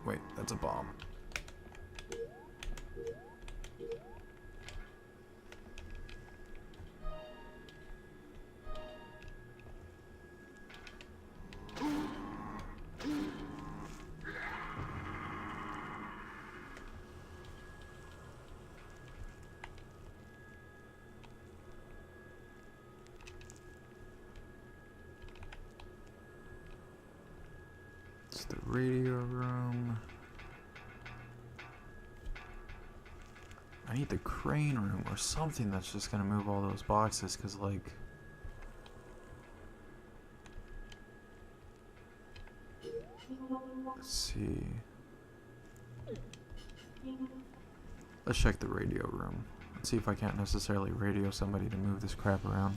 Wait, that's a bomb. to the radio room. I need the crane room or something that's just gonna move all those boxes, cause like let's see. Let's check the radio room. Let's see if I can't necessarily radio somebody to move this crap around.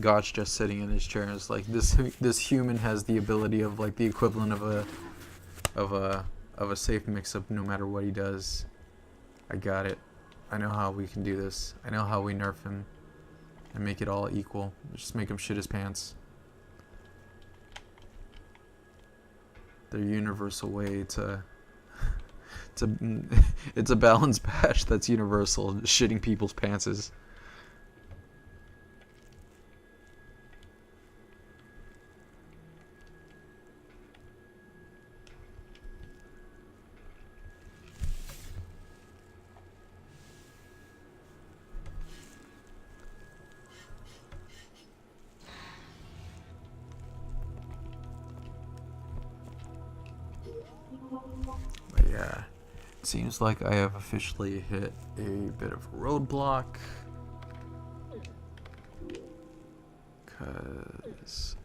Gotch just sitting in his chair is like, this human has the ability of like the equivalent of a safe mix-up no matter what he does. I got it. I know how we can do this. I know how we nerf him and make it all equal. Just make him shit his pants. Their universal way to it's a balanced bash that's universal. Shitting people's pantses. But yeah, it seems like I have officially hit a bit of a roadblock. Because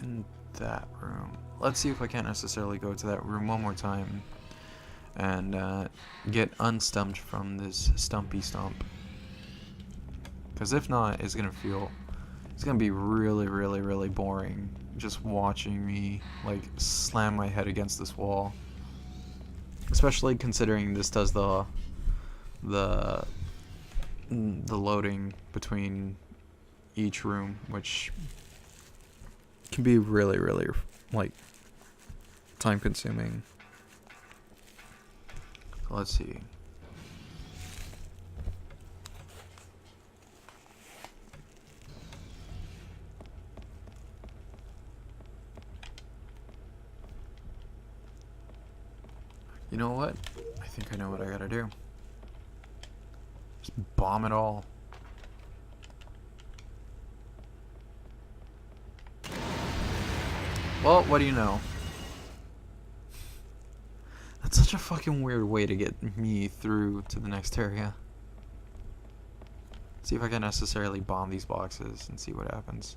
in that room, let's see if I can't necessarily go to that room one more time and get unstumped from this stumpy stump. Because if not, it's gonna be really, really, really boring just watching me like slam my head against this wall. Especially considering this does the loading between each room, which can be really, really like time consuming. So let's see. You know what? I think I know what I gotta do. Just bomb it all. Well, what do you know? That's such a fucking weird way to get me through to the next area. See if I can necessarily bomb these boxes and see what happens.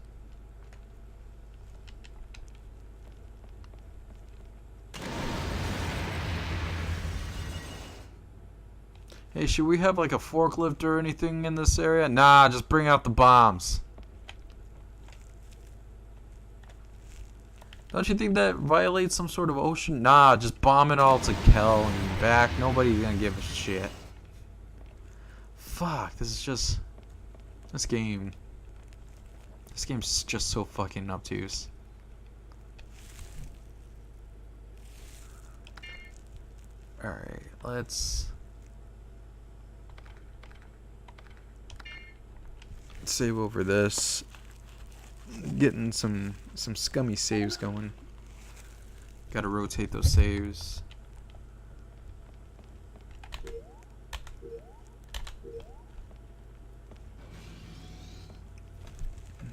Hey, should we have like a forklift or anything in this area? Nah, just bring out the bombs. Don't you think that violates some sort of ocean? Nah, just bomb it all to Kel and back. Nobody's gonna give a shit. Fuck, this game's just so fucking obtuse. Alright, let's save over this. Getting some scummy saves going. Gotta rotate those saves.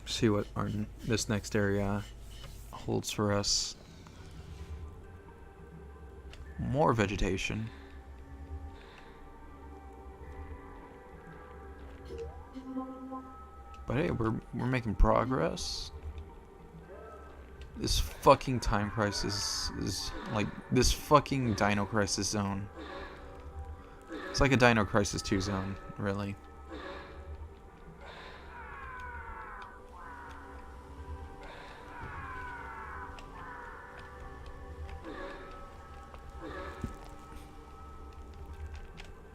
See what this next area holds for us. More vegetation. But hey, we're making progress. This fucking time crisis is like this fucking Dino Crisis zone. It's like a Dino Crisis 2 zone, really.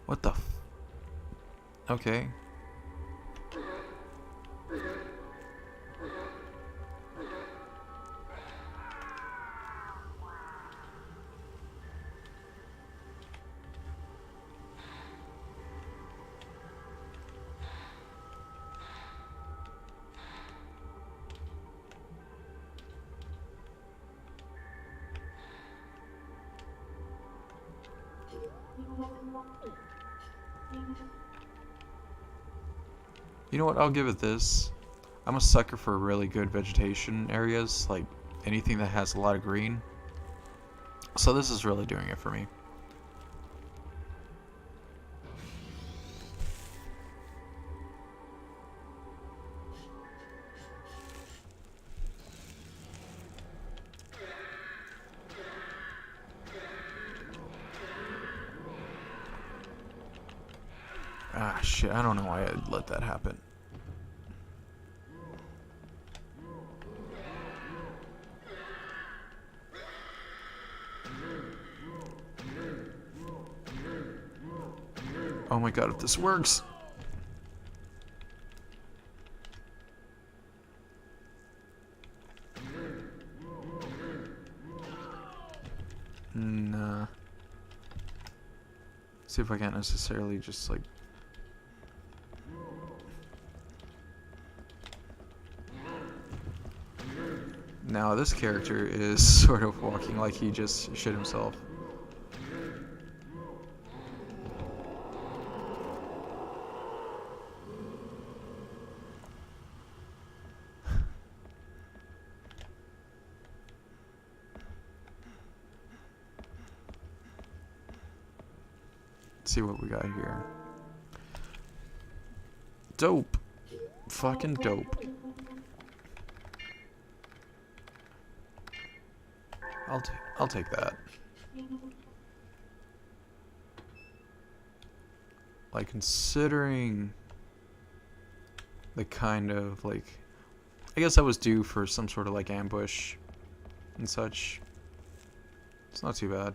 What the f... Okay. You know what? I'll give it this. I'm a sucker for really good vegetation areas, like anything that has a lot of green. So this is really doing it for me. Ah, shit, I don't know why I'd let that happen. Oh my god, if this works! Nah. See if I can't necessarily just like... Now this character is sort of walking like he just shit himself. Let's see what we got here. Dope. Fucking dope. I'll take that. Like, considering the kind of, like, I guess I was due for some sort of, like, ambush and such. It's not too bad.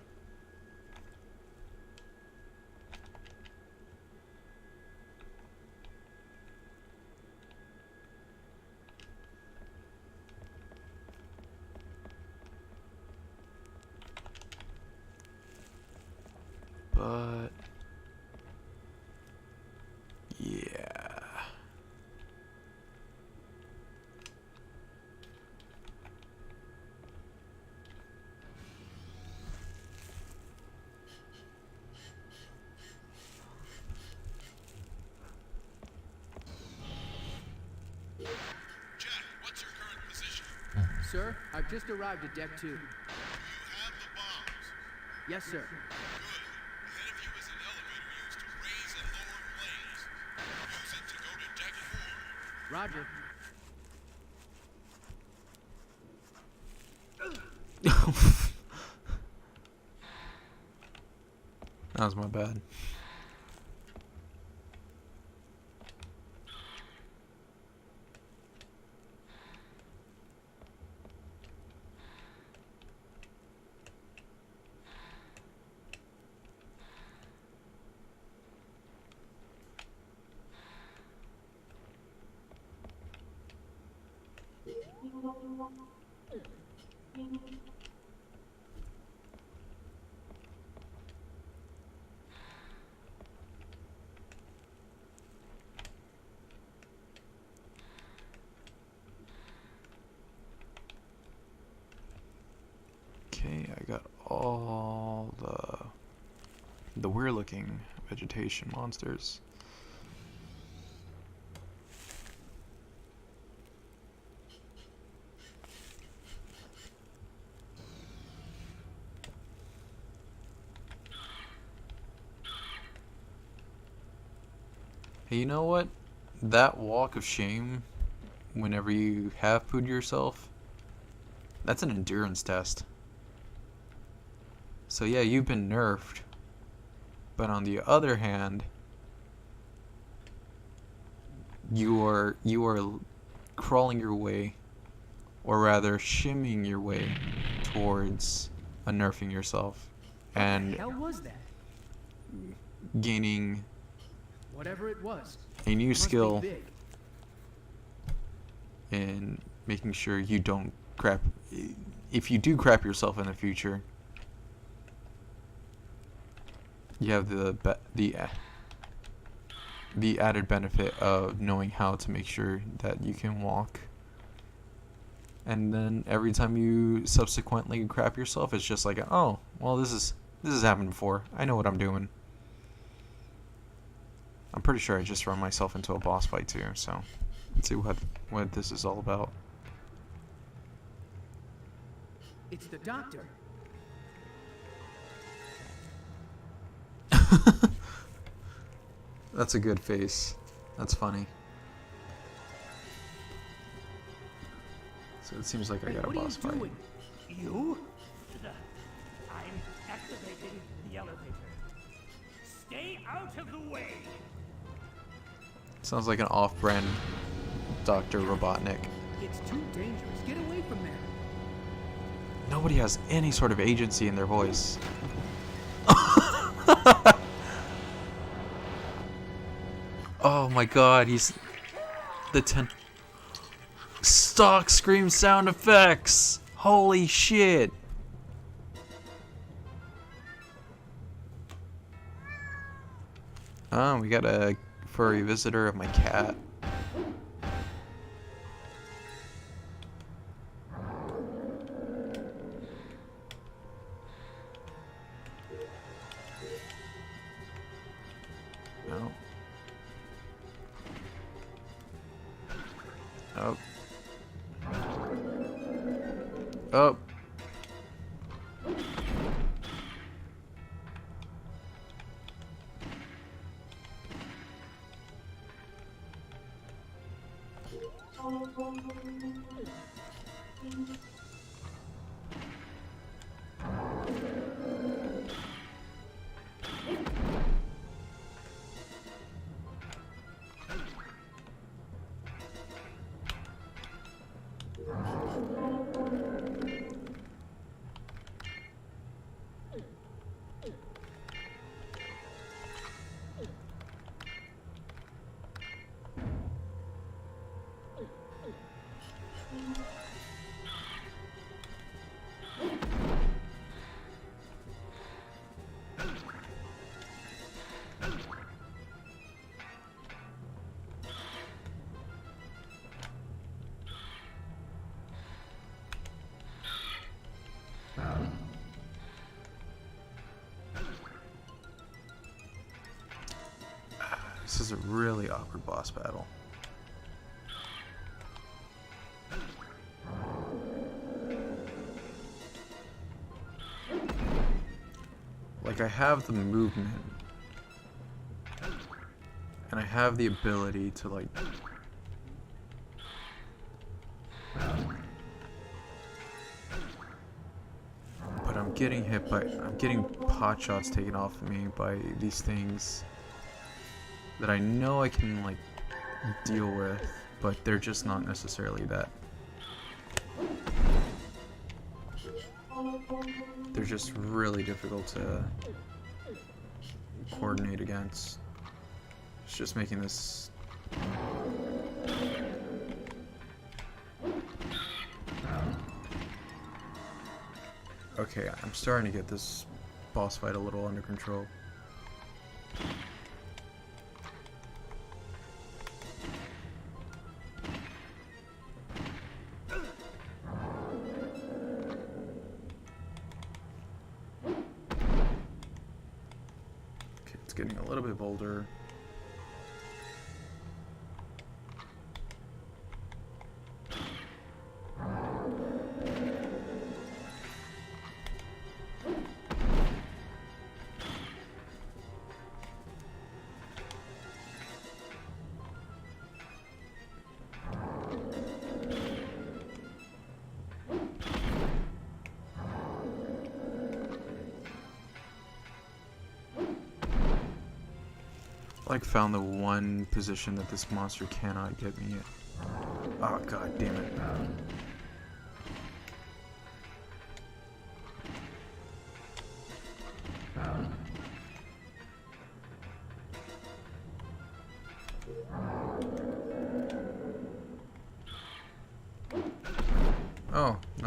But yeah. Jack, what's your current position? Sir, I've just arrived at Deck 2. You have the bombs. Yes, sir. Good. Ahead of you is an elevator used to raise and lower planes. Use it to go to Deck 4. Roger. That was my bad. Okay, I got all the weird looking vegetation monsters. Hey, you know what? That walk of shame, whenever you have pooed yourself, that's an endurance test. So yeah, you've been nerfed. But on the other hand, you are crawling your way, or rather shimmying your way towards unnerfing yourself. And What the hell was that? gaining Whatever it was, a new it must be skill big. in making sure you don't crap. If you do crap yourself in the future, you have the added benefit of knowing how to make sure that you can walk. And then every time you subsequently crap yourself, it's just like, oh, well, this has happened before. I know what I'm doing. I'm pretty sure I just run myself into a boss fight too, so let's see what this is all about. It's the doctor. That's a good face. That's funny. So it seems like I got a boss fight. Doing? You? I'm activating the elevator. Stay out of the way. Sounds like an off-brand Dr. Robotnik. It's too dangerous. Get away from there. Nobody has any sort of agency in their voice. Oh my god, he's the stock scream sound effects. Holy shit. Oh, we got a furry visitor of my cat. No. Oh. Oh. This is a really awkward boss battle. Like, I have the movement, and I have the ability to, like, but I'm getting pot shots taken off of me by these things that I know I can, like, deal with, but they're just not necessarily that. They're just really difficult to coordinate against. It's just making this... Okay, I'm starting to get this boss fight a little under control. It's getting a little bit bolder. Like, found the one position that this monster cannot get me at. Oh, god damn it.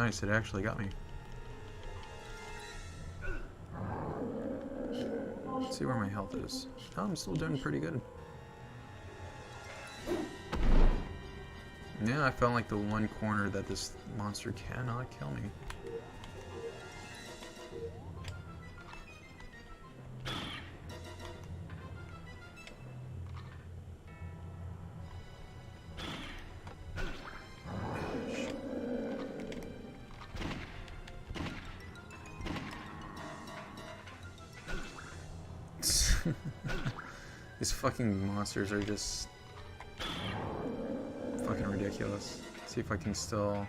Nice, it actually got me. Let's see where my health is. Oh, I'm still doing pretty good. Yeah, I found like the one corner that this monster cannot kill me. These fucking monsters are just fucking ridiculous. Let's see if I can still...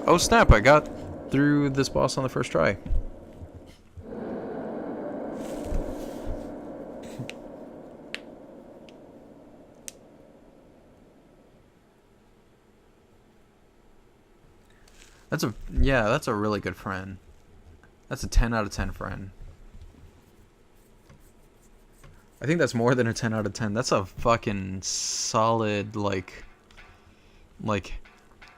Oh snap, I got through this boss on the first try. That's a really good friend. That's a 10 out of 10 friend. I think that's more than a 10 out of 10. That's a fucking solid, like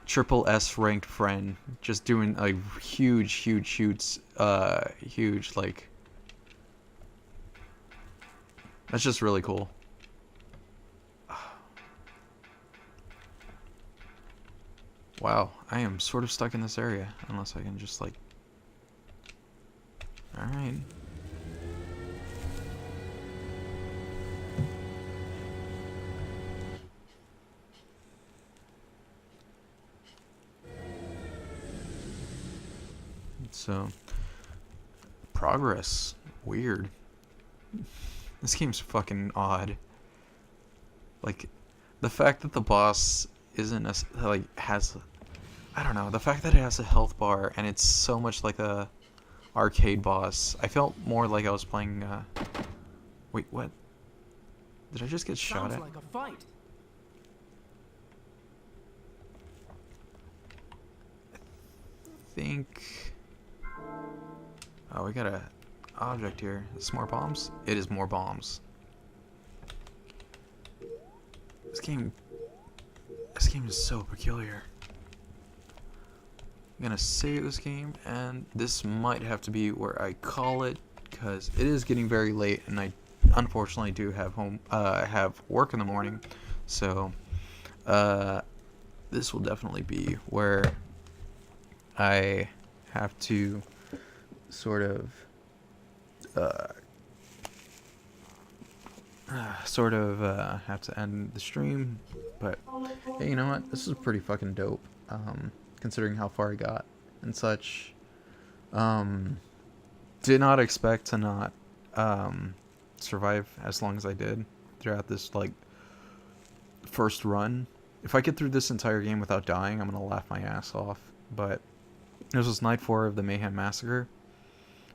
triple S ranked friend. Just doing like huge, like... That's just really cool. Wow, I am sort of stuck in this area, unless I can just like... Alright. So, progress. Weird. This game's fucking odd. Like, the fact that the boss isn't like has... I don't know, the fact that it has a health bar and it's so much like a arcade boss. I felt more like I was playing wait, what? Did I just get shot at? Sounds like a fight. I think... Oh, we got a object here. Is this more bombs? It is more bombs. This game is so peculiar. I'm gonna save this game, and this might have to be where I call it, because it is getting very late, and I unfortunately do have have work in the morning, so this will definitely be where I have to sort of have to end the stream. But hey, you know what? This is pretty fucking dope. Considering how far I got and such. Did not expect to not survive as long as I did throughout this like first run. If I get through this entire game without dying, I'm gonna laugh my ass off. But this was night 4 of the May-hem Massacre,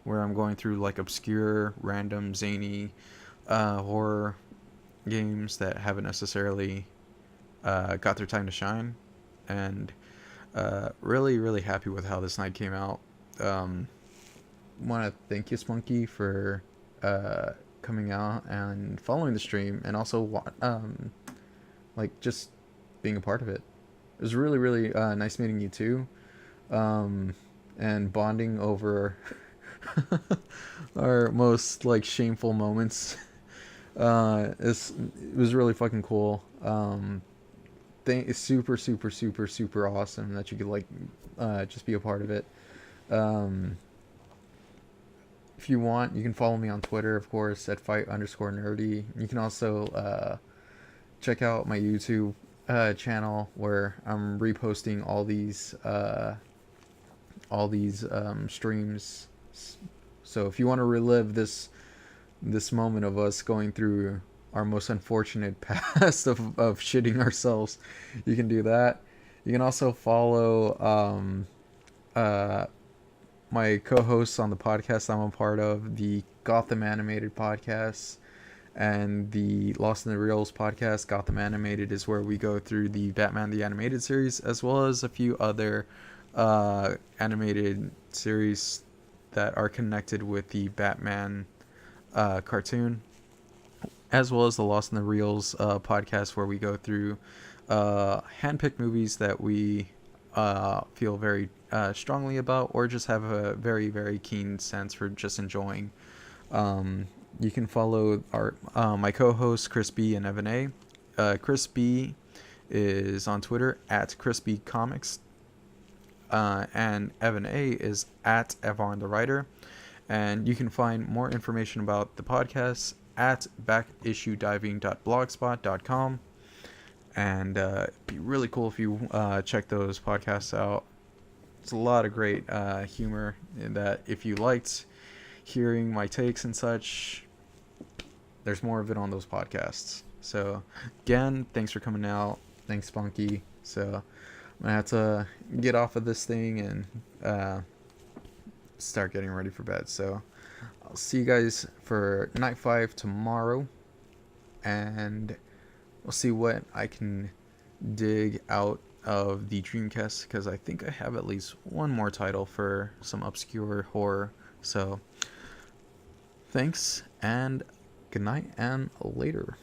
where I'm going through like obscure, random, zany horror games that haven't necessarily got their time to shine, and really happy with how this night came out. Want to thank you, Spunky, for coming out and following the stream, and also like just being a part of it. It was really nice meeting you too, and bonding over our most like shameful moments. It was really fucking cool. It's super awesome that you could like just be a part of it. If you want, you can follow me on Twitter, of course, at fight_nerdy. You can also check out my YouTube channel, where I'm reposting all these streams. So if you want to relive this moment of us going through our most unfortunate past of shitting ourselves, you can do that. You can also follow my co-hosts on the podcast I'm a part of, the Gotham Animated podcast and the Lost in the Reels podcast. Gotham Animated is where we go through the Batman the Animated series, as well as a few other animated series that are connected with the Batman cartoon. as well as the Lost in the Reels podcast, where we go through handpicked movies that we feel very strongly about, or just have a very, very keen sense for just enjoying. You can follow my co-hosts Chris B and Evan A. Chris B is on Twitter at Crispy Comics, and Evan A is at Evan the Writer. And you can find more information about the podcast at backissuediving.blogspot.com. And it'd be really cool if you check those podcasts out. It's a lot of great humor in that. If you liked hearing my takes and such, there's more of it on those podcasts. So again, thanks for coming out. Thanks, Spunky. So I'm gonna have to get off of this thing and start getting ready for bed. So I'll see you guys for night 5 tomorrow, and we'll see what I can dig out of the Dreamcast, because I think I have at least one more title for some obscure horror. So thanks, and good night, and later.